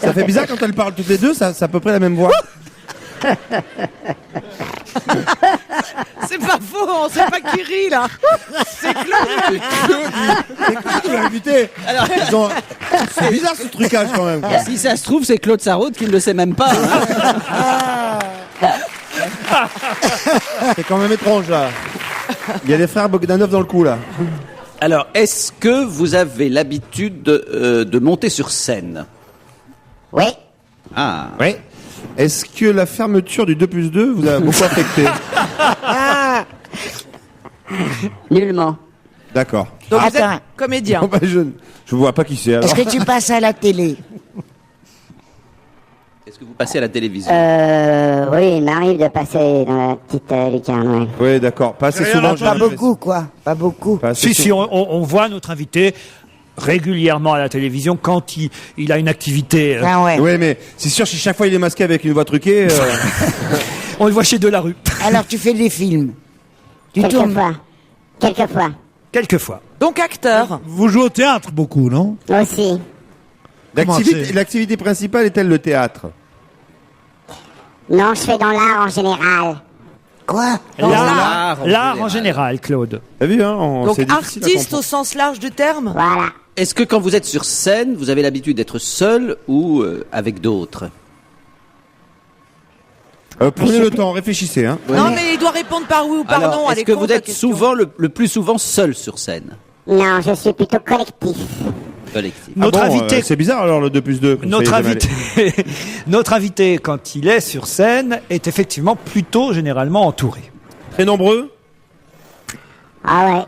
Ça fait bizarre quand elles parlent toutes les deux, c'est à peu près la même voix. C'est pas faux, on sait pas qui rit là. C'est Claude. C'est Claude qui l'a invité. C'est bizarre ce trucage quand même. Si ça se trouve, c'est Claude Sarraute qui ne le sait même pas. C'est quand même étrange là. Il y a des frères Bogdanov dans le coup là. Alors, est-ce que vous avez l'habitude de monter sur scène? Oui. Ah. Oui. Est-ce que la fermeture du 2+2 vous a beaucoup affecté? Nullement. D'accord. Donc vous êtes comédien. Bon, bah, je vois pas qui c'est. Est-ce que tu passes à la télé? Est-ce que vous passez à la télévision? Oui, il m'arrive de passer dans la petite lucarne, ouais. Oui, d'accord. Pas assez souvent. Pas beaucoup, quoi. Pas beaucoup. Si, on voit notre invité régulièrement à la télévision quand il a une activité. Ah ouais. Oui, mais c'est sûr, si chaque fois il est masqué avec une voix truquée. On le voit chez Delarue. Alors tu fais des films. Tu tournes. Quelquefois. Donc acteur. Vous jouez au théâtre beaucoup, non? Aussi. L'activité principale est-elle le théâtre? Non, je fais dans l'art en général. Quoi? L'art en général, Claude. T'as vu, hein? Donc artiste au sens large du terme. Voilà. Est-ce que quand vous êtes sur scène, vous avez l'habitude d'être seul ou avec d'autres? Prenez le temps, réfléchissez. Hein. Non, mais il doit répondre par oui ou par non. Alors, est-ce que vous êtes souvent, le plus souvent, seul sur scène? Non, je suis plutôt collectif. Collectif. Notre invité, c'est bizarre alors le 2 plus 2. Notre invité, quand il est sur scène, est effectivement plutôt généralement entouré. Très nombreux? Ah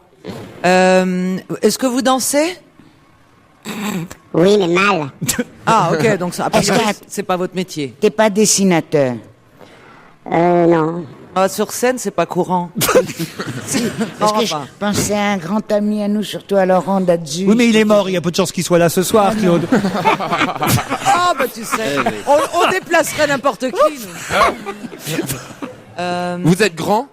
ouais. Est-ce que vous dansez? Oui, mais mal. Ah, ok, donc ça, c'est pas votre métier. T'es pas dessinateur? Non. Ah, sur scène, c'est pas courant. Parce que je pensais à un grand ami à nous, surtout à Laurent Dazu. Oui, mais il est mort, il y a peu de chances qu'il soit là ce soir, Claude. Ah, bah tu sais, on déplacerait n'importe qui. Vous êtes grand?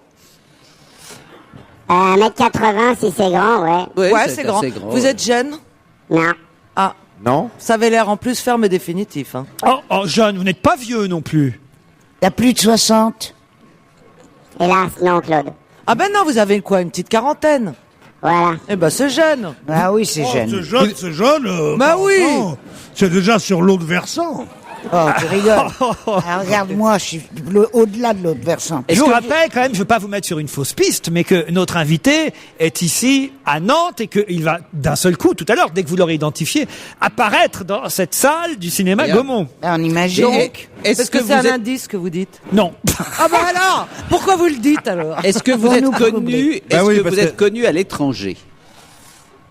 1m80 si c'est grand, ouais. Ouais, c'est grand. Vous êtes jeune? Non. Ah. Non. Ça avait l'air en plus ferme et définitif. Hein. Oh, jeune, vous n'êtes pas vieux non plus. T'as plus de 60? Hélas, non, Claude. Ah ben non, vous avez quoi, une petite quarantaine? Voilà. Eh ben c'est jeune. Ah oui, c'est jeune. C'est jeune. Bah oui. C'est déjà sur l'autre versant. Oh, tu rigoles. Alors, regarde-moi, je suis au-delà de l'autre versant. Je vous rappelle quand même, je ne veux pas vous mettre sur une fausse piste, mais que notre invité est ici à Nantes et qu'il va d'un seul coup, tout à l'heure, dès que vous l'aurez identifié, apparaître dans cette salle du cinéma Gaumont. On imagine. Donc, est-ce que c'est un indice que vous dites? Non. Ah bah alors, pourquoi vous le dites alors? Est-ce que vous êtes connu? Vous êtes connu à l'étranger?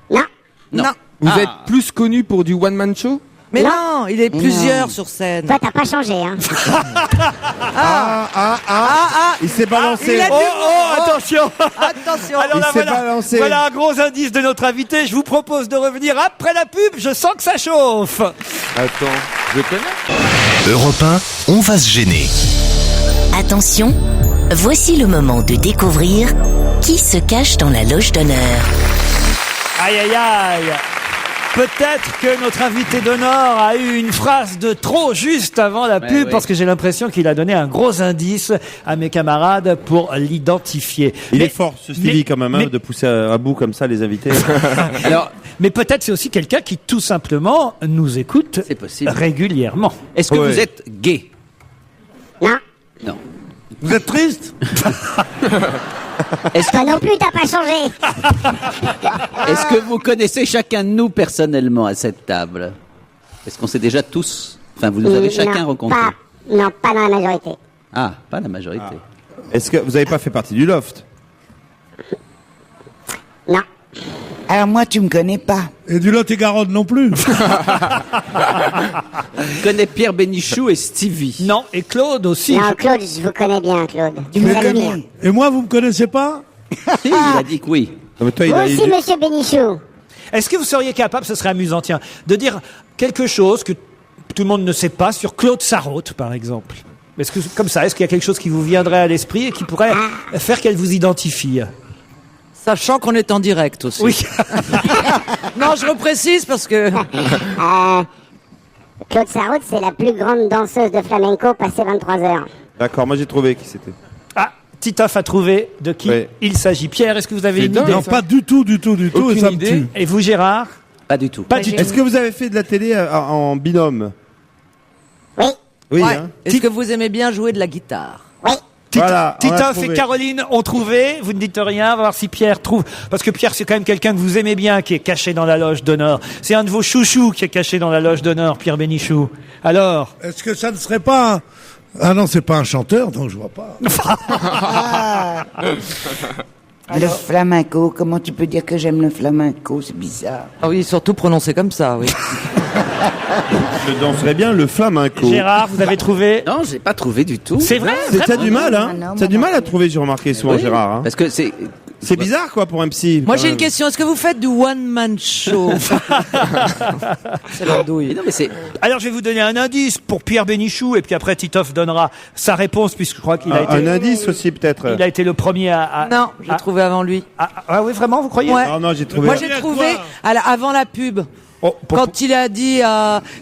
Non. Non. Vous êtes plus connu pour du one-man show? Mais non, il est plusieurs sur scène. Toi, t'as pas changé, hein. Il s'est balancé. Attention. Attention. Alors là, Il s'est balancé. voilà un gros indice de notre invité. Je vous propose de revenir après la pub. Je sens que ça chauffe. Attends, je connais. Europe 1, on va se gêner. Attention, voici le moment de découvrir qui se cache dans la loge d'honneur. Aïe, aïe, aïe. Peut-être que notre invité d'honneur a eu une phrase de trop juste avant la pub, parce que j'ai l'impression qu'il a donné un gros indice à mes camarades pour l'identifier. Il est fort, ce Stevie, quand même, de pousser à bout comme ça les invités. Mais peut-être c'est aussi quelqu'un qui tout simplement nous écoute régulièrement. Est-ce que vous êtes gay? Non. Non. Vous êtes triste? Toi non plus, t'as pas changé. Est-ce que vous connaissez chacun de nous personnellement à cette table? Est-ce qu'on s'est déjà tous... Enfin, vous nous avez chacun rencontrés? Non, pas dans la majorité. Ah, pas la majorité. Est-ce que vous n'avez pas fait partie du loft? Non. Alors moi, tu me connais pas. Et du Lot-et-Garonne non plus. Je connais Pierre Bénichou et Stevie. Non, et Claude aussi. Non, Claude, je vous connais bien, Claude. Tu me connais bien. Et moi, vous me connaissez pas? Si, il a dit que oui. Vous aussi, monsieur Bénichou. Est-ce que vous seriez capable, ce serait amusant, tiens, de dire quelque chose que tout le monde ne sait pas sur Claude Sarraute, par exemple? Est-ce que, comme ça, est-ce qu'il y a quelque chose qui vous viendrait à l'esprit et qui pourrait faire qu'elle vous identifie? Sachant qu'on est en direct aussi. Oui. Non, je reprécise parce que... Claude Sarraute, c'est la plus grande danseuse de flamenco passée 23 heures. D'accord, moi j'ai trouvé qui c'était. Ah, Titoff a trouvé de qui il s'agit. Pierre, est-ce que vous avez une idée? Non, pas du tout, du tout. Aucune et ça idée. me tue. Et vous, Gérard? Pas du tout. Pas du tout. Est-ce que vous avez fait de la télé en binôme? Oui. Oui, Ouais. hein. Est-ce que vous aimez bien jouer de la guitare? Oui. Voilà, on a Titoff trouvé. et Caroline ont trouvé. Vous ne dites rien. On va voir si Pierre trouve. Parce que Pierre, c'est quand même quelqu'un que vous aimez bien, qui est caché dans la loge d'honneur. C'est un de vos chouchous qui est caché dans la loge d'honneur, Pierre Bénichou. Alors? Est-ce que ça ne serait pas un... Ah non, c'est pas un chanteur, donc je vois pas. Le flamenco, comment tu peux dire que j'aime le flamenco? C'est bizarre. Ah oui, surtout prononcé comme ça, oui. Je danserais bien le flamenco. Gérard, vous avez trouvé? Non, j'ai pas trouvé du tout. C'est vrai? T'as du mal, hein? T'as du mal à trouver, j'ai remarqué souvent, Oui, Gérard. Hein. Parce que c'est bizarre, quoi, pour un psy. Moi, quand j'ai même. une question. Est-ce que vous faites du one-man show? C'est l'andouille. Non, mais c'est. Alors, je vais vous donner un indice pour Pierre Bénichou, et puis après, Titoff donnera sa réponse, puisque je crois qu'il a été... Un indice aussi, peut-être. Il a été le premier à... Non, j'ai trouvé avant lui. Ah oui, vraiment, vous croyez? Ouais. Non, j'ai trouvé. Moi, j'ai trouvé avant la pub. Quand il a dit,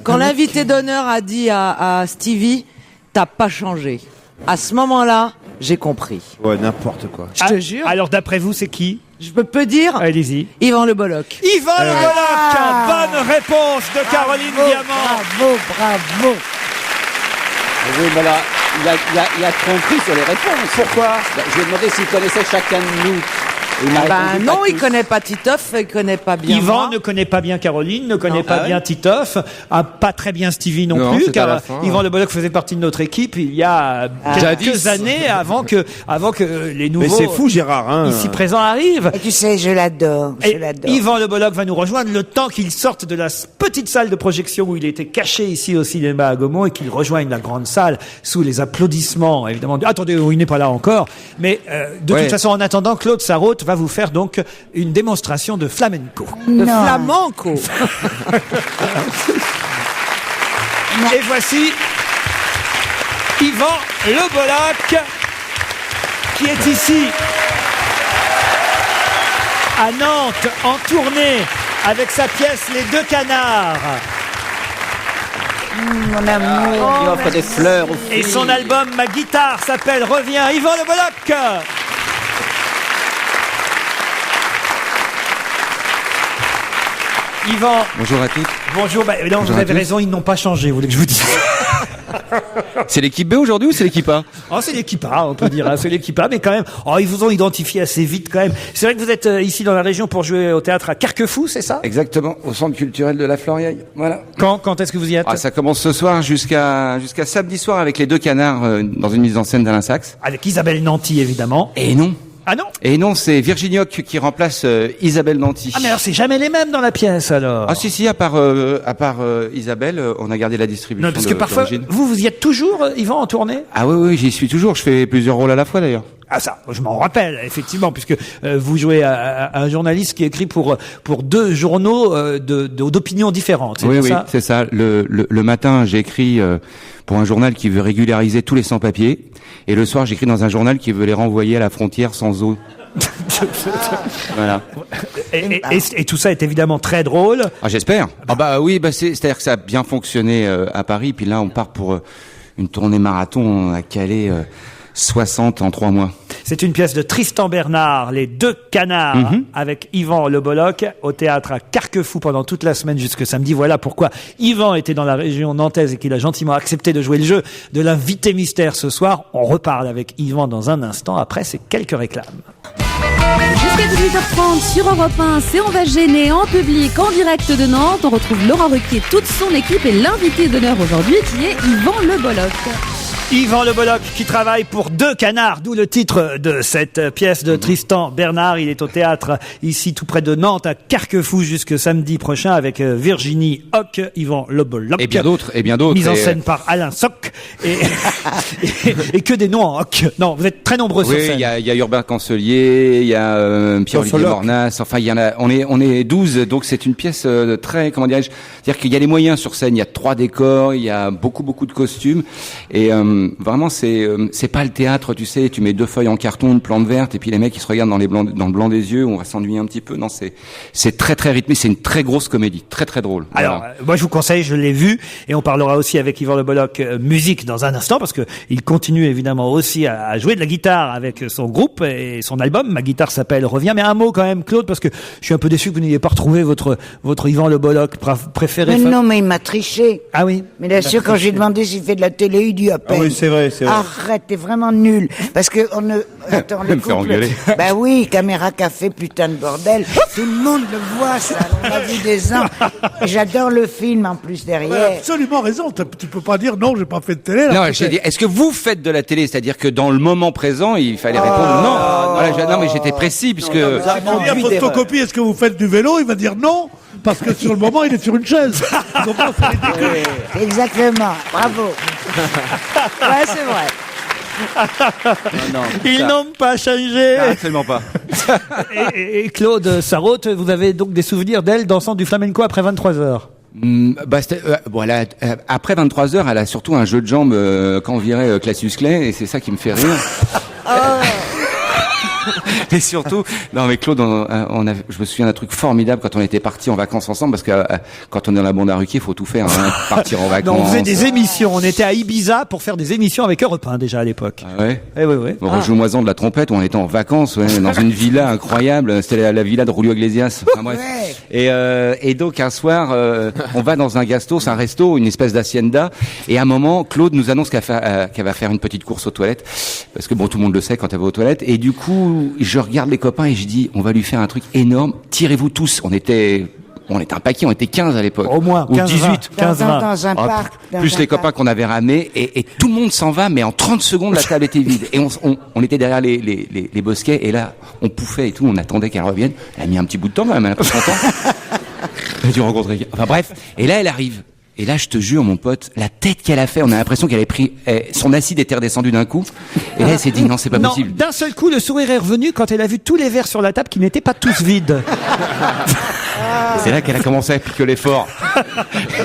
quand l'invité d'honneur a dit à Stevie, t'as pas changé. À ce moment-là, j'ai compris. Ouais, n'importe quoi. Je te jure. Alors, d'après vous, c'est qui? Je peux dire. Allez-y. Yvan Le Bolloc. Yvan Le Bolloc. Bonne réponse de Caroline Diamant. Bravo. Oui, mais là, il a tromperie sur les réponses. Pourquoi? Je lui ai demandé s'il connaissait chacun de nous. Non, il connaît pas Titoff, il connaît pas bien. Yvan moi. ne connaît pas bien Caroline, ne connaît pas Ah bien Titoff, pas très bien Stevie non, Non, plus, c'est à la car fin, Yvan Le Bolloc faisait partie de notre équipe il y a quelques années avant que les nouveaux. Mais c'est fou, Gérard. Hein. Ici présents arrivent. Et tu sais, je l'adore. Et Yvan Le Bolloc va nous rejoindre le temps qu'il sorte de la petite salle de projection où il était caché ici au cinéma à Gaumont et qu'il rejoigne la grande salle sous les applaudissements, évidemment. Attendez, il n'est pas là encore. Mais de toute façon, en attendant, Claude Sarraute va vous faire donc une démonstration de flamenco. De flamenco. Et voici Yvan Le Bolloc qui est ici à Nantes en tournée avec sa pièce Les Deux Canards. Mon amour. Il offre des fleurs aux filles. Et son album Ma guitare s'appelle Reviens. Yvan Le Bolloc. Yvan. Bonjour à toutes. Bonjour. Non, vous avez raison, ils n'ont pas changé, vous voulez que je vous dise. C'est l'équipe B aujourd'hui ou c'est l'équipe A? Oh, c'est l'équipe A, on peut dire. C'est l'équipe A, mais quand même, ils vous ont identifié assez vite quand même. C'est vrai que vous êtes ici dans la région pour jouer au théâtre à Carquefou, c'est ça? Exactement, au centre culturel de la Floriaille. Voilà. Quand est-ce que vous y êtes? Ça commence ce soir jusqu'à samedi soir avec Les Deux Canards dans une mise en scène d'Alain Sachs. Avec Isabelle Nanty, évidemment. Et non. Ah non? Et non, c'est Virginie Hoc qui remplace Isabelle Nanty. Ah mais alors c'est jamais les mêmes dans la pièce alors? Ah si, à part Isabelle, on a gardé la distribution. Non, parce que parfois, d'origine. vous y êtes toujours, Yvan, en tournée? Ah oui, j'y suis toujours. Je fais plusieurs rôles à la fois d'ailleurs. Ah ça, je m'en rappelle effectivement, puisque vous jouez à un journaliste qui écrit pour deux journaux d'opinions différentes. Oui, ça c'est ça. Le matin, j'ai écrit pour un journal qui veut régulariser tous les sans-papiers, et le soir, j'écris dans un journal qui veut les renvoyer à la frontière sans eau. Voilà. Et tout ça est évidemment très drôle. Ah, j'espère. C'est-à-dire que ça a bien fonctionné à Paris, puis là, on part pour une tournée marathon. On a calé 60 en 3 mois. C'est une pièce de Tristan Bernard, Les Deux Canards, avec Yvan Le Bolloc, au théâtre à Carquefou pendant toute la semaine jusque samedi. Voilà pourquoi Yvan était dans la région nantaise et qu'il a gentiment accepté de jouer le jeu de l'invité mystère ce soir. On reparle avec Yvan dans un instant, après ces quelques réclames. Jusqu'à 18h30 sur Europe 1, c'est On va gêner en public, en direct de Nantes. On retrouve Laurent Ruquier, toute son équipe et l'invité d'honneur aujourd'hui qui est Yvan Le Bolloc. Yvan Le Bolloc qui travaille pour Deux Canards, d'où le titre de cette pièce de Tristan Bernard. Il est au théâtre ici tout près de Nantes à Carquefou jusque samedi prochain avec Virginie Hoc, Yvan Le Bolloc. Et bien d'autres. Mise en scène par Alain Soc et que des noms en Hoc. Non, vous êtes très nombreux sur scène. Oui, il y a Urbain Cancelier, il y a Pierre-Olivier Mornas, enfin il y en a, on est 12, donc c'est une pièce très, comment dirais-je, c'est-à-dire qu'il y a les moyens sur scène, il y a 3 décors, il y a beaucoup de costumes, et vraiment c'est pas le théâtre, tu sais, tu mets 2 feuilles en carton, une plante verte, et puis les mecs ils se regardent dans le blanc des yeux, on va s'ennuyer un petit peu. Non, c'est très rythmé, c'est une très grosse comédie, très drôle. Alors, moi je vous conseille, je l'ai vu, et on parlera aussi avec Yvan Le Bolloc musique dans un instant, parce que il continue évidemment aussi à jouer de la guitare avec son groupe et son album. Ma guitare s'appelle Reviens. Mais un mot quand même, Claude, parce que je suis un peu déçu que vous n'ayez pas retrouvé votre Yvan Le Bolloc préféré. Mais non, mais il m'a triché. Ah oui. Mais bien sûr, quand j'ai demandé s'il fait de la télé, il dit à peine. Oui, c'est vrai, c'est vrai. Arrête, t'es vraiment nul. Parce que on ne... Attends, le Me faire engueuler. Bah oui, caméra café, putain de bordel. Tout le monde le voit, ça. On l'a vu des ans. Et j'adore le film, en plus, derrière. Ouais, absolument raison. Tu peux pas dire non, j'ai pas fait de télé. Là, Non, j'ai dit, est-ce que vous faites de la télé? C'est-à-dire que dans le moment présent, il fallait répondre non. Voilà, non, mais j'étais précis puisque. Si on dit à photocopie, est-ce que vous faites du vélo? Il va dire non, parce que sur le moment, il est sur une chaise. Donc, c'est ridicule. Exactement. Bravo. Ouais, c'est vrai. Ils n'ont pas changé. Absolument pas. Et Claude Sarraute, vous avez donc des souvenirs d'elle dansant du flamenco après 23h? Après 23h, elle a surtout un jeu de jambes quand on virait Cassius Clay, et c'est ça qui me fait rire. Et surtout, non mais Claude, je me souviens d'un truc formidable quand on était partis en vacances ensemble, parce que quand on est dans la bande à Ruquier, il faut tout faire, hein, partir en vacances. Non, on faisait des émissions, on était à Ibiza pour faire des émissions avec Europe 1 déjà à l'époque. Ah ouais. Oui. Au rejoue-moisant de la trompette, où on était en vacances, dans une villa incroyable, c'était la villa de Julio Iglesias. Enfin, bref. Et donc un soir, on va dans un gastos, un resto, une espèce d'hacienda, et à un moment, Claude nous annonce qu'elle va faire une petite course aux toilettes, parce que bon, tout le monde le sait quand elle va aux toilettes, et du coup, je regarde les copains et je dis, on va lui faire un truc énorme, tirez-vous tous. On était un paquet, on était 15 à l'époque. Au moins, 15, 18. 15, 20. Dans un parc. Plus les copains qu'on avait ramenés, et tout le monde s'en va, mais en 30 secondes, la table était vide. Et on était derrière les bosquets, et là, on pouffait et tout, on attendait qu'elle revienne. Elle a mis un petit bout de temps quand même, elle a pas longtemps. Elle a dû rencontrer. Enfin bref. Et là, elle arrive. Et là, je te jure, mon pote, la tête qu'elle a fait, on a l'impression qu'elle avait pris, son acide était redescendu d'un coup. Et là, elle s'est dit, non, c'est pas possible. D'un seul coup, le sourire est revenu quand elle a vu tous les verres sur la table qui n'étaient pas tous vides. C'est là qu'elle a commencé à picoler fort.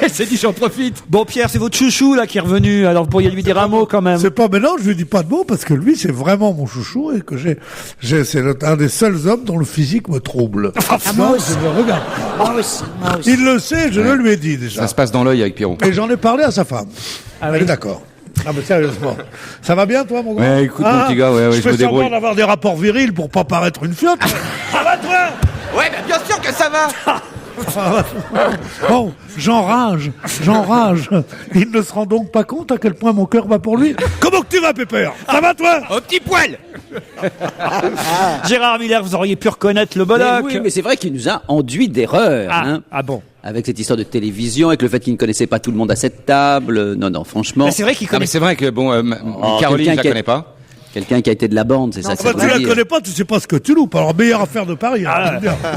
Elle s'est dit, j'en profite. Bon, Pierre, c'est votre chouchou, là, qui est revenu. Alors, vous pourriez lui dire un mot, quand même. C'est pas, mais non, je lui dis pas de mots, parce que lui, c'est vraiment mon chouchou, et que c'est un des seuls hommes dont le physique me trouble. Moi aussi. Regarde. Moi aussi. Il le sait, je le lui ai dit déjà. Ça se passe dans l'œil avec Pierrot. Et j'en ai parlé à sa femme. Elle est d'accord. Ah mais sérieusement. Ça va bien toi mon gars? Ouais, écoute mon petit gars, ouais, je me débrouille. semblant d'avoir des rapports virils pour pas paraître une fiotte. Ça va toi? Ouais, bien sûr que ça va. Bon, j'enrage. Il ne se rend donc pas compte à quel point mon cœur bat pour lui. Comment que tu vas, Pépère? Ça va, toi? Au petit poil. Gérard Miller, vous auriez pu reconnaître le Bollock. Oui, mais c'est vrai qu'il nous a enduit d'erreurs. Ah bon. Avec cette histoire de télévision, avec le fait qu'il ne connaissait pas tout le monde à cette table. Non, franchement. Mais c'est vrai qu'il connaît. Mais c'est vrai que Caroline, je la connais pas. Quelqu'un qui a été de la bande, c'est ça. Tu la connais pas, tu sais pas ce que tu loupes. Alors, meilleure affaire de Paris.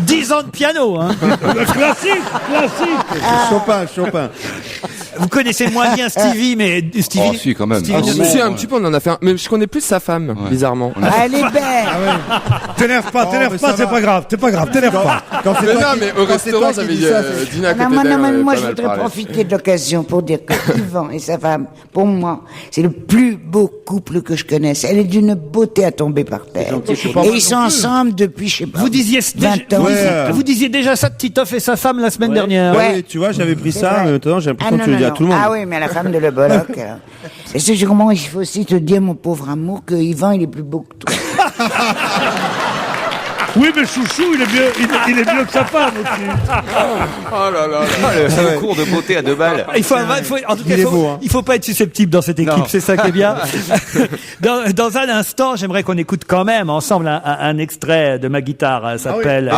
10 ans de piano, hein. Classique. Chopin. Vous connaissez moins bien Stevie, mais Stevie. Oh, si, quand même. Si, un petit peu, on en a fait un. Mais je connais plus sa femme, bizarrement. Elle est belle. T'énerve pas, c'est pas grave, t'énerve pas. Mais au restaurant, j'avais dîné à côté d'elle. Moi, je voudrais profiter de l'occasion pour dire que Yvan et sa femme, pour moi, c'est le plus beau couple que je connaisse. Elle est d'une beauté à tomber par terre. Et ils sont ensemble depuis, je sais pas, vous disiez 20 ans. Vous disiez déjà ça de Titoff et sa femme la semaine dernière. Ouais, tu vois, j'avais pris ça, mais maintenant j'ai l'impression que tu le dis à tout le monde. Ah oui, mais la femme de Le Bollock. Et c'est sûrement, il faut aussi te dire, mon pauvre amour, que Yvan, il est plus beau que toi. Oui, mais chouchou, il est mieux que sa femme aussi. Oh là là. Le concours de beauté à 2 balles. Il faut pas être susceptible dans cette équipe, c'est ça qui est bien. Dans un instant, j'aimerais qu'on écoute quand même ensemble un extrait de ma guitare. Elle s'appelle.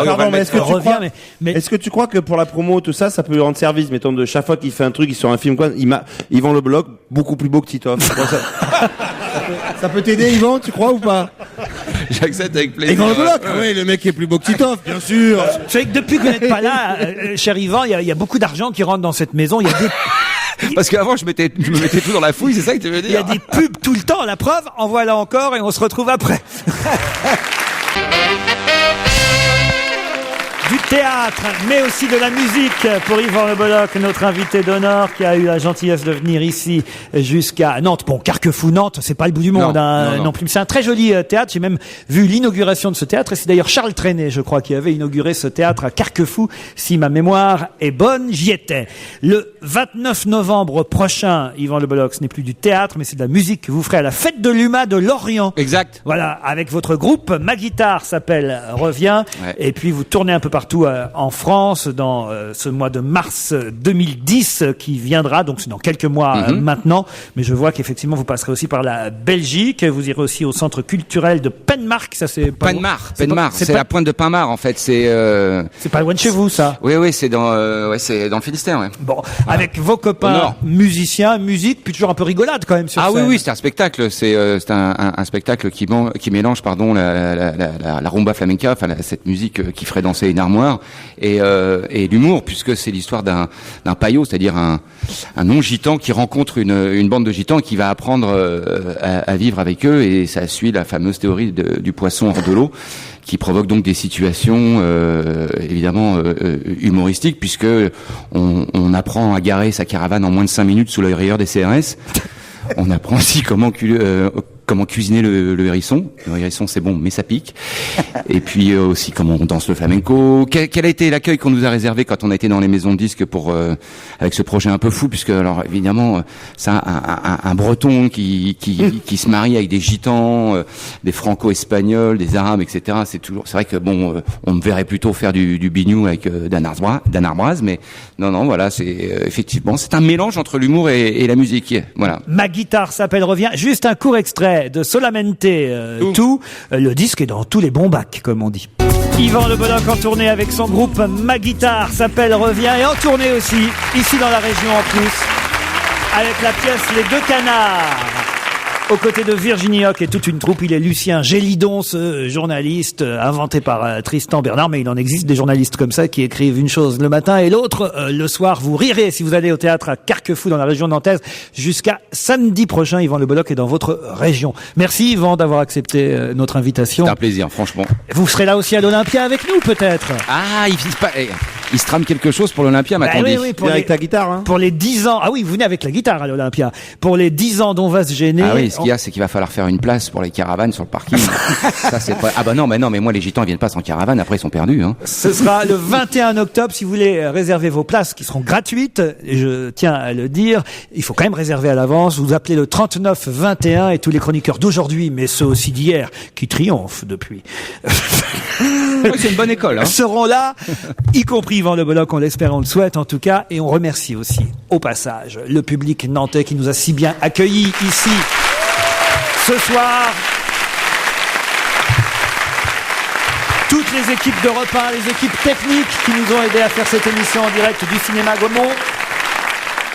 Est-ce que tu crois que pour la promo, tout ça, ça peut lui rendre service? Mettons, de chaque fois qu'il fait un truc, il sort un film, quoi, Yvan Le Bollock, beaucoup plus beau que Titoff. Ça peut t'aider, Yvan, tu crois ou pas? J'accepte avec plaisir. Yvan Le Bollock, oui, le mec est plus beau que Titoff, bien sûr. Vous savez que depuis que vous n'êtes pas là, cher Yvan, il y a beaucoup d'argent qui rentre dans cette maison. Il y a des... Parce qu'avant, je me mettais tout dans la fouille, c'est ça que tu veux dire? Il y a des pubs tout le temps, la preuve, en voilà encore et on se retrouve après. Du théâtre, mais aussi de la musique pour Yvan Le Bollock, notre invité d'honneur qui a eu la gentillesse de venir ici jusqu'à Nantes. Bon, Carquefou, Nantes, c'est pas le bout du monde non plus. C'est un très joli théâtre. J'ai même vu l'inauguration de ce théâtre et c'est d'ailleurs Charles Trenet, je crois, qui avait inauguré ce théâtre à Carquefou. Si ma mémoire est bonne, j'y étais. Le 29 novembre prochain, Yvan Le Bollock, ce n'est plus du théâtre, mais c'est de la musique que vous ferez à la fête de l'UMA de Lorient. Exact. Voilà, avec votre groupe. Ma guitare s'appelle Revient. Ouais. Et puis vous tournez un peu partout partout en France dans ce mois de mars 2010 qui viendra, donc c'est dans quelques mois maintenant, mais je vois qu'effectivement vous passerez aussi par la Belgique, vous irez aussi au centre culturel de Penmark, ça c'est pas Penmark, c'est la pointe de Penmark en fait, c'est pas loin de chez vous ça. Oui, c'est dans le Finistère, ouais. Bon, voilà. Avec vos copains musiciens, musique, puis toujours un peu rigolade quand même sur scène. Oui, c'est un spectacle, c'est un spectacle qui mélange la rumba flamenca, enfin cette musique qui ferait danser une armoire, et l'humour, puisque c'est l'histoire d'un paillot, c'est-à-dire un non-gitan qui rencontre une bande de gitans qui va apprendre à vivre avec eux, et ça suit la fameuse théorie du poisson hors de l'eau, qui provoque donc des situations évidemment humoristiques, puisque on apprend à garer sa caravane en moins de 5 minutes sous l'œil rieur des CRS. On apprend aussi comment cuisiner le hérisson. Le hérisson, c'est bon, mais ça pique. Et puis aussi comment on danse le flamenco. Quel a été l'accueil qu'on nous a réservé quand on a été dans les maisons de disques avec ce projet un peu fou, puisque alors évidemment c'est un breton qui se marie avec des gitans, des franco-espagnols, des arabes, etc. C'est vrai que bon, on me verrait plutôt faire du bignou avec Dan Arbraz, mais non, voilà, c'est effectivement c'est un mélange entre l'humour et la musique. Voilà. Ma guitare s'appelle Revient. Juste un court extrait de Solamente tout. Le disque est dans tous les bons bacs, comme on dit. Yvan Le Bolloc en tournée avec son groupe Ma Guitare s'appelle Revient, et en tournée aussi, ici dans la région en plus, avec la pièce Les Deux Canards. Aux côtés de Virginie Hoc et toute une troupe, il est Lucien Gélidon, ce journaliste inventé par Tristan Bernard, mais il en existe des journalistes comme ça qui écrivent une chose le matin et l'autre le soir. Vous rirez si vous allez au théâtre à Carquefou dans la région nantaise jusqu'à samedi prochain. Yvan Le Bolloc est dans votre région. Merci Yvan d'avoir accepté notre invitation. C'est un plaisir, franchement. Vous serez là aussi à l'Olympia avec nous peut-être. Ah, il se trame quelque chose pour l'Olympia, m'a-t-on dit. Oui, avec ta guitare, hein. Pour les 10 ans. Ah oui, vous venez avec la guitare à l'Olympia. Pour les 10 ans dont va se gêner. Ah oui, ce qu'il y a, c'est qu'il va falloir faire une place pour les caravanes sur le parking. Ça, c'est pas... Ah bah non, mais moi, les gitans, ils viennent pas sans caravane, après, ils sont perdus, hein. Ce sera le 21 octobre, si vous voulez réserver vos places, qui seront gratuites, et je tiens à le dire, il faut quand même réserver à l'avance. Vous appelez le 39 21 et tous les chroniqueurs d'aujourd'hui, mais ceux aussi d'hier, qui triomphent depuis. C'est une bonne école, hein. Seront là, y compris Yvan Le Bolloc, on l'espère, on le souhaite en tout cas, et on remercie aussi, au passage, le public nantais qui nous a si bien accueillis ici, ce soir. Toutes les équipes d'Europe 1, les équipes techniques qui nous ont aidés à faire cette émission en direct du cinéma Gaumont.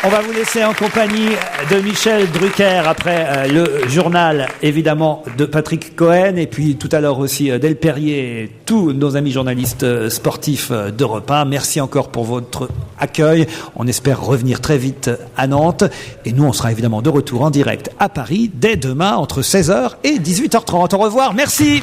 On va vous laisser en compagnie de Michel Drucker après le journal, évidemment, de Patrick Cohen, et puis tout à l'heure aussi Del Perrier et tous nos amis journalistes sportifs d'Europe 1. Merci encore pour votre accueil. On espère revenir très vite à Nantes. Et nous, on sera évidemment de retour en direct à Paris dès demain entre 16h et 18h30. Au revoir. Merci.